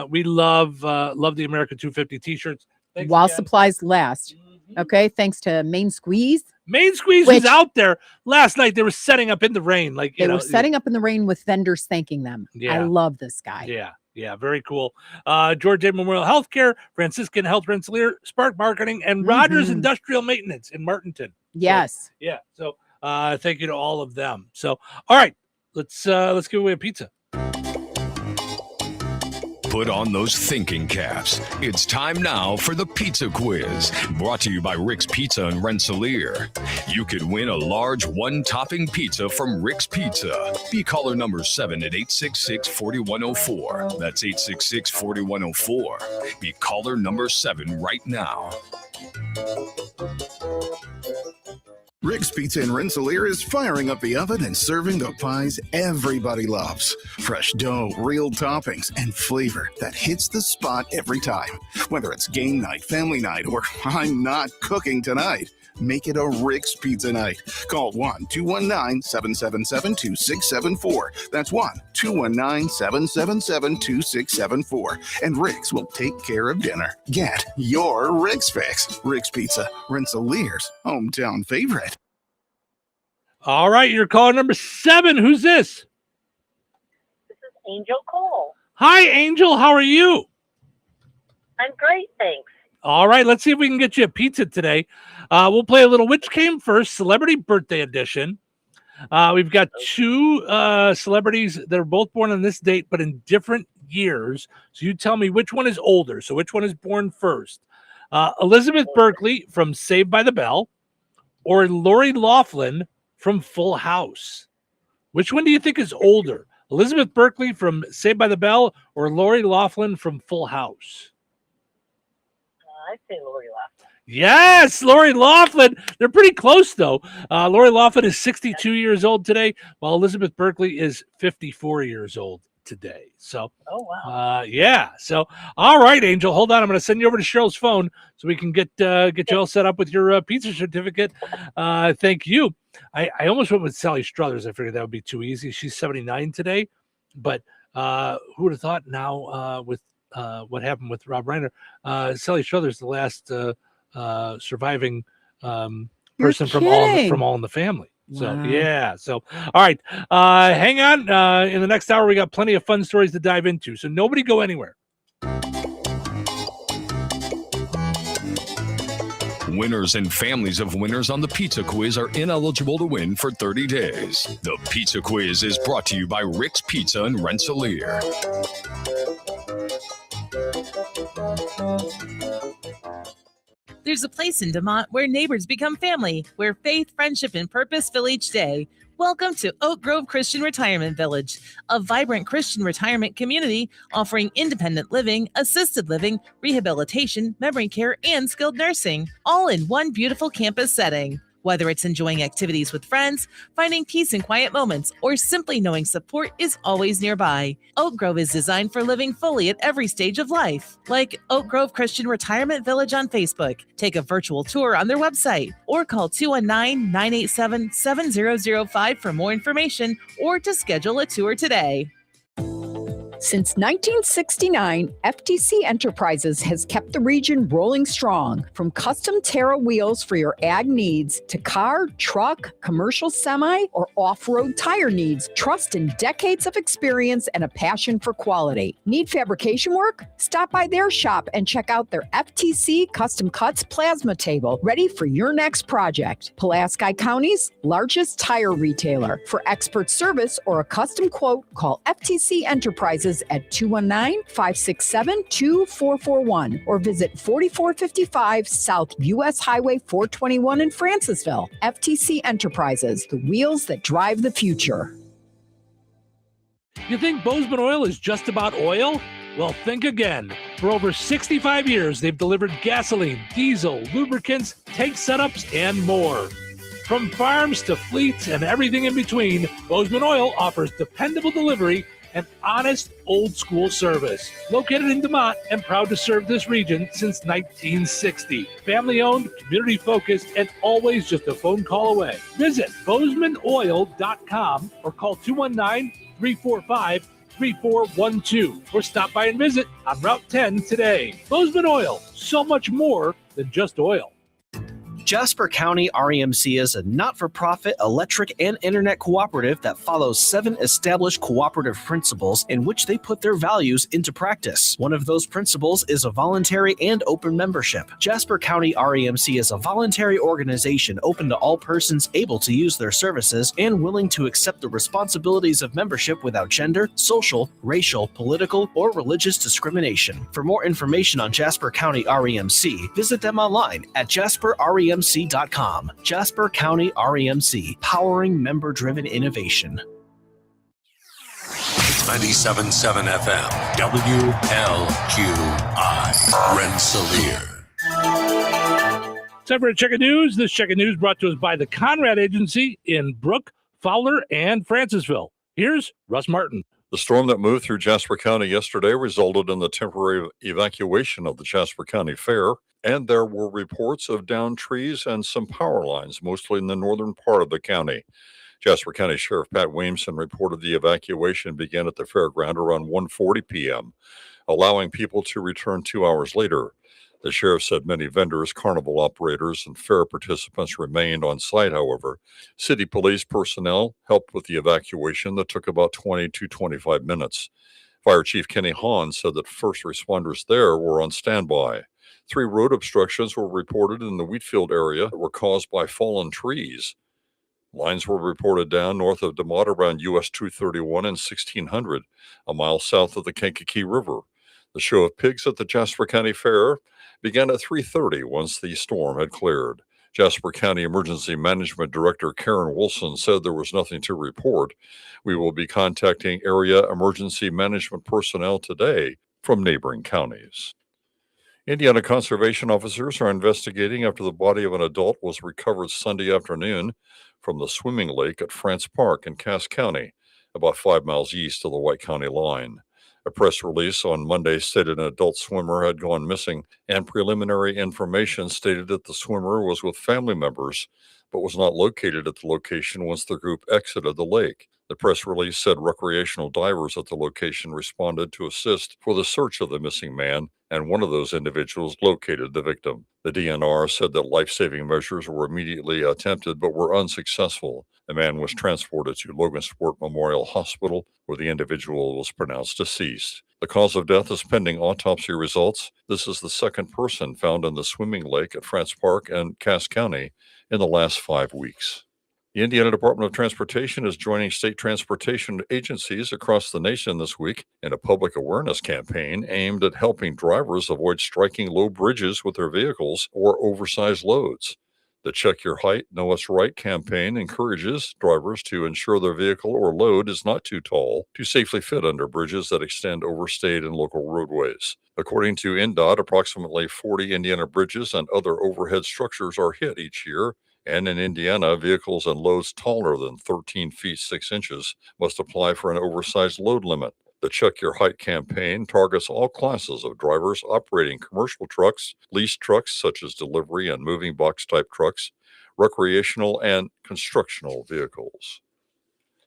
we love the America 250 T-shirts. Thanks While again. supplies last. Okay, thanks to Main Squeeze. Main Squeeze was out there last night. They were setting up in the rain, They were setting up in the rain with vendors thanking them. Yeah. I love this guy. Yeah, very cool. George A. Memorial Healthcare, Franciscan Health Rensselaer, Spark Marketing, and Rogers Industrial Maintenance in Martinton. Yes. So thank you to all of them. So all right, let's give away a pizza. Put on those thinking caps. It's time now for the pizza quiz, brought to you by Rick's Pizza in Rensselaer. You could win a large one-topping pizza from Rick's Pizza. Be caller number 7 at 866-4104. That's 866-4104. Be caller number 7 right now. Rick's Pizza in Rensselaer is firing up the oven and serving the pies everybody loves. Fresh dough, real toppings, and flavor that hits the spot every time. Whether it's game night, family night, or I'm not cooking tonight, make it a Rick's Pizza night. Call 1-219-777-2674. That's 1-219-777-2674. And Rick's will take care of dinner. Get your Rick's fix. Rick's Pizza, Rensselaer's hometown favorite. All right, you're caller number 7. Who's this? This is Angel Cole. Hi, Angel. How are you? I'm great, thanks. All right, let's see if we can get you a pizza today. We'll play a little Which Came First, Celebrity Birthday Edition. We've got 2 celebrities that are both born on this date, but in different years. So you tell me which one is older. So which one is born first? Elizabeth Berkley from Saved by the Bell, or Lori Loughlin from Full House? Which one do you think is older? Elizabeth Berkley from Saved by the Bell, or Lori Loughlin from Full House? I'd say Lori Loughlin. Yes, Lori Loughlin. They're pretty close, though. Lori Loughlin is 62 years old today, while Elizabeth Berkley is 54 years old today. So, Oh, wow. yeah. So, all right, Angel, hold on. I'm going to send you over to Cheryl's phone so we can get you all set up with your pizza certificate. Thank you. I almost went with Sally Struthers. I figured that would be too easy. She's 79 today, but who would have thought now with what happened with Rob Reiner? Sally Struthers, the last surviving person from All in the Family. So yeah. So all right. Hang on. In the next hour, we got plenty of fun stories to dive into. So nobody go anywhere. Winners and families of winners on the Pizza Quiz are ineligible to win for 30 days. The Pizza Quiz is brought to you by Rick's Pizza in Rensselaer. There's a place in DeMont where neighbors become family, where faith, friendship, and purpose fill each day. Welcome to Oak Grove Christian Retirement Village, a vibrant Christian retirement community offering independent living, assisted living, rehabilitation, memory care, and skilled nursing, all in one beautiful campus setting. Whether it's enjoying activities with friends, finding peace in quiet moments, or simply knowing support is always nearby, Oak Grove is designed for living fully at every stage of life. Like Oak Grove Christian Retirement Village on Facebook. Take a virtual tour on their website or call 219-987-7005 for more information or to schedule a tour today. Since 1969, FTC Enterprises has kept the region rolling strong. From custom Terra wheels for your ag needs to car, truck, commercial semi, or off-road tire needs, trust in decades of experience and a passion for quality. Need fabrication work? Stop by their shop and check out their FTC Custom Cuts plasma table, ready for your next project. Pulaski County's largest tire retailer. For expert service or a custom quote, call FTC Enterprises at 219-567-2441 or visit 4455 South US Highway 421 in Francisville. FTC Enterprises, the wheels that drive the future. You think Bozeman Oil is just about oil? Well, think again. For over 65 years, they've delivered gasoline, diesel, lubricants, tank setups, and more. From farms to fleets and everything in between, Bozeman Oil offers dependable delivery and honest old-school service. Located in DeMont and proud to serve this region since 1960. Family-owned, community-focused, and always just a phone call away. Visit BozemanOil.com or call 219-345-3412 or stop by and visit on Route 10 today. Bozeman Oil, so much more than just oil. Jasper County REMC is a not-for-profit electric and internet cooperative that follows 7 established cooperative principles in which they put their values into practice. One of those principles is a voluntary and open membership. Jasper County REMC is a voluntary organization open to all persons able to use their services and willing to accept the responsibilities of membership without gender, social, racial, political, or religious discrimination. For more information on Jasper County REMC, visit them online at jasperremc.com. Jasper County REMC, powering member-driven innovation. 97.7 FM, WLQI, Rensselaer. Time for a check of news. This check of news brought to us by the Conrad Agency in Brook, Fowler, and Francisville. Here's Russ Martin. The storm that moved through Jasper County yesterday resulted in the temporary evacuation of the Jasper County Fair, and there were reports of downed trees and some power lines, mostly in the northern part of the county. Jasper County Sheriff Pat Williamson reported the evacuation began at the fairground around 1:40 p.m., allowing people to return 2 hours later. The sheriff said many vendors, carnival operators, and fair participants remained on site, however. City police personnel helped with the evacuation that took about 20 to 25 minutes. Fire Chief Kenny Hahn said that first responders there were on standby. 3 road obstructions were reported in the Wheatfield area that were caused by fallen trees. Lines were reported down north of DeMont around US 231 and 1600, a mile south of the Kankakee River. The show of pigs at the Jasper County Fair began at 3:30 once the storm had cleared. Jasper County Emergency Management Director Karen Wilson said there was nothing to report. We will be contacting area emergency management personnel today from neighboring counties. Indiana conservation officers are investigating after the body of an adult was recovered Sunday afternoon from the swimming lake at France Park in Cass County, about 5 miles east of the White County line. A press release on Monday stated an adult swimmer had gone missing, and preliminary information stated that the swimmer was with family members, but was not located at the location once the group exited the lake. The press release said recreational divers at the location responded to assist for the search of the missing man, and one of those individuals located the victim. The DNR said that life-saving measures were immediately attempted but were unsuccessful. The man was transported to Logansport Memorial Hospital, where the individual was pronounced deceased. The cause of death is pending autopsy results. This is the second person found in the swimming lake at France Park and Cass County in the last 5 weeks. The Indiana Department of Transportation is joining state transportation agencies across the nation this week in a public awareness campaign aimed at helping drivers avoid striking low bridges with their vehicles or oversized loads. The Check Your Height, Know What's Right campaign encourages drivers to ensure their vehicle or load is not too tall to safely fit under bridges that extend over state and local roadways. According to INDOT, approximately 40 Indiana bridges and other overhead structures are hit each year. And in Indiana, vehicles and loads taller than 13 feet 6 inches must apply for an oversized load limit. The Check Your Height campaign targets all classes of drivers operating commercial trucks, leased trucks such as delivery and moving box type trucks, recreational and constructional vehicles.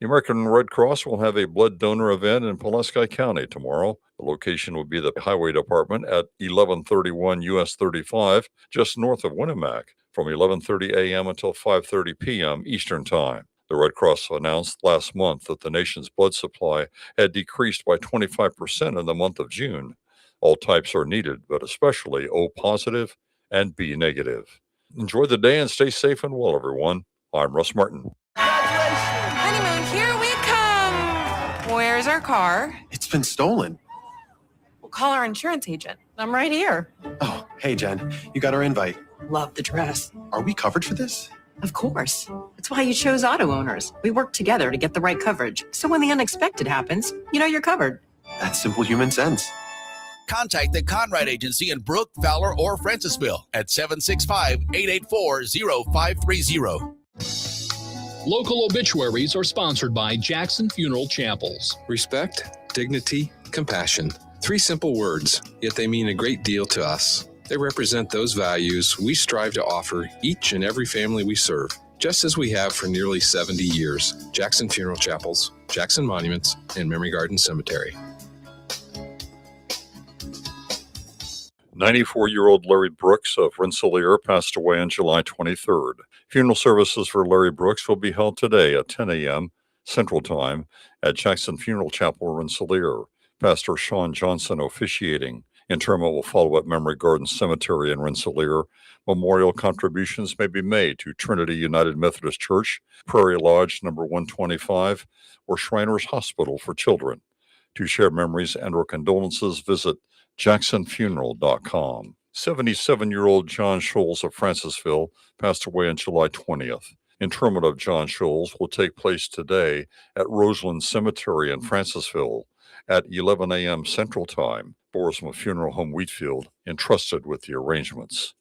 The American Red Cross will have a blood donor event in Pulaski County tomorrow. The location will be the Highway Department at 1131 US 35, just north of Winamac, from 11:30 a.m. until 5:30 p.m. Eastern Time. The Red Cross announced last month that the nation's blood supply had decreased by 25% in the month of June. All types are needed, but especially O positive and B negative. Enjoy the day and stay safe and well, everyone. I'm Russ Martin. Honeymoon, here we come. Where's our car? It's been stolen. We'll call our insurance agent. I'm right here. Oh, hey, Jen. You got our invite. Love the dress. Are we covered for this? Of course. That's why you chose auto owners. We work together to get the right coverage. So when the unexpected happens, you know you're covered. That's simple human sense. Contact the Conrad Agency in Brook, Fowler, or Francisville at 765-884-0530. Local obituaries are sponsored by Jackson Funeral Chapels. Respect, dignity, compassion. 3 simple words, yet they mean a great deal to us. They represent those values we strive to offer each and every family we serve, just as we have for nearly 70 years. Jackson Funeral Chapels, Jackson Monuments, and Memory Garden Cemetery. 94-year-old Larry Brooks of Rensselaer passed away on July 23rd. Funeral services for Larry Brooks will be held today at 10 a.m. Central Time at Jackson Funeral Chapel, Rensselaer. Pastor Sean Johnson officiating. Interment will follow at Memory Garden Cemetery in Rensselaer. Memorial contributions may be made to Trinity United Methodist Church, Prairie Lodge number 125, or Shriners Hospital for Children. To share memories and or condolences, visit jacksonfuneral.com. 77-year-old John Scholes of Francisville passed away on July 20th. Interment of John Scholes will take place today at Roseland Cemetery in Francisville at 11 a.m. Central Time. Boersma Funeral Home Wheatfield entrusted with the arrangements.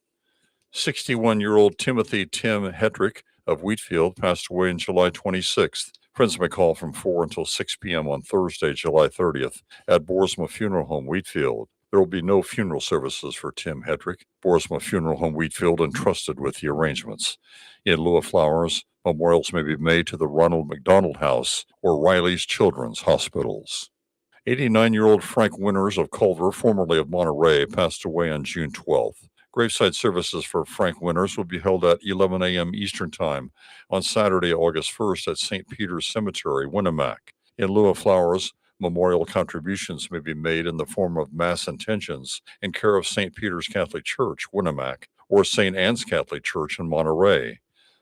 61-year-old Timothy Tim Hedrick of Wheatfield passed away on July 26th. Friends may call from 4 until 6 p.m. on Thursday, July 30th at Boersma Funeral Home Wheatfield. There will be no funeral services for Tim Hedrick. Boersma Funeral Home Wheatfield entrusted with the arrangements. In lieu of flowers, memorials may be made to the Ronald McDonald House or Riley's Children's Hospitals. 89-year-old Frank Winters of Culver, formerly of Monterey, passed away on June 12th. Graveside services for Frank Winters will be held at 11 a.m. Eastern Time on Saturday, August 1st at St. Peter's Cemetery, Winamac. In lieu of flowers, memorial contributions may be made in the form of mass intentions in care of St. Peter's Catholic Church, Winamac, or St. Anne's Catholic Church in Monterey.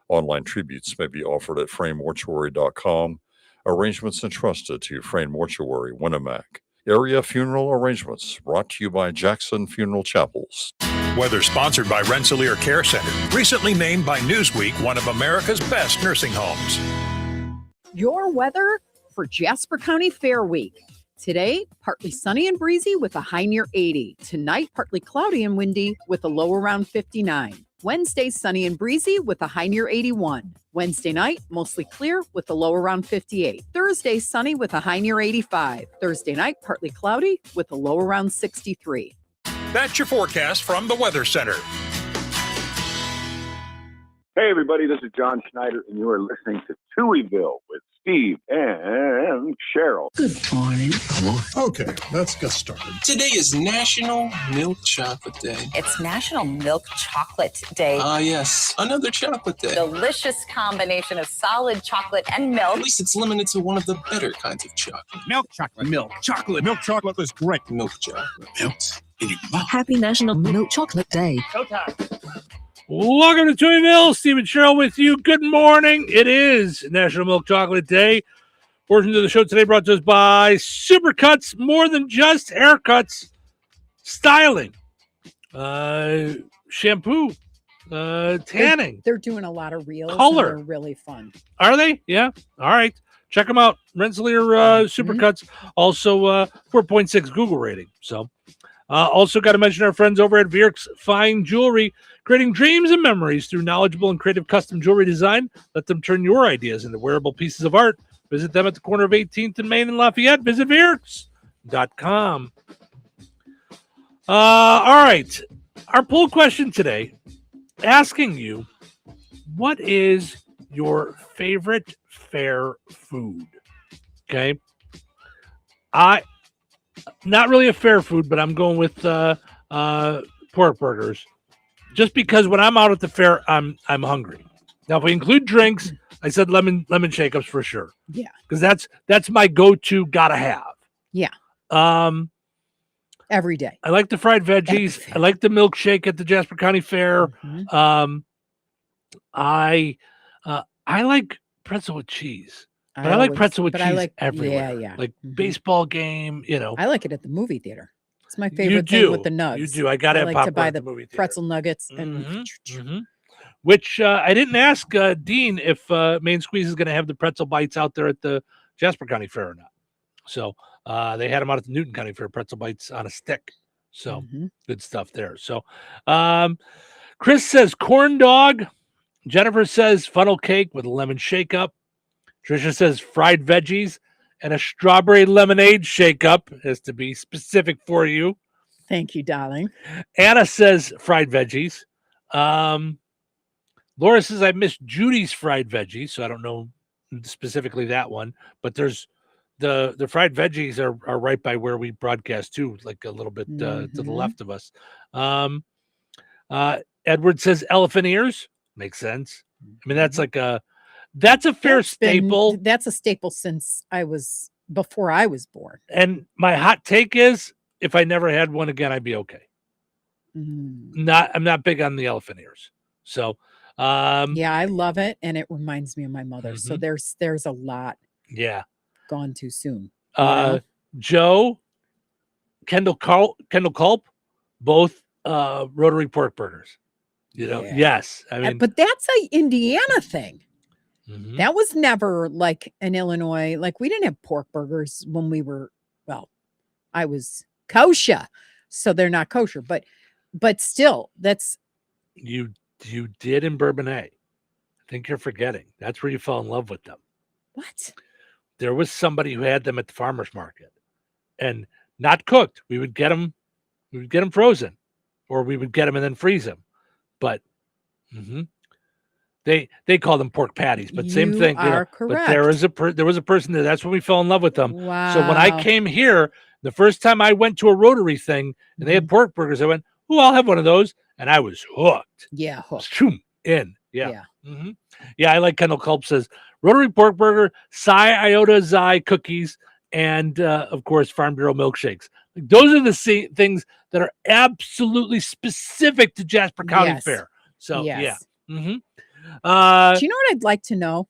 Online tributes may be offered at franemortuary.com. Arrangements entrusted to Frame Mortuary, Winamac. Area funeral arrangements brought to you by Jackson Funeral Chapels. Weather sponsored by Rensselaer Care Center, recently named by Newsweek one of America's best nursing homes. Your weather for Jasper County Fair Week. Today, partly sunny and breezy with a high near 80. Tonight, partly cloudy and windy with a low around 59. Wednesday, sunny and breezy with a high near 81. Wednesday night, mostly clear with a low around 58. Thursday, sunny with a high near 85. Thursday night, partly cloudy with a low around 63. That's your forecast from the Weather Center. Hey, everybody, this is John Schneider, and you are listening to Touhyville with Steve and Cheryl. Good morning. Come on. Okay, let's get started. Today is National Milk Chocolate Day. It's National Milk Chocolate Day. Yes, another chocolate day. Delicious combination of solid chocolate and milk. At least it's limited to one of the better kinds of chocolate. Milk chocolate. Milk chocolate. Milk chocolate is great. Milk chocolate. Melts in your mouth. Happy National Milk Chocolate Day. Showtime. Welcome to Touhyville. Steve and Cheryl with you. Good morning. It is National Milk Chocolate Day. Portions of the show today brought to us by Supercuts, more than just haircuts, styling, shampoo, tanning. They're doing a lot of reels. Color. And they're really fun. Are they? Yeah. All right. Check them out. Rensselaer Supercuts. Also 4.6 Google rating. So also got to mention our friends over at Vierk's Fine Jewelry, creating dreams and memories through knowledgeable and creative custom jewelry design. Let them turn your ideas into wearable pieces of art. Visit them at the corner of 18th and Main and Lafayette. Visit Vierks.com. All right. Our poll question today, asking you, what is your favorite fair food? Okay. Not really a fair food, but I'm going with pork burgers. Just because when I'm out at the fair, I'm hungry. Now, if we include drinks, I said lemon shake-ups for sure. Yeah. Because that's my go-to, gotta have. Yeah. Every day. I like the fried veggies. I like the milkshake at the Jasper County Fair. Mm-hmm. I like pretzel with cheese. But I like pretzel with cheese everywhere. Yeah. Like baseball game, I like it at the movie theater. It's my favorite thing with the nugs. You do. I got to like to buy the pretzel nuggets. And Which I didn't ask Dean if Main Squeeze is going to have the pretzel bites out there at the Jasper County Fair or not. So they had them out at the Newton County Fair, pretzel bites on a stick. So good stuff there. So Chris says corn dog. Jennifer says funnel cake with a lemon shake up. Tricia says fried veggies and a strawberry lemonade shake up, has to be specific for you. Thank you, darling. Anna says fried veggies. Laura says I missed Judy's fried veggies, so I don't know specifically that one. But there's the fried veggies are right by where we broadcast too, like a little bit to the left of us. Edward says elephant ears. Makes sense. I mean, that's like that's a fair staple. That's a staple since before I was born. And my hot take is, if I never had one again, I'd be okay. I'm not big on the elephant ears. So yeah, I love it, and it reminds me of my mother. So there's a lot. Yeah, gone too soon. Joe, Kendall Culp, both rotary pork burgers. Yes. I mean, but that's a Indiana thing. That was never like an Illinois. Like we didn't have pork burgers when we were. Well, I was kosher, so they're not kosher. But still, that's you did in Bourbonnais. I think you're forgetting. That's where you fell in love with them. What? There was somebody who had them at the farmer's market, and not cooked. We would get them frozen, or we would get them and then freeze them. But they call them pork patties, but same thing. Correct. But there was a person there. That's when we fell in love with them. Wow. So when I came here, the first time I went to a Rotary thing and they had pork burgers, I went, "Oh, I'll have one of those," and I was hooked. Yeah, hooked. In. Yeah. Yeah, I like Kendall Culp says Rotary pork burger, Psi Iota Xi cookies, and of course Farm Bureau milkshakes. Like, those are the things that are absolutely specific to Jasper County Fair. So yeah. Do you know what I'd like to know?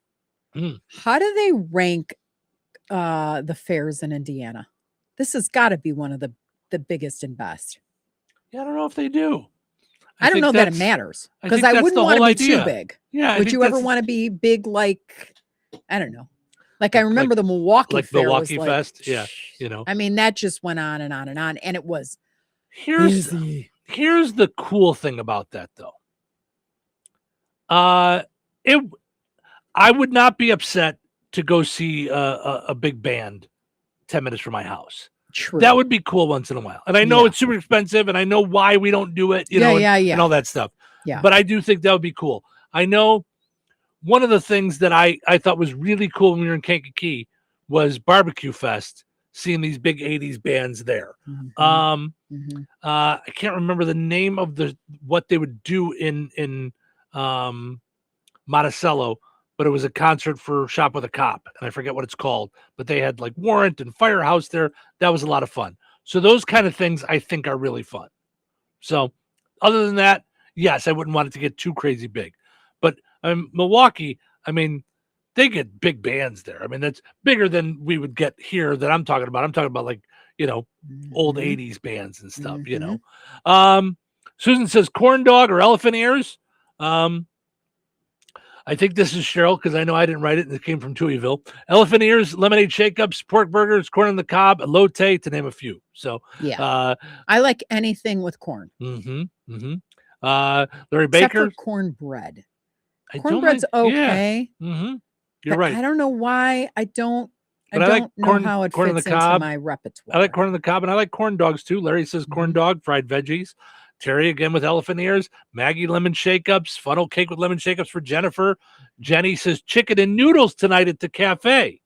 How do they rank the fairs in Indiana? This has got to be one of the biggest and best. Yeah, I don't know if they do. I don't know that it matters, because I wouldn't want to be too big. Yeah. Would you ever want to be big? Like, I don't know. Like I remember the Milwaukee like Fair Milwaukee was Fest. Yeah, you know. I mean, that just went on and on and on, and it was Here's busy. Here's the cool thing about that, though. I would not be upset to go see a big band 10 minutes from my house. True. That would be cool once in a while. And I know it's super expensive, and I know why we don't do it, you know, and all that stuff. Yeah. But I do think that would be cool. I know one of the things that I thought was really cool when we were in Kankakee was Barbecue Fest, seeing these big 80s bands there. I can't remember the name of what they would do in Monticello, but it was a concert for Shop with a Cop, and I forget what it's called, but they had like Warrant and Firehouse there. That was a lot of fun. So those kind of things I think are really fun. So other than that, yes, I wouldn't want it to get too crazy big. But Milwaukee, I mean, they get big bands there. I mean, that's bigger than we would get here that I'm talking about. I'm talking about like, you know, old 80s bands and stuff, you know. Susan says corn dog or elephant ears. I think this is Cheryl because I know I didn't write it and it came from Touhyville. Elephant ears, lemonade shake-ups, pork burgers, corn on the cob, elote, to name a few. So yeah, I like anything with corn. Larry Baker. Except for cornbread. Cornbread's okay. Yeah. You're right. I don't know why. I don't like know how it corn fits on the cob. into my repertoire. I like corn on the cob, and I like corn dogs too. Larry says corn dog, fried veggies. Terry again with elephant ears. Maggie lemon shake-ups. Funnel cake with lemon shake-ups for Jennifer. Jenny says chicken and noodles tonight at the cafe.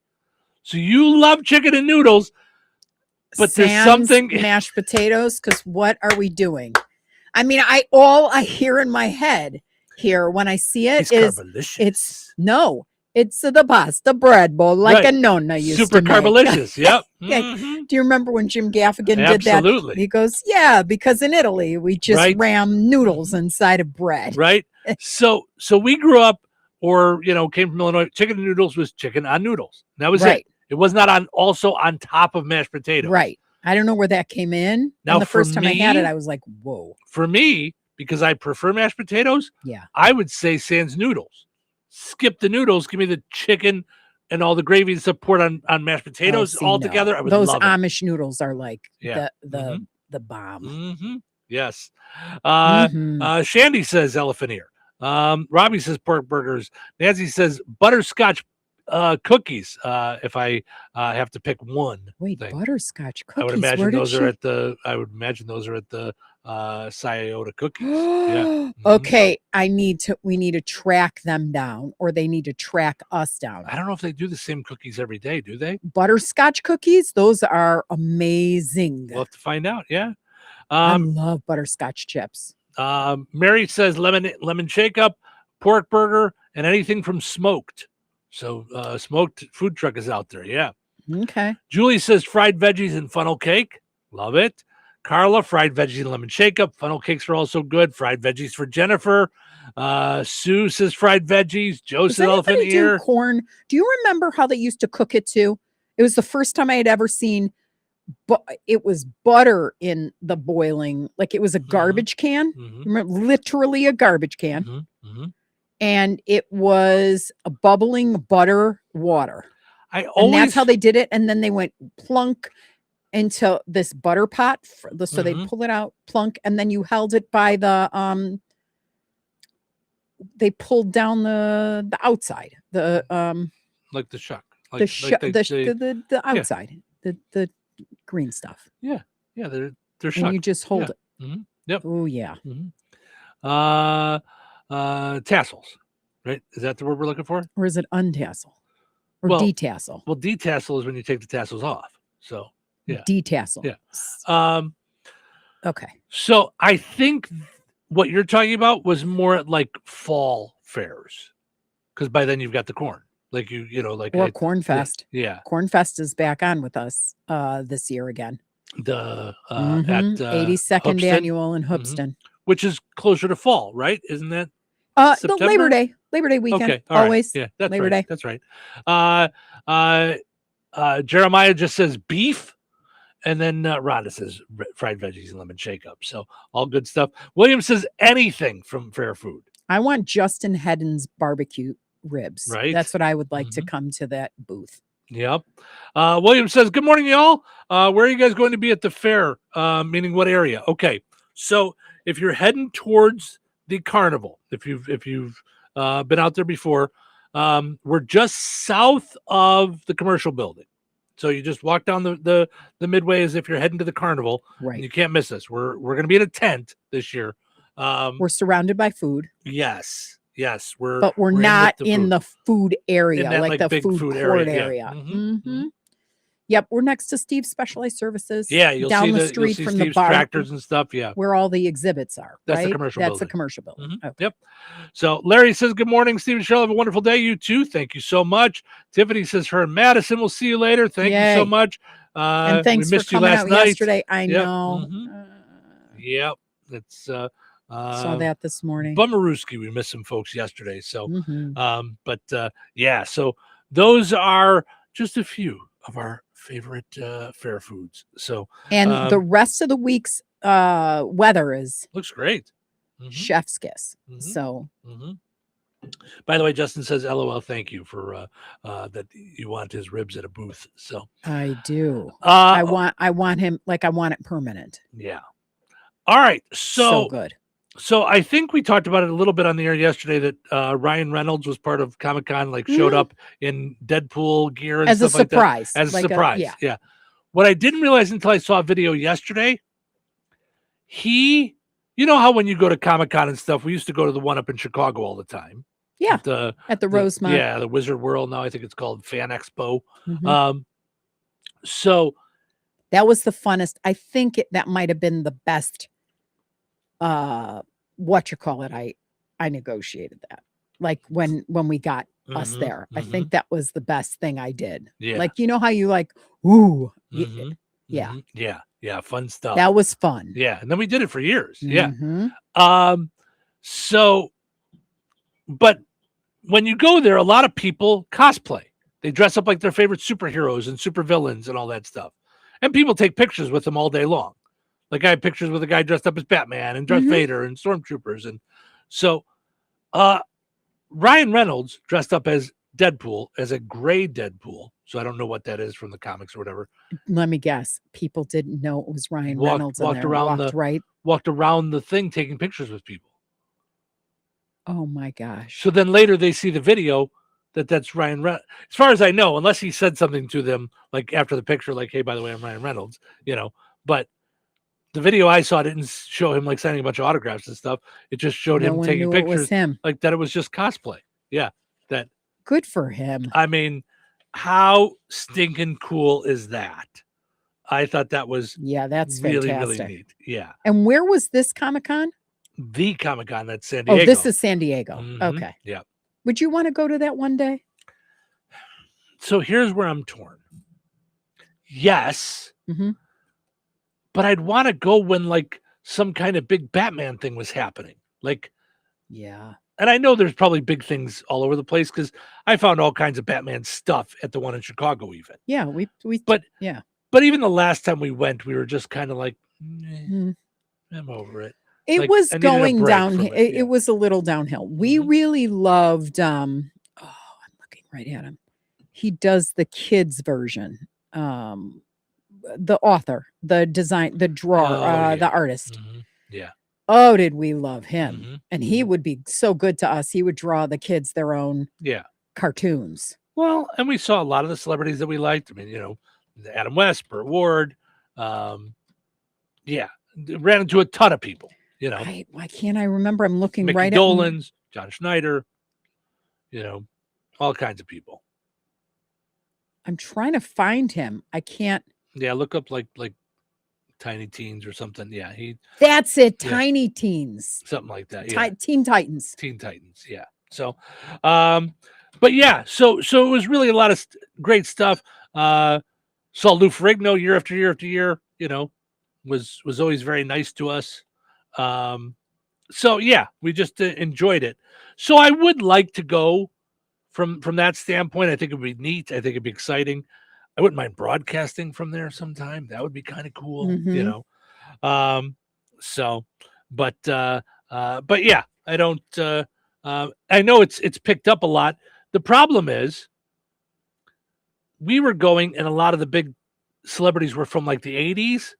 So you love chicken and noodles, but Sam's there's something mashed potatoes. Because what are we doing? I mean, all I hear in my head here when I see it is it's the pasta bread bowl like a nonna used super to make. carbolicious. Yep. Do you remember when Jim Gaffigan did that? Absolutely. He goes, yeah, because in Italy we just ram noodles inside of bread. Right. So we grew up, or came from Illinois. Chicken and noodles was chicken on noodles. That was it. It was not also on top of mashed potatoes. Right. I don't know where that came in. Now, and the first time I had it, I was like, whoa. For me, because I prefer mashed potatoes, I would say sans noodles. Skip the noodles, give me the chicken and all the gravy and stuff poured on mashed potatoes all together. I would Those love Amish noodles are like Yeah. the bomb. Yes. Shandy says elephant ear. Robbie says pork burgers. Nancy says butterscotch cookies. If I have to pick one thing. Butterscotch cookies. I would imagine those are at the Scioto cookies. Yeah. Okay, we need to track them down, or they need to track us down. I don't know if they do the same cookies every day, do they? Butterscotch cookies, those are amazing. We'll have to find out. Yeah. I love butterscotch chips. Mary says lemon shake up, pork burger, and anything from smoked. So smoked food truck is out there. Yeah. Okay. Julie says fried veggies and funnel cake. Love it. Carla, fried veggies and lemon shake-up. Funnel cakes are also good. Fried veggies for Jennifer. Sue says fried veggies. Joe says elephant ear. Corn. Do you remember how they used to cook it too? It was the first time I had ever seen, but it was butter in the boiling. Like it was a garbage can. Remember, literally a garbage can. And it was a bubbling butter water. And that's how they did it. And then they went plunk into this butter pot. So they pull it out, plunk, and then you held it by the they pulled down the outside, the like the shuck, like, the outside, the green stuff. Yeah, they're shuck. And you just hold it. Yep. Oh yeah. Tassels, right? Is that the word we're looking for? Or is it untassel or detassel? Well, detassel is when you take the tassels off. So yeah. Detassel. Yeah. Okay. So I think what you're talking about was more at like fall fairs, because by then you've got the corn, like or Corn Fest. Yeah. Corn Fest is back on with us this year again. The at 82nd Hoopston, annual in Hoopston, which is closer to fall, right? Isn't that the Labor Day weekend? Okay, always. Right. Yeah, that's Labor right. Day. That's right. Jeremiah just says beef. And then Rhonda says fried veggies and lemon shake-up. So all good stuff. William says anything from Fair Food. I want Justin Hedden's barbecue ribs. Right. That's what I would like to come to that booth. Yep. William says, good morning, y'all. Where are you guys going to be at the fair? Meaning what area? Okay. So if you're heading towards the carnival, if you've been out there before, we're just south of the commercial building. So you just walk down the midway as if you're heading to the carnival. Right. And you can't miss us. We're going to be in a tent this year. We're surrounded by food. Yes. But we're not in the food area, that, like the big food court yeah. area. Yep, we're next to Steve's Specialized Services. Yeah, you'll down see the street you'll see from Steve's the bar, tractors and stuff. Yeah, where all the exhibits are. That's right? the commercial That's building. the commercial building. Okay. Yep. So Larry says, good morning, Steve and Cheryl. Have a wonderful day. You too. Thank you so much. Tiffany says, her and Madison, we'll see you later. Thank you so much. And thanks we missed for coming you last out night. yesterday. I Yep. know. Yep. It's Saw that this morning. Bummerooski. We missed some folks yesterday. So, yeah. So those are just a few of our favorite fair foods. So, and the rest of the week's weather looks great. Chef's kiss. So, by the way, Justin says, "LOL, thank you for that you want his ribs at a booth." So I do. I want him like I want it permanent. Yeah. All right. So good. So I think we talked about it a little bit on the air yesterday that Ryan Reynolds was part of Comic-Con, like showed up in Deadpool gear and as stuff a surprise. like that. As a like surprise. Yeah. What I didn't realize until I saw a video yesterday, you know how when you go to Comic-Con and stuff, we used to go to the one up in Chicago all the time. Yeah. At the Rosemont. Yeah, the Wizard World. Now I think it's called Fan Expo. So that was the funnest. I think that might have been the best. I negotiated that. Like when we got us there, I think that was the best thing I did. Yeah. Like, you know how you like, ooh, yeah. Yeah. Fun stuff. That was fun. Yeah. And then we did it for years. Yeah. But when you go there, a lot of people cosplay. They dress up like their favorite superheroes and supervillains and all that stuff. And people take pictures with them all day long. Like I have pictures with a guy dressed up as Batman and Darth Vader and stormtroopers. And so Ryan Reynolds dressed up as Deadpool, as a gray Deadpool. So I don't know what that is from the comics or whatever. Let me guess. People didn't know it was Ryan Reynolds. Walked around the thing taking pictures with people. Oh my gosh. So then later they see the video that's Ryan Reynolds. As far as I know, unless he said something to them like after the picture, like, hey, by the way, I'm Ryan Reynolds, but the video I saw didn't show him like signing a bunch of autographs and stuff. It just showed him taking pictures, like that it was just cosplay. Yeah. That good for him. I mean, how stinking cool is that? I thought that was that's really, fantastic. really neat. Yeah. And where was this Comic-Con? The Comic-Con, that's San Diego. Oh, this is San Diego. Okay. Yeah. Would you want to go to that one day? So here's where I'm torn. Yes. But I'd want to go when like some kind of big Batman thing was happening. Like, yeah. And I know there's probably big things all over the place because I found all kinds of Batman stuff at the one in Chicago even. Yeah, but even the last time we went, we were just kind of like, I'm over it. It was going downhill. It was a little downhill. We really loved I'm looking right at him. He does the kids version. The author, the design, the drawer, the artist. Yeah. Oh, did we love him? And he would be so good to us. He would draw the kids their own cartoons. Well, and we saw a lot of the celebrities that we liked. I mean, Adam West, Burt Ward. Ran into a ton of people, Why can't I remember? I'm looking Mickey right Dolenz, John Schneider, all kinds of people. I'm trying to find him. I can't. Yeah, look up like Tiny Teens or something. Yeah, That's it. Tiny Teens. Something like that. Yeah. Teen Titans. Teen Titans. Yeah. So, but yeah, so it was really a lot of great stuff. Saw Lou Ferrigno year after year after year. Was always very nice to us. So yeah, we just enjoyed it. So I would like to go from that standpoint. I think it would be neat. I think it'd be exciting. I wouldn't mind broadcasting from there sometime. That would be kind of cool, So, but yeah, I don't I know it's picked up a lot. The problem is we were going, and a lot of the big celebrities were from like the 80s,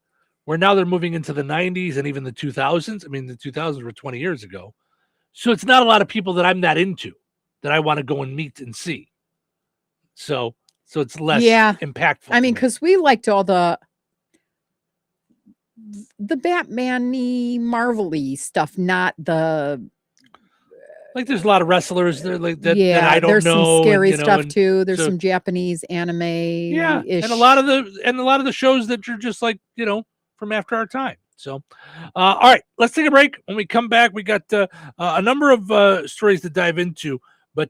where now they're moving into the 90s and even the 2000s. I mean, the 2000s were 20 years ago. So it's not a lot of people that I'm that into, that I want to go and meet and see. So it's less impactful. I mean, because we liked all the Batman-y, Marvel-y stuff, not the... Like there's a lot of wrestlers there like that I don't there's know. Some scary and, stuff too. There's so, some Japanese anime. And a lot of the shows that are just like, from after our time. So, all right, let's take a break. When we come back, we got a number of stories to dive into, but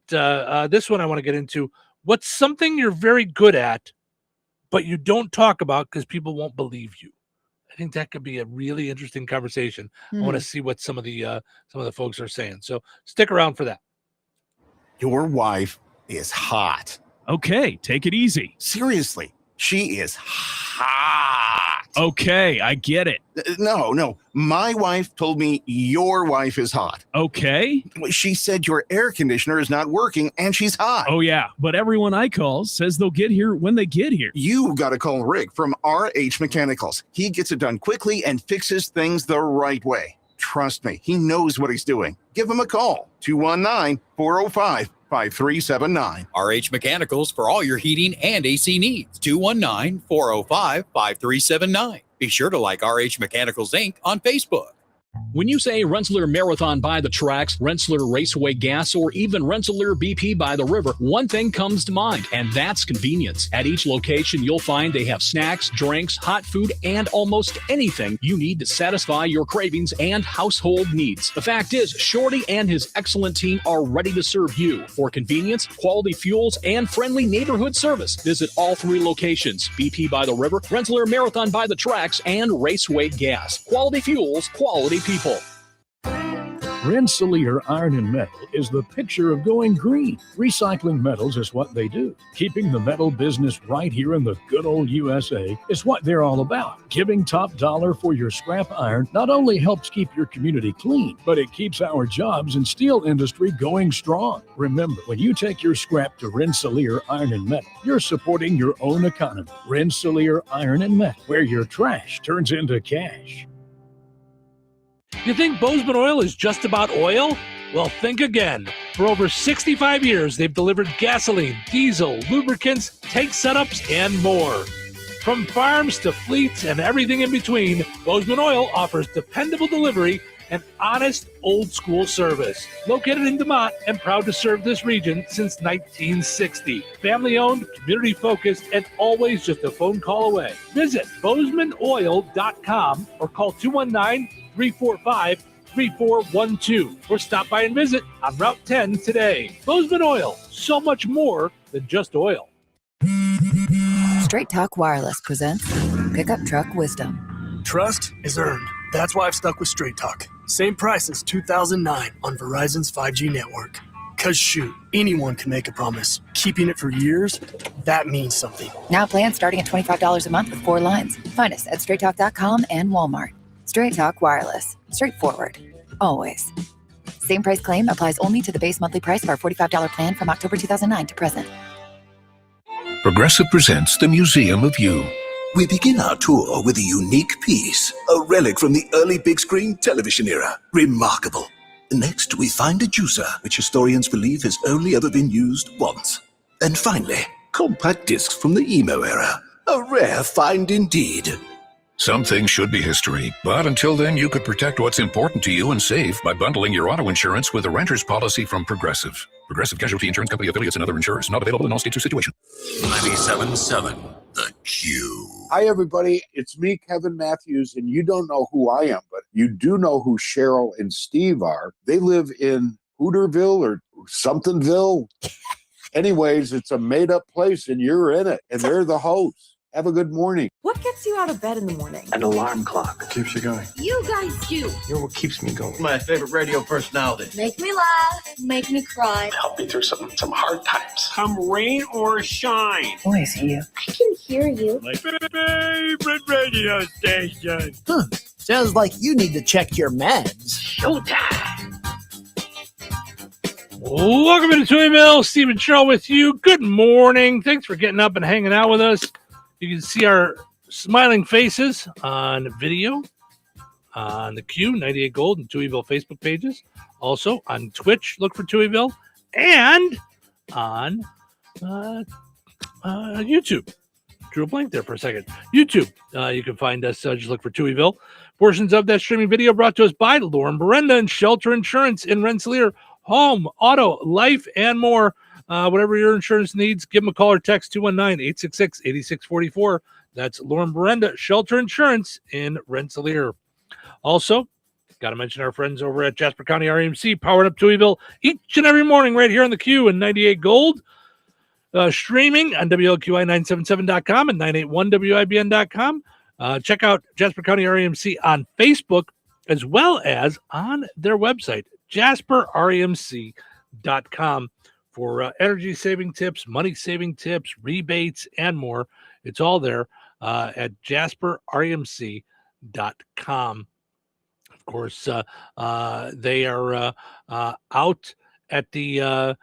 this one I want to get into. What's something you're very good at, but you don't talk about because people won't believe you? I think that could be a really interesting conversation. I want to see what some of the folks are saying. So stick around for that. Your wife is hot. Okay, take it easy. Seriously, she is hot. Okay, I get it. No. My wife told me your wife is hot. Okay. She said your air conditioner is not working and she's hot. Oh, yeah. But everyone I call says they'll get here when they get here. You got to call Rick from RH Mechanicals. He gets it done quickly and fixes things the right way. Trust me, he knows what he's doing. Give him a call. 219-405-5379. RH Mechanicals for all your heating and AC needs. 219-405-5379. Be sure to like RH Mechanicals Inc. on Facebook. When you say Rensselaer Marathon by the tracks, Rensselaer Raceway Gas, or even Rensselaer BP by the river, one thing comes to mind, and that's convenience. At each location, you'll find they have snacks, drinks, hot food, and almost anything you need to satisfy your cravings and household needs. The fact is, Shorty and his excellent team are ready to serve you. For convenience, quality fuels, and friendly neighborhood service, visit all three locations: BP by the river, Rensselaer Marathon by the tracks, and Raceway Gas. Quality fuels, quality people. Rensselaer Iron and Metal is the picture of going green. Recycling metals is what they do. Keeping the metal business right here in the good old USA is what they're all about. Giving top dollar for your scrap iron not only helps keep your community clean, but it keeps our jobs and steel industry going strong. Remember, when you take your scrap to Rensselaer Iron and Metal, you're supporting your own economy. Rensselaer Iron and Metal, where your trash turns into cash. You think Bozeman Oil is just about oil? Well, think again. For over 65 years, they've delivered gasoline, diesel, lubricants, tank setups, and more. From farms to fleets and everything in between, Bozeman Oil offers dependable delivery and honest, old-school service. Located in DeMont and proud to serve this region since 1960. Family-owned, community-focused, and always just a phone call away. Visit BozemanOil.com or call 219-345-3412 or stop by and visit on Route 10 today. Bozeman Oil, so much more than just oil. Straight Talk Wireless presents Pickup Truck Wisdom. Trust is earned. That's why I've stuck with Straight Talk. Same price as 2009 on Verizon's 5G network. Cause shoot, anyone can make a promise. Keeping it for years, that means something. Now plans starting at $25 a month with 4 lines. Find us at straighttalk.com and Walmart. Straight Talk Wireless. Straightforward. Always. Same price claim applies only to the base monthly price of our $45 plan from October 2009 to present. Progressive presents the Museum of You. We begin our tour with a unique piece, a relic from the early big screen television era. Remarkable. Next, we find a juicer, which historians believe has only ever been used once. And finally, compact discs from the emo era. A rare find indeed. Some things should be history, but until then, you could protect what's important to you and save by bundling your auto insurance with a renter's policy from Progressive. Progressive Casualty Insurance Company affiliates and other insurers. Not available in all states or situations. 97.7 The Q. Hi, everybody. It's me, Kevin Matthews, and you don't know who I am, but you do know who Cheryl and Steve are. They live in Hooterville or somethingville. Anyways, it's a made-up place, and you're in it, and they're the hosts. Have a good morning. What gets you out of bed in the morning? An alarm clock keeps you going. You guys do. You're what keeps me going. My favorite radio personality. Make me laugh, make me cry. Help me through some hard times. Come rain or shine. Boys, you. I can hear you. My favorite radio station. Sounds like you need to check your meds. Showtime. Welcome to Touhyville. Stephen Show with you. Good morning. Thanks for getting up and hanging out with us. You can see our smiling faces on video on the Q, 98 Gold, and Touhyville Facebook pages. Also on Twitch, look for Touhyville, and on YouTube. Drew a blank there for a second. YouTube, you can find us. Just look for Touhyville. Portions of that streaming video brought to us by Lauren Berenda and Shelter Insurance in Rensselaer. Home, auto, life, and more. Whatever your insurance needs, give them a call or text 219-866-8644. That's Lauren Berenda, Shelter Insurance in Rensselaer. Also, got to mention our friends over at Jasper County RMC, powering up Touhyville each and every morning right here on the Q and 98 Gold. Streaming on WLQI977.com and 981WIBN.com. Check out Jasper County RMC on Facebook as well as on their website, JasperRMC.com, for energy-saving tips, money-saving tips, rebates, and more. It's all there at JasperRMC.com. Of course, they are out at the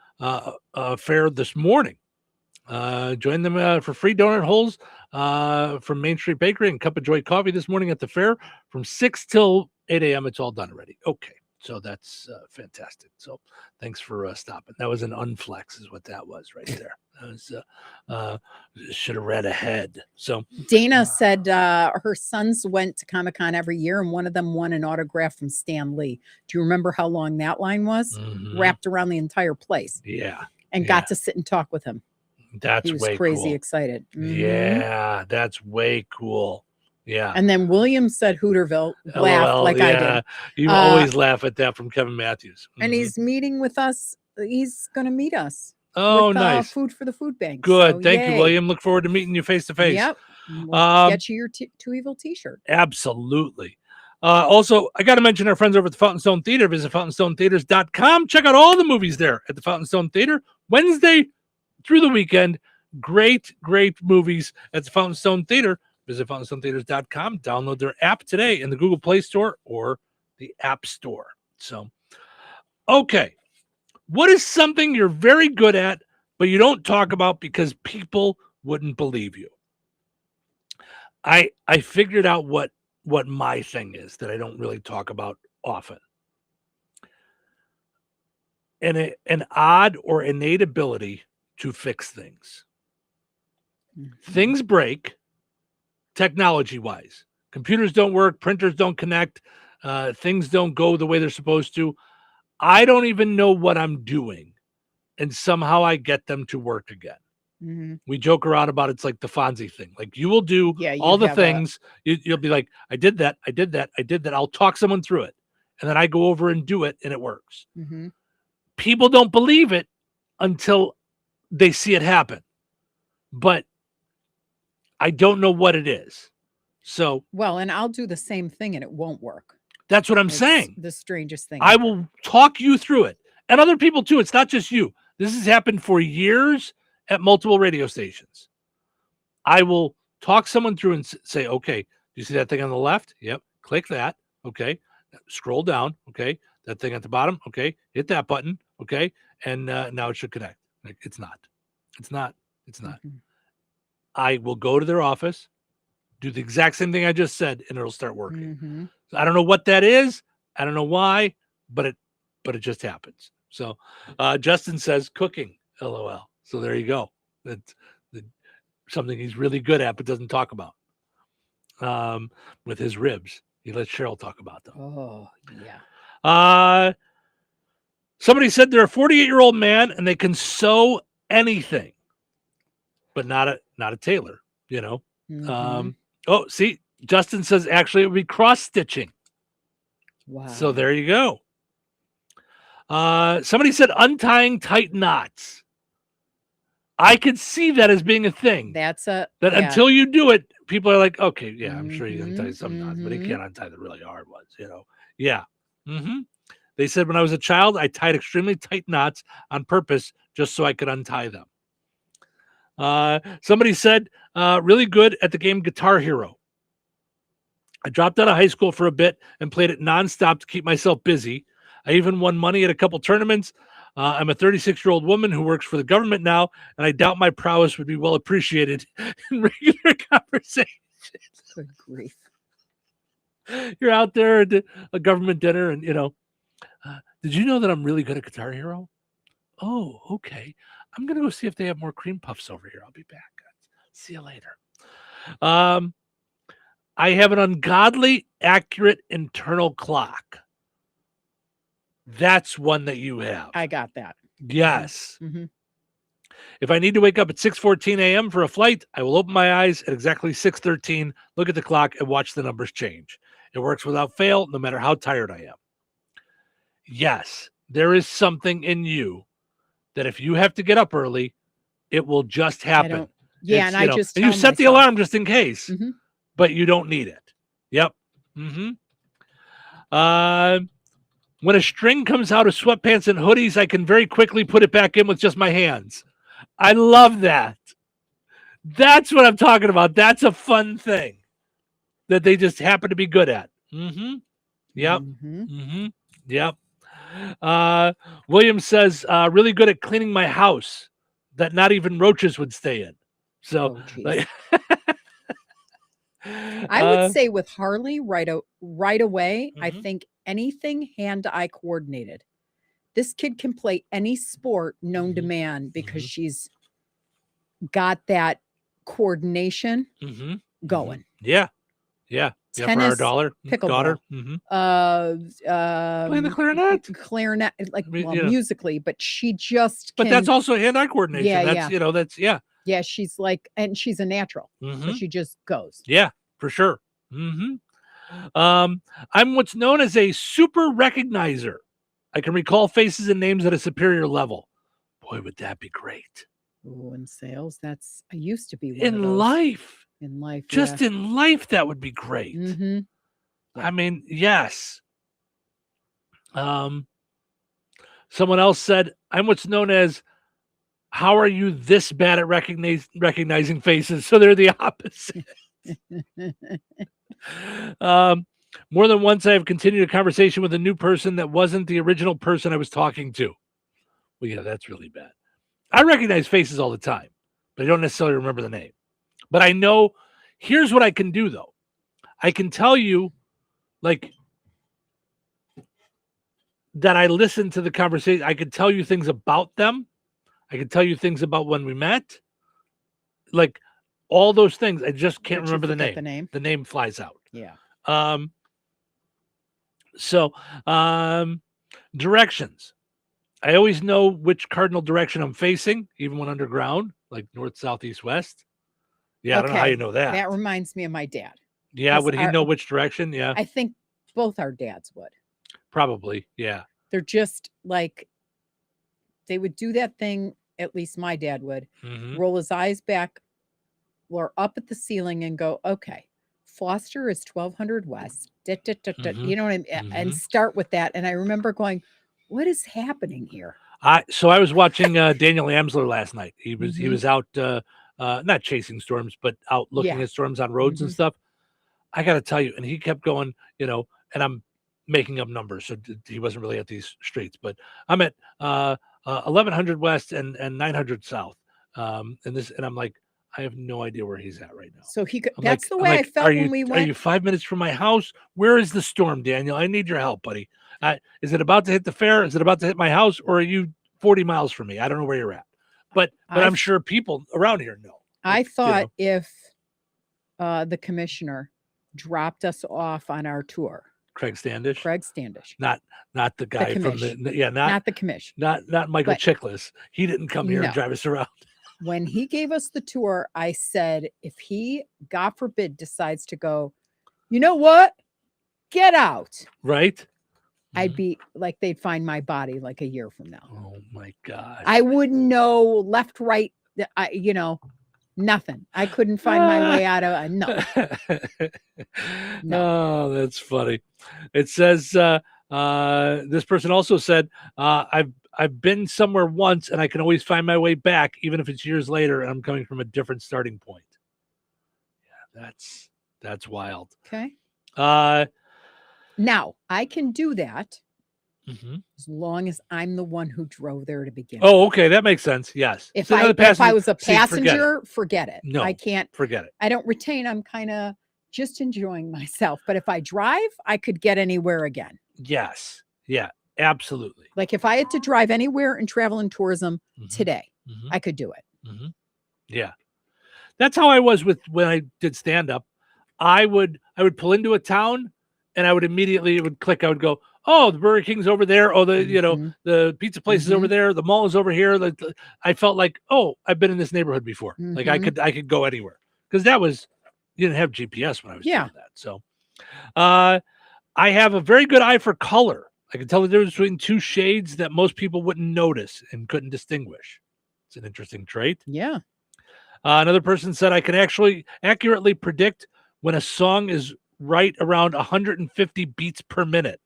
fair this morning. Join them for free donut holes from Main Street Bakery and Cup of Joy Coffee this morning at the fair from 6 till 8 a.m. It's all done already. Okay. So that's fantastic. So thanks for stopping. That was an unflex is what that was right there. That was should have read ahead. So Dana said her sons went to Comic-Con every year and one of them won an autograph from Stan Lee. Do you remember how long that line was? Mhm. Wrapped around the entire place. Yeah. And got to sit and talk with him. That's he was way crazy cool. excited. Mhm. Yeah, that's way cool. Yeah. And then William said Hooterville, laughed LOL, like I did. You always laugh at that from Kevin Matthews. And he's meeting with us. He's going to meet us. Oh, with, nice. Food for the food bank. Good. So, Thank yay. you, William. Look forward to meeting you face to face. Yep. We'll get you your Touhyville t-shirt. Absolutely. Also, I got to mention our friends over at the Fountain Stone Theater. Visit fountainstonetheaters.com. Check out all the movies there at the Fountain Stone Theater. Wednesday through the weekend. Great movies at the Fountain Stone Theater. Visit fountainstonetheaters.com. Download their app today in the Google Play Store or the App Store. So, okay. What is something you're very good at, but you don't talk about because people wouldn't believe you? I figured out what my thing is that I don't really talk about often. And an odd or innate ability to fix things. Things break technology-wise. Computers don't work, printers don't connect, things don't go the way they're supposed to. I don't even know what I'm doing, and somehow I get them to work again. Mm-hmm. We joke around about it's like the Fonzie thing. Like you will do all the things. You'll be like, I did that. I'll talk someone through it. And then I go over and do it, and it works. Mm-hmm. People don't believe it until they see it happen. But I don't know what it is. So well, and I'll do the same thing and it won't work. That's what I'm saying. The strangest thing. I will talk you through it. And other people too. It's not just you. This has happened for years at multiple radio stations. I will talk someone through and say, okay, do you see that thing on the left? Yep. Click that. Okay. Scroll down. Okay. That thing at the bottom. Okay. Hit that button. Okay. And now it should connect. Like, it's not. Mm-hmm. I will go to their office, do the exact same thing I just said, and it'll start working. Mm-hmm. So I don't know what that is. I don't know why, but it just happens. So Justin says cooking, LOL. So there you go. That's something he's really good at, but doesn't talk about. With his ribs, he lets Cheryl talk about them. Oh, yeah. Somebody said they're a 48-year-old man and they can sew anything, but not a tailor, you know. Mm-hmm. Oh, see, Justin says actually it would be cross stitching. Wow. So there you go. Somebody said untying tight knots. I could see that as being a thing. Until you do it, people are like, okay, yeah, I'm sure you untie some knots, but he can't untie the really hard ones, you know. Yeah. Mm-hmm. They said when I was a child, I tied extremely tight knots on purpose just so I could untie them. Somebody said, really good at the game Guitar Hero. I dropped out of high school for a bit and played it nonstop to keep myself busy. I even won money at a couple tournaments. I'm a 36-year-old woman who works for the government now, and I doubt my prowess would be well appreciated in regular conversation. Good grief. You're out there at a government dinner, and, did you know that I'm really good at Guitar Hero? Oh, okay. I'm going to go see if they have more cream puffs over here. I'll be back. See you later. I have an ungodly accurate internal clock. That's one that you have. I got that. Yes. Mm-hmm. If I need to wake up at 6:14 a.m. for a flight, I will open my eyes at exactly 6:13, look at the clock, and watch the numbers change. It works without fail, no matter how tired I am. Yes, there is something in you that if you have to get up early, it will just happen. Yeah, and I just and you set the alarm just in case, Mm-hmm. but you don't need it. Yep. Mm-hmm. When a string comes out of sweatpants and hoodies, I can very quickly put it back in with just my hands. I love that. That's what I'm talking about. That's a fun thing that they just happen to be good at. Mm-hmm. Yep. Mm-hmm. Mm-hmm. Yep. William says, really good at cleaning my house that not even roaches would stay in. So, I would say with Harley right away, I Mm-hmm. think anything hand-eye coordinated. This kid can play any sport known to man because she's got that coordination Mm-hmm. going. Yeah. Yeah. Yeah. For our Tennis, daughter. pickleball, Mm-hmm. Playing the clarinet. Clarinet, like I mean, musically, but she just But can, that's also hand-eye coordination. Yeah, That's, yeah, she's like, and she's a natural, so Mhm. she just goes. Yeah, for sure. Mm-hmm. I'm what's known as a super recognizer. I can recall faces and names at a superior level. Boy, would that be great. Ooh, in sales, I used to be one In of those. life. In life, Just yeah. in life, that would be great. Mm-hmm. I mean, yes. Someone else said, I'm what's known as, how are you this bad at recognizing faces? So they're the opposite. More than once, I have continued a conversation with a new person that wasn't the original person I was talking to. Well, yeah, that's really bad. I recognize faces all the time, but I don't necessarily remember the name. But I know, here's what I can do, though. I can tell you, like, that I listened to the conversation. I could tell you things about them. I could tell you things about when we met. Like, all those things. I just can't remember the name. The name flies out. Yeah. Directions. I always know which cardinal direction I'm facing, even when underground, like north, south, east, west. Yeah, I don't know how you know that. That reminds me of my dad. Yeah, would he know which direction? Yeah. I think both our dads would. Probably, yeah. They're just like, they would do that thing, at least my dad would, roll his eyes back or up at the ceiling and go, okay, Foster is 1200 West, you know what I mean? And start with that. And I remember going, what is happening here? So I was watching Daniel Amsler last night. He was out, not chasing storms, but out looking at storms on roads and stuff. I got to tell you, and he kept going, and I'm making up numbers, so he wasn't really at these streets, but I'm at 1100 West and 900 South, and I'm like, I have no idea where he's at right now. So that's the way I felt when we went. Are you 5 minutes from my house? Where is the storm, Daniel? I need your help, buddy. Is it about to hit the fair? Is it about to hit my house? Or are you 40 miles from me? I don't know where you're at, but I'm sure people around here know. I thought if the commissioner dropped us off on our tour, Craig Standish, not the guy from not the commission, not Michael Chiklis. He didn't come here and drive us around. When he gave us the tour, I said, if he, God forbid, decides to go, you know what? Get out. Right. I'd be like, they'd find my body like a year from now. Oh my God. I wouldn't know left, right, nothing. I couldn't find my way out of no. Oh, that's funny. It says, this person also said, I've been somewhere once and I can always find my way back, even if it's years later and I'm coming from a different starting point. Yeah, that's wild. Okay. Now I can do that as long as I'm the one who drove there to begin. Oh, okay, that makes sense. Yes. If So I was a see, passenger, forget it. No, I can't. Forget it. I don't retain. I'm kind of just enjoying myself. But if I drive, I could get anywhere again. Yes. Yeah, absolutely. Like if I had to drive anywhere in travel and tourism today, I could do it. Yeah. That's how I was with when I did stand up. I would pull into a town and I would immediately, it would click. I would go, oh, the Burger King's over there. Oh, the pizza place is over there. The mall is over here. I felt like, oh, I've been in this neighborhood before. Like I could go anywhere because you didn't have GPS when I was doing that. So I have a very good eye for color. I can tell the difference between two shades that most people wouldn't notice and couldn't distinguish. It's an interesting trait. Yeah. Another person said, I can actually accurately predict when a song is right around 150 beats per minute.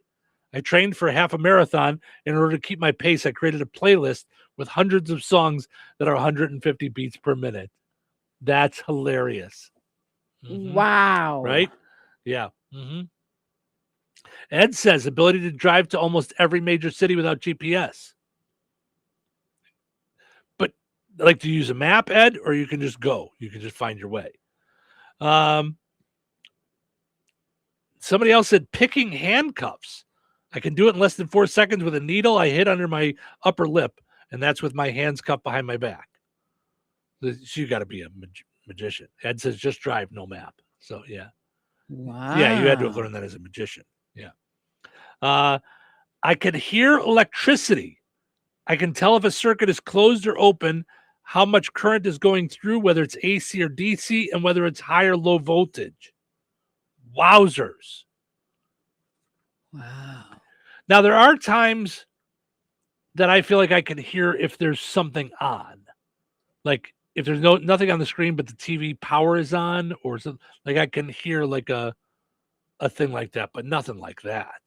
I trained for half a marathon. In order to keep my pace, I created a playlist with hundreds of songs that are 150 beats per minute. That's hilarious. Wow. Right? Yeah. Ed says, ability to drive to almost every major city without GPS. But like to use a map, Ed, or you can just go. You can just find your way. Somebody else said picking handcuffs. I can do it in less than 4 seconds with a needle I hit under my upper lip, and that's with my hands cupped behind my back. So you got to be a magician. Ed says just drive, no map. So yeah. Wow. Yeah, you had to have learned that as a magician. Yeah. I can hear electricity. I can tell if a circuit is closed or open, how much current is going through, whether it's AC or DC, and whether it's high or low voltage. Wowzers. Wow. Now, there are times that I feel like I can hear if there's something on. Like if there's nothing on the screen, but the TV power is on, or something, like I can hear like a thing like that, but nothing like that.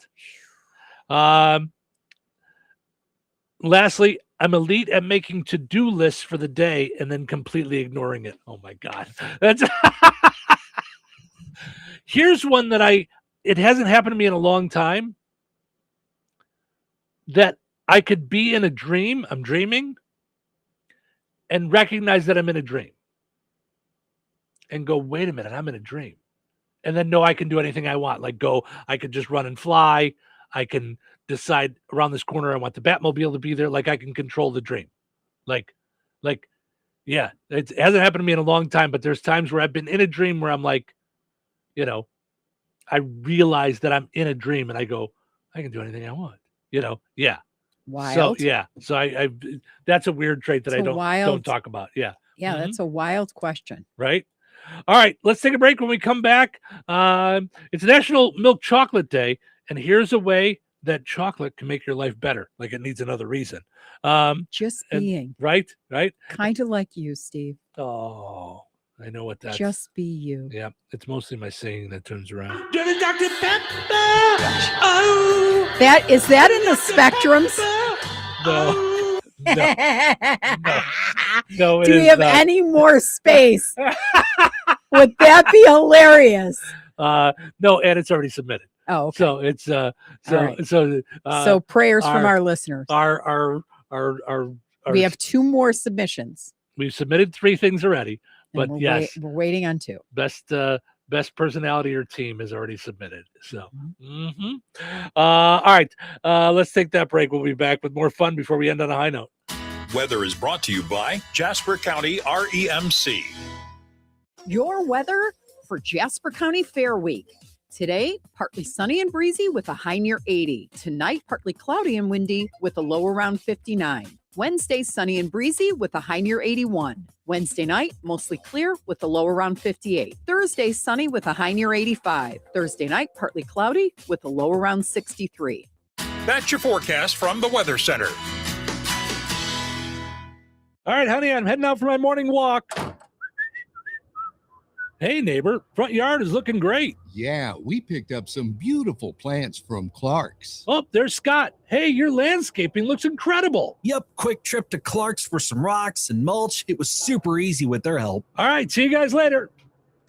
Lastly, I'm elite at making to-do lists for the day and then completely ignoring it. Oh my God. That's here's one that it hasn't happened to me in a long time, that I could be in a dream, I'm dreaming, and recognize that I'm in a dream. And go, wait a minute, I'm in a dream. And then know I can do anything I want. Like I could just run and fly. I can decide around this corner I want the Batmobile to be there. Like I can control the dream. Like, yeah, it hasn't happened to me in a long time, but there's times where I've been in a dream where I'm like, I realize that I'm in a dream and I go, I can do anything I want, yeah. Wild. So, yeah. So I that's a weird trait that I don't talk about. Yeah. Yeah. That's a wild question. Right. All right. Let's take a break. When we come back, it's National Milk Chocolate Day. And here's a way that chocolate can make your life better. Like it needs another reason. Just being. Right. Kind of like you, Steve. Oh, I know what that's. Just be you. Yeah. It's mostly my singing that turns around. Dr. Pepper. Oh. Is that in the spectrums? No. Do we have any more space? Would that be hilarious? No, and it's already submitted. Oh, okay. So it's so prayers from our listeners. Our we have 2 more submissions. We've submitted 3 things already, but we're waiting on 2. Best personality or team is already submitted. So, all right, let's take that break. We'll be back with more fun before we end on a high note. Weather is brought to you by Jasper County REMC. Your weather for Jasper County Fair Week. Today, partly sunny and breezy with a high near 80. Tonight, partly cloudy and windy with a low around 59. Wednesday, sunny and breezy with a high near 81. Wednesday night, mostly clear with a low around 58. Thursday, sunny with a high near 85. Thursday night, partly cloudy with a low around 63. That's your forecast from the Weather Center. All right, honey, I'm heading out for my morning walk. Hey, neighbor, front yard is looking great. Yeah, we picked up some beautiful plants from Clark's. Oh, there's Scott. Hey, your landscaping looks incredible. Yep, quick trip to Clark's for some rocks and mulch. It was super easy with their help. All right, see you guys later.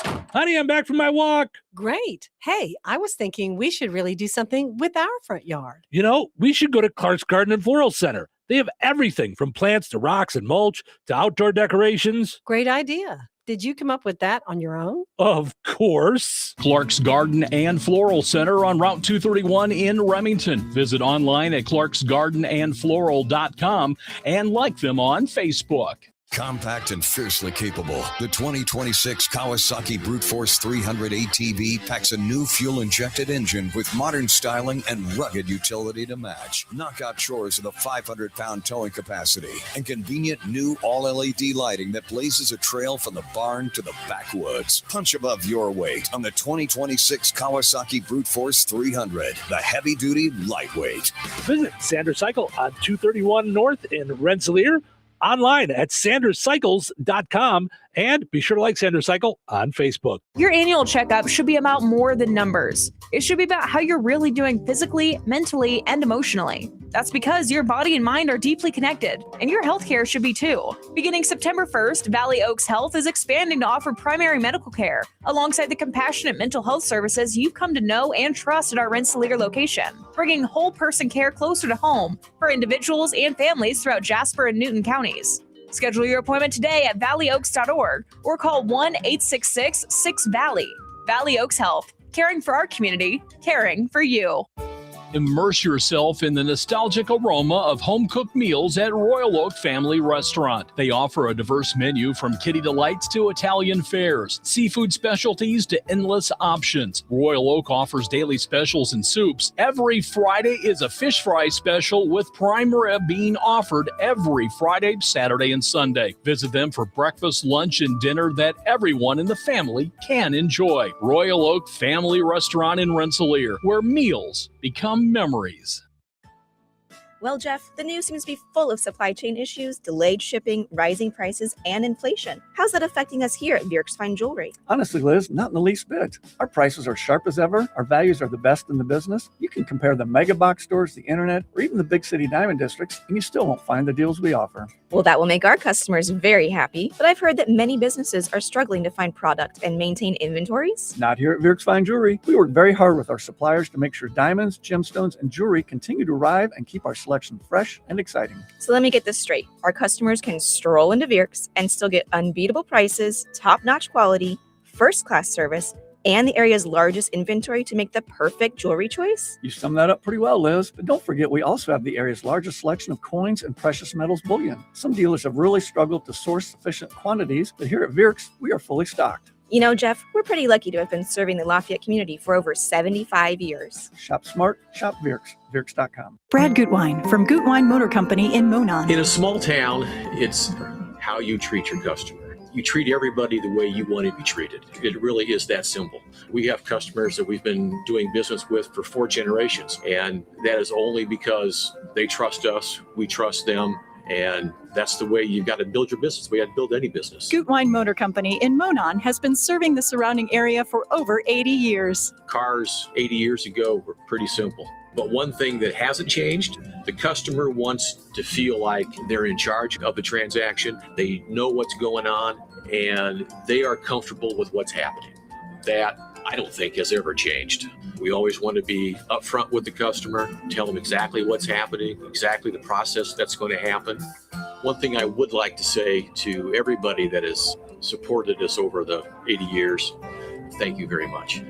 Honey, I'm back from my walk. Great. Hey, I was thinking we should really do something with our front yard. You know, we should go to Clark's Garden and Floral Center. They have everything from plants to rocks and mulch to outdoor decorations. Great idea. Did you come up with that on your own? Of course. Clark's Garden and Floral Center on Route 231 in Remington. Visit online at clarksgardenandfloral.com and like them on Facebook. Compact and fiercely capable, the 2026 Kawasaki Brute Force 300 ATV packs a new fuel-injected engine with modern styling and rugged utility to match. Knock out chores with a 500-pound towing capacity and convenient new all-LED lighting that blazes a trail from the barn to the backwoods. Punch above your weight on the 2026 Kawasaki Brute Force 300, the heavy-duty lightweight. Visit Sanders Cycle on 231 North in Rensselaer. Online at sanderscycles.com, and be sure to like Sanders Cycle on Facebook. Your annual checkup should be about more than numbers. It should be about how you're really doing physically, mentally, and emotionally. That's because your body and mind are deeply connected, and your healthcare should be too. Beginning September 1st, Valley Oaks Health is expanding to offer primary medical care alongside the compassionate mental health services you've come to know and trust at our Rensselaer location, bringing whole person care closer to home for individuals and families throughout Jasper and Newton counties. Schedule your appointment today at valleyoaks.org or call 1-866-6-VALLEY. Valley Oaks Health, caring for our community, caring for you. Immerse yourself in the nostalgic aroma of home-cooked meals at Royal Oak Family Restaurant. They offer a diverse menu from kitty delights to Italian fares, seafood specialties to endless options. Royal Oak offers daily specials and soups. Every Friday is a fish fry special with prime rib being offered every Friday, Saturday, and Sunday. Visit them for breakfast, lunch, and dinner that everyone in the family can enjoy. Royal Oak Family Restaurant in Rensselaer, where meals become memories. Well, Jeff, the news seems to be full of supply chain issues, delayed shipping, rising prices, and inflation. How's that affecting us here at Bjerk's Fine Jewelry? Honestly, Liz, not in the least bit. Our prices are sharp as ever. Our values are the best in the business. You can compare the mega box stores, the internet, or even the big city diamond districts, and you still won't find the deals we offer. Well, that will make our customers very happy, but I've heard that many businesses are struggling to find product and maintain inventories. Not here at Bjerk's Fine Jewelry. We work very hard with our suppliers to make sure diamonds, gemstones, and jewelry continue to arrive and keep our selection fresh and exciting. So let me get this straight. Our customers can stroll into Bjerk's and still get unbeatable prices, top-notch quality, first-class service, and the area's largest inventory to make the perfect jewelry choice? You summed that up pretty well, Liz. But don't forget, we also have the area's largest selection of coins and precious metals bullion. Some dealers have really struggled to source sufficient quantities, but here at Bjerk's, we are fully stocked. You know, Jeff, we're pretty lucky to have been serving the Lafayette community for over 75 years. Shop smart, shop Bjerk's. Bjerk's.com. Brad Gutwein from Gutwein Motor Company in Monon. In a small town, it's how you treat your customer. You treat everybody the way you want to be treated. It really is that simple. We have customers that we've been doing business with for 4 generations, and that is only because they trust us, we trust them, and that's the way you've got to build your business. We had to build any business. Gutwein Motor Company in Monon has been serving the surrounding area for over 80 years. Cars 80 years ago were pretty simple. But one thing that hasn't changed, the customer wants to feel like they're in charge of the transaction. They know what's going on, and they are comfortable with what's happening. That, I don't think, has ever changed. We always want to be upfront with the customer, tell them exactly what's happening, exactly the process that's going to happen. One thing I would like to say to everybody that has supported us over the 80 years, thank you very much.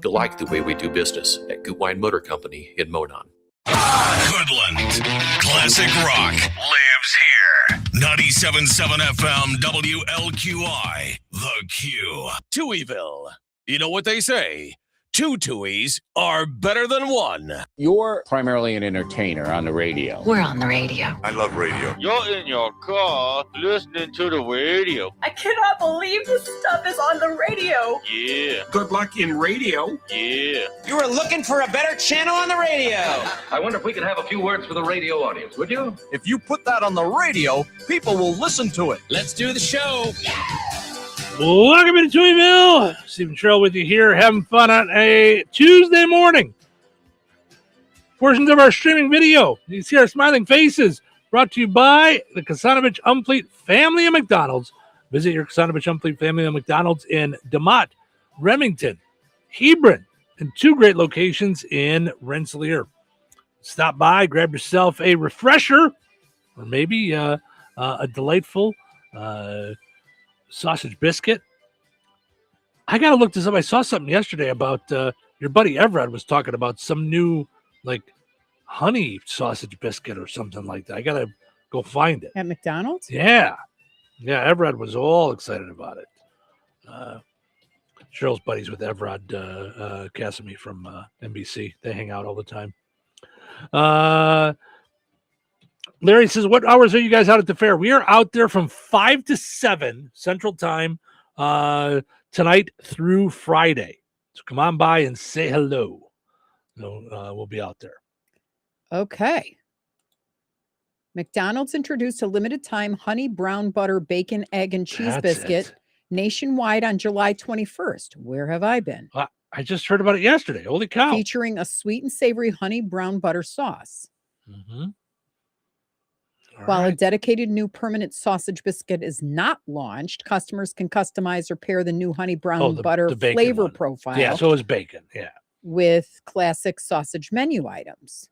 You'll like the way we do business at Gutwein Motor Company in Monon. Hoodland. Classic rock lives here. 97.7 FM WLQI. The Q. Touhyville. You know what they say? 2 Touhies are better than 1. You're primarily an entertainer on the radio. We're on the radio. I love radio. You're in your car listening to the radio. I cannot believe this stuff is on the radio. Yeah. Good luck in radio. Yeah. You were looking for a better channel on the radio. I wonder if we could have a few words for the radio audience, would you? If you put that on the radio, people will listen to it. Let's do the show. Welcome to Touhyville. Stephen Sherrill with you here, having fun on a Tuesday morning. Portions of our streaming video. You can see our smiling faces, brought to you by the Kasanovich Umfleet family of McDonald's. Visit your Kasanovich Humphrey family on McDonald's in DeMott, Remington, Hebron, and 2 great locations in Rensselaer. Stop by, grab yourself a refresher, or maybe a delightful sausage biscuit. I got to look this up. I saw something yesterday about your buddy Everett was talking about some new, like, honey sausage biscuit or something like that. I got to go find it. At McDonald's? Yeah. Yeah, Everett was all excited about it. Cheryl's buddies with Everett Casimir from NBC. They hang out all the time. Larry says, what hours are you guys out at the fair? We are out there from 5 to 7 Central Time tonight through Friday. So come on by and say hello. We'll be out there. Okay. McDonald's introduced a limited time honey brown butter bacon, egg, and cheese biscuit nationwide on July 21st. Where have I been? I just heard about it yesterday. Holy cow. Featuring a sweet and savory honey brown butter sauce. Mm-hmm. While a dedicated new permanent sausage biscuit is not launched, customers can customize or pair the new honey brown butter flavor profile. Yeah, so it's bacon. Yeah. With classic sausage menu items.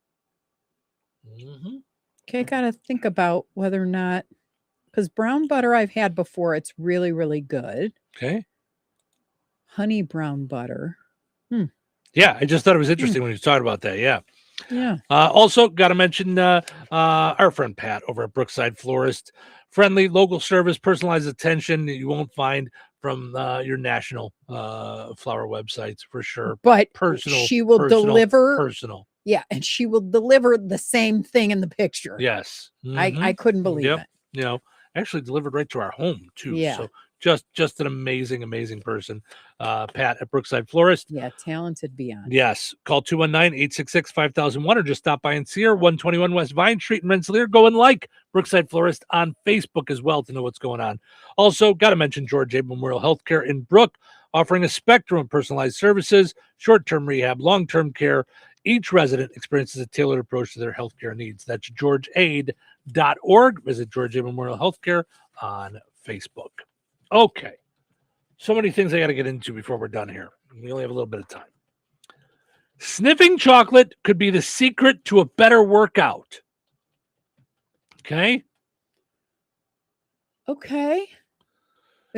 Mm-hmm. Okay, I got to think about whether or not, because brown butter I've had before, it's really, really good. Okay. Honey brown butter. Yeah, I just thought it was interesting when you talked about that. Yeah. Yeah. Also, got to mention our friend Pat over at Brookside Florist. Friendly, local service, personalized attention that you won't find from your national flower websites for sure. But personal, she will deliver. Personal. Yeah, and she will deliver the same thing in the picture. Yes. Mm-hmm. I couldn't believe it. You know, actually delivered right to our home too. Yeah. So just an amazing person. Pat at Brookside Florist. Yeah, talented beyond. Yes. Call 219-866-5001 or just stop by and see her. 121 West Vine Street in Rensselaer. Go and like Brookside Florist on Facebook as well to know what's going on. Also, got to mention George A. Memorial Healthcare in Brook, offering a spectrum of personalized services, short-term rehab, long-term care. Each resident experiences a tailored approach to their healthcare needs. That's georgeaid.org. Visit George A. Memorial Healthcare on Facebook. Okay. So many things I got to get into before we're done here. We only have a little bit of time. Sniffing chocolate could be the secret to a better workout. Okay. Okay.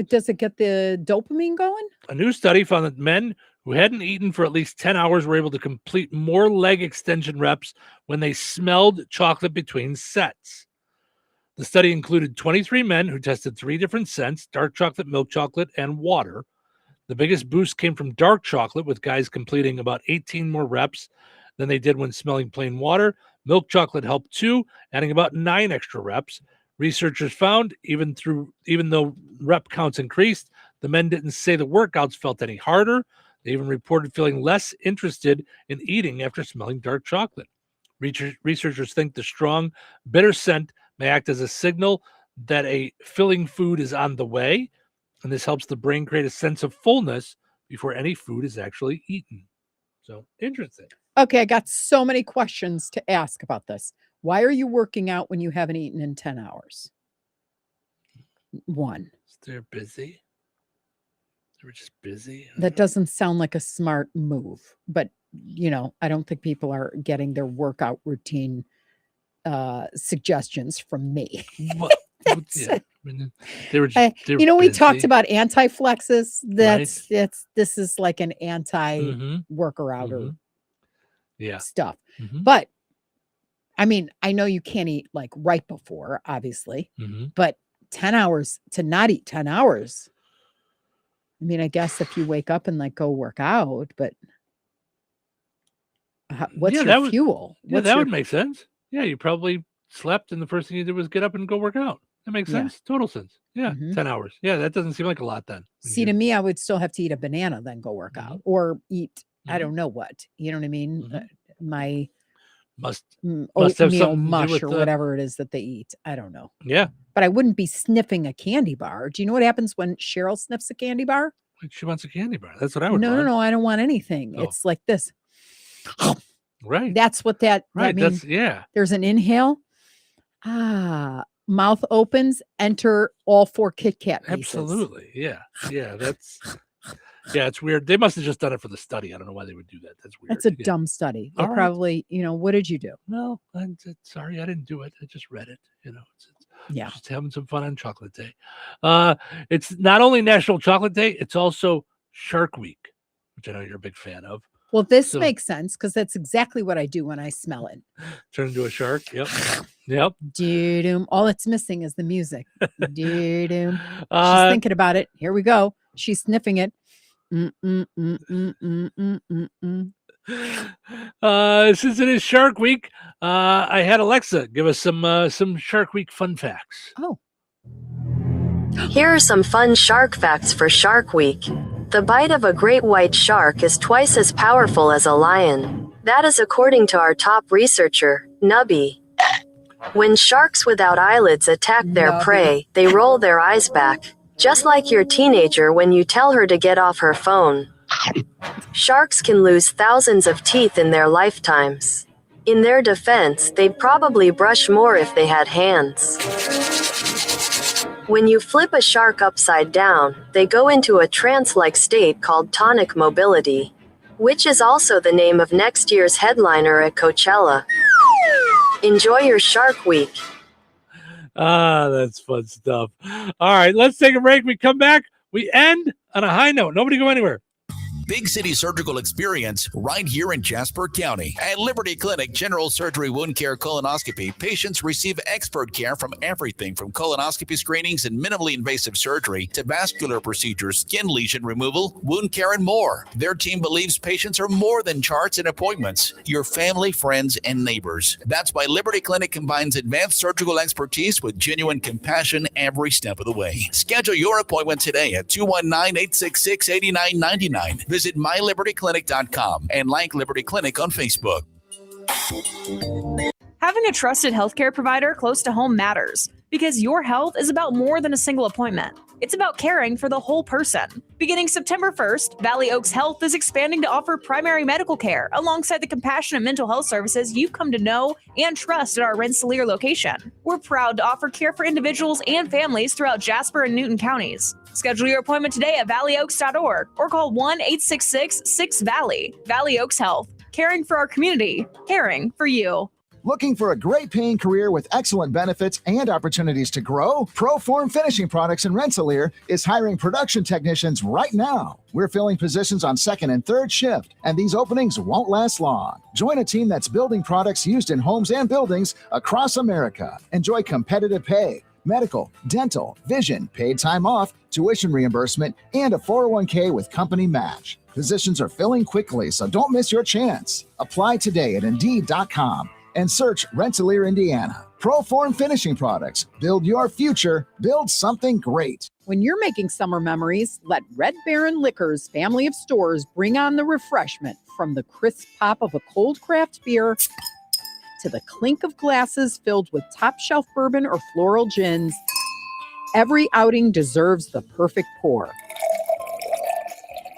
Does it get the dopamine going? A new study found that men who hadn't eaten for at least 10 hours were able to complete more leg extension reps when they smelled chocolate between sets. The study included 23 men who tested 3 different scents: dark chocolate, milk chocolate, and water. The biggest boost came from dark chocolate, with guys completing about 18 more reps than they did when smelling plain water. Milk chocolate helped too, adding about 9 extra reps. Researchers found even though rep counts increased, the men didn't say the workouts felt any harder. They even reported feeling less interested in eating after smelling dark chocolate. Researchers think the strong, bitter scent may act as a signal that a filling food is on the way, and this helps the brain create a sense of fullness before any food is actually eaten. So, interesting. Okay, I got so many questions to ask about this. Why are you working out when you haven't eaten in 10 hours? 1. They're busy. They were just busy. That doesn't sound like a smart move, but I don't think people are getting their workout routine suggestions from me. Yeah. They were we talked about anti-flexes. This is like an anti-worker-out or stuff. Mm-hmm. But I mean, I know you can't eat like right before, obviously, but 10 hours to not eat 10 hours. I mean, I guess if you wake up and like go work out, but what's your fuel? That would make sense. Yeah, you probably slept and the first thing you did was get up and go work out. That makes sense. Total sense. Yeah, 10 hours. Yeah, that doesn't seem like a lot then. See, to me, I would still have to eat a banana, then go work out, or eat, I don't know what. You know what I mean? My must oatmeal mush or whatever it is that they eat. I don't know. Yeah. But I wouldn't be sniffing a candy bar. Do you know what happens when Cheryl sniffs a candy bar? She wants a candy bar. That's what I would want. No, I don't want anything. Oh. It's like this. Right. That's what that means. There's an inhale. mouth opens, enter all 4 Kit Kat pieces. Absolutely. Yeah. It's weird. They must have just done it for the study. I don't know why they would do that. That's weird. That's a dumb study. They All right. probably, what did you do? No, I'm sorry, I didn't do it. I just read it. Yeah. Just having some fun on Chocolate Day. It's not only National Chocolate Day, it's also Shark Week, which I know you're a big fan of. Well, this makes sense because that's exactly what I do when I smell it. Turn into a shark. Yep. Doo-doom. All it's missing is the music. Doo-doom. She's thinking about it. Here we go. She's sniffing it. Since it is Shark Week, I had Alexa give us some Shark Week fun facts. Oh. Here are some fun shark facts for Shark Week. The bite of a great white shark is twice as powerful as a lion. That is according to our top researcher, Nubby. When sharks without eyelids attack their prey, they roll their eyes back. Just like your teenager when you tell her to get off her phone. Sharks can lose thousands of teeth in their lifetimes. In their defense, they'd probably brush more if they had hands. When you flip a shark upside down, they go into a trance-like state called tonic mobility, which is also the name of next year's headliner at Coachella. Enjoy your Shark Week. That's fun stuff. All right, let's take a break. We come back. We end on a high note. Nobody go anywhere. Big city surgical experience right here in Jasper County. At Liberty Clinic General Surgery Wound Care Colonoscopy, patients receive expert care from everything from colonoscopy screenings and minimally invasive surgery to vascular procedures, skin lesion removal, wound care, and more. Their team believes patients are more than charts and appointments, your family, friends, and neighbors. That's why Liberty Clinic combines advanced surgical expertise with genuine compassion every step of the way. Schedule your appointment today at 219-866-8999. Visit mylibertyclinic.com and like Liberty Clinic on Facebook. Having a trusted healthcare provider close to home matters because your health is about more than a single appointment. It's about caring for the whole person. Beginning September 1st, Valley Oaks Health is expanding to offer primary medical care alongside the compassionate mental health services you've come to know and trust at our Rensselaer location. We're proud to offer care for individuals and families throughout Jasper and Newton counties. Schedule your appointment today at valleyoaks.org or call 1-866-6-VALLEY. Valley Oaks Health, caring for our community, caring for you. Looking for a great paying career with excellent benefits and opportunities to grow? Proform Finishing Products in Rensselaer is hiring production technicians right now. We're filling positions on second and third shift, and these openings won't last long. Join a team that's building products used in homes and buildings across America. Enjoy competitive pay, medical, dental, vision, paid time off, tuition reimbursement, and a 401k with company match. Positions are filling quickly, so don't miss your chance. Apply today at Indeed.com. and search Rensselaer, Indiana. Proform Finishing Products. Build your future. Build something great. When you're making summer memories, let Red Baron Liquor's family of stores bring on the refreshment, from the crisp pop of a cold craft beer to the clink of glasses filled with top shelf bourbon or floral gins. Every outing deserves the perfect pour.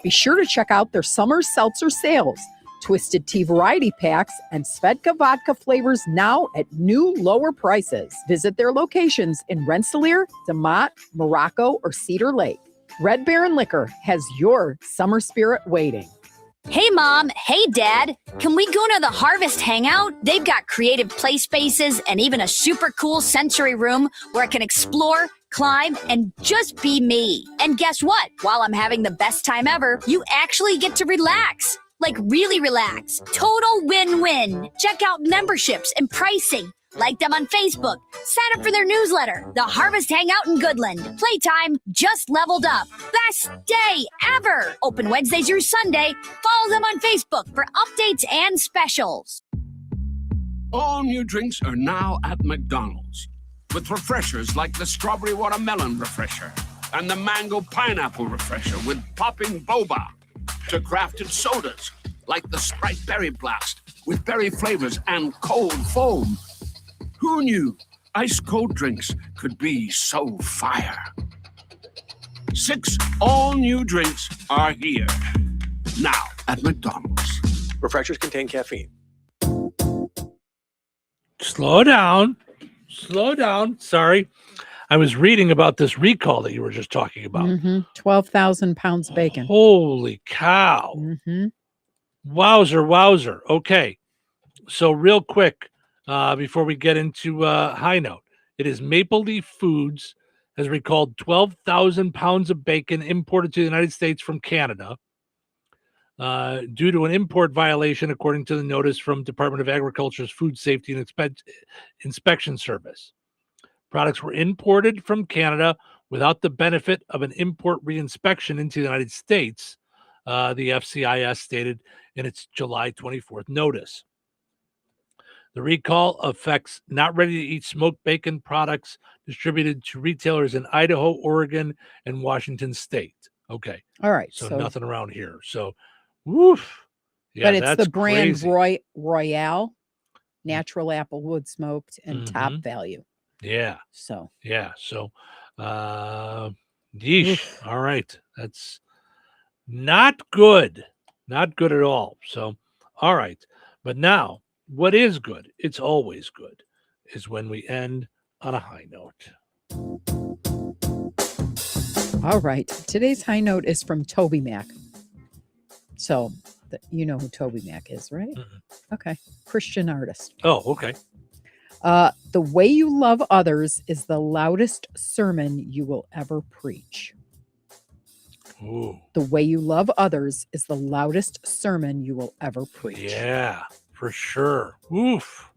Be sure to check out their summer seltzer sales. Twisted Tea variety packs and Svedka vodka flavors now at new lower prices. Visit their locations in Rensselaer, DeMott, Morocco, or Cedar Lake. Red Baron Liquor has your summer spirit waiting. Hey Mom, hey Dad, can we go to the Harvest Hangout? They've got creative play spaces and even a super cool sensory room where I can explore, climb, and just be me. And guess what? While I'm having the best time ever, you actually get to relax. Like really relax. Total win-win. Check out memberships and pricing. Like them on Facebook. Sign up for their newsletter. The Harvest Hangout in Goodland. Playtime just leveled up. Best day ever. Open Wednesday through Sunday. Follow them on Facebook for updates and specials. All new drinks are now at McDonald's. With refreshers like the Strawberry Watermelon Refresher and the Mango Pineapple Refresher with popping boba. To crafted sodas like the Sprite Berry Blast with berry flavors and cold foam. Who knew ice cold drinks could be so fire? 6 all-new drinks are here now at McDonald's. Refreshers contain caffeine. Slow down. Slow down. Sorry. I was reading about this recall that you were just talking about. 12,000 pounds of bacon. Holy cow. Wowzer. Okay. So real quick, before we get into high note, it is Maple Leaf Foods has recalled 12,000 pounds of bacon imported to the United States from Canada due to an import violation, according to the notice from Department of Agriculture's Food Safety and Inspection Service. Products were imported from Canada without the benefit of an import reinspection into the United States, the FCIS stated in its July 24th notice. The recall affects not ready-to-eat smoked bacon products distributed to retailers in Idaho, Oregon, and Washington State. Okay. All right. So nothing around here. So, woof. Yeah, but it's that's the brand crazy. Royale, natural applewood smoked, and top value. Yeah. So. Yeah. So, yeesh. All right. That's not good. Not good at all. So, all right. But now, what is good, it's always good, is when we end on a high note. All right. Today's high note is from Toby Mac. So, you know who Toby Mac is, right? Okay. Christian artist. Oh, okay. The way you love others is the loudest sermon you will ever preach. Ooh. The way you love others is the loudest sermon you will ever preach. Yeah, for sure. Oof.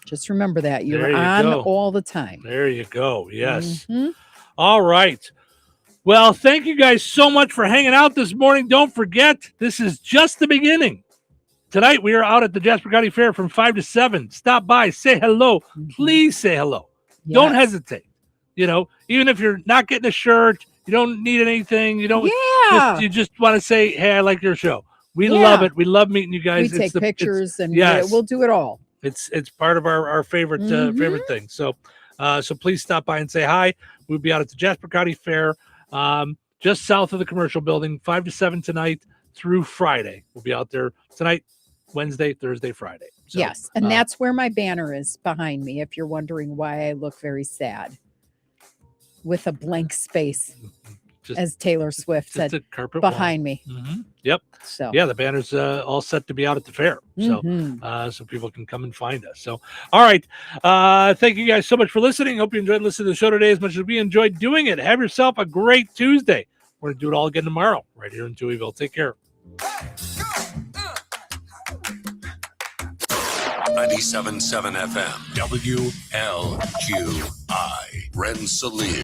Just remember that. You're There you on go. all the time. There you go. Yes. Mhm. All right. Well, thank you guys so much for hanging out this morning. Don't forget, this is just the beginning. Tonight, we are out at the Jasper County Fair from 5 to 7. Stop by, say hello. Please say hello. Don't hesitate. You know, even if you're not getting a shirt, you don't need anything. You don't. Yeah. You just want to say, hey, I like your show. We Yeah. love it. We love meeting you guys. We take pictures and yes. we'll do it all. It's part of our favorite favorite thing. So so please stop by and say hi. We'll be out at the Jasper County Fair, just south of the commercial building, 5 to 7 tonight through Friday. We'll be out there tonight, Wednesday, Thursday, Friday. So, yes, and that's where my banner is behind me. If you're wondering why I look very sad, with a blank space, as Taylor Swift said, a carpet behind wall. me. Yep. So yeah, the banner's all set to be out at the fair, so Mhm. so people can come and find us. So, all right, thank you guys so much for listening. Hope you enjoyed listening to the show today as much as we enjoyed doing it. Have yourself a great Tuesday. We're gonna do it all again tomorrow, right here in Touhyville. Take care. 97.7 FM, WLQI, Rensselaer.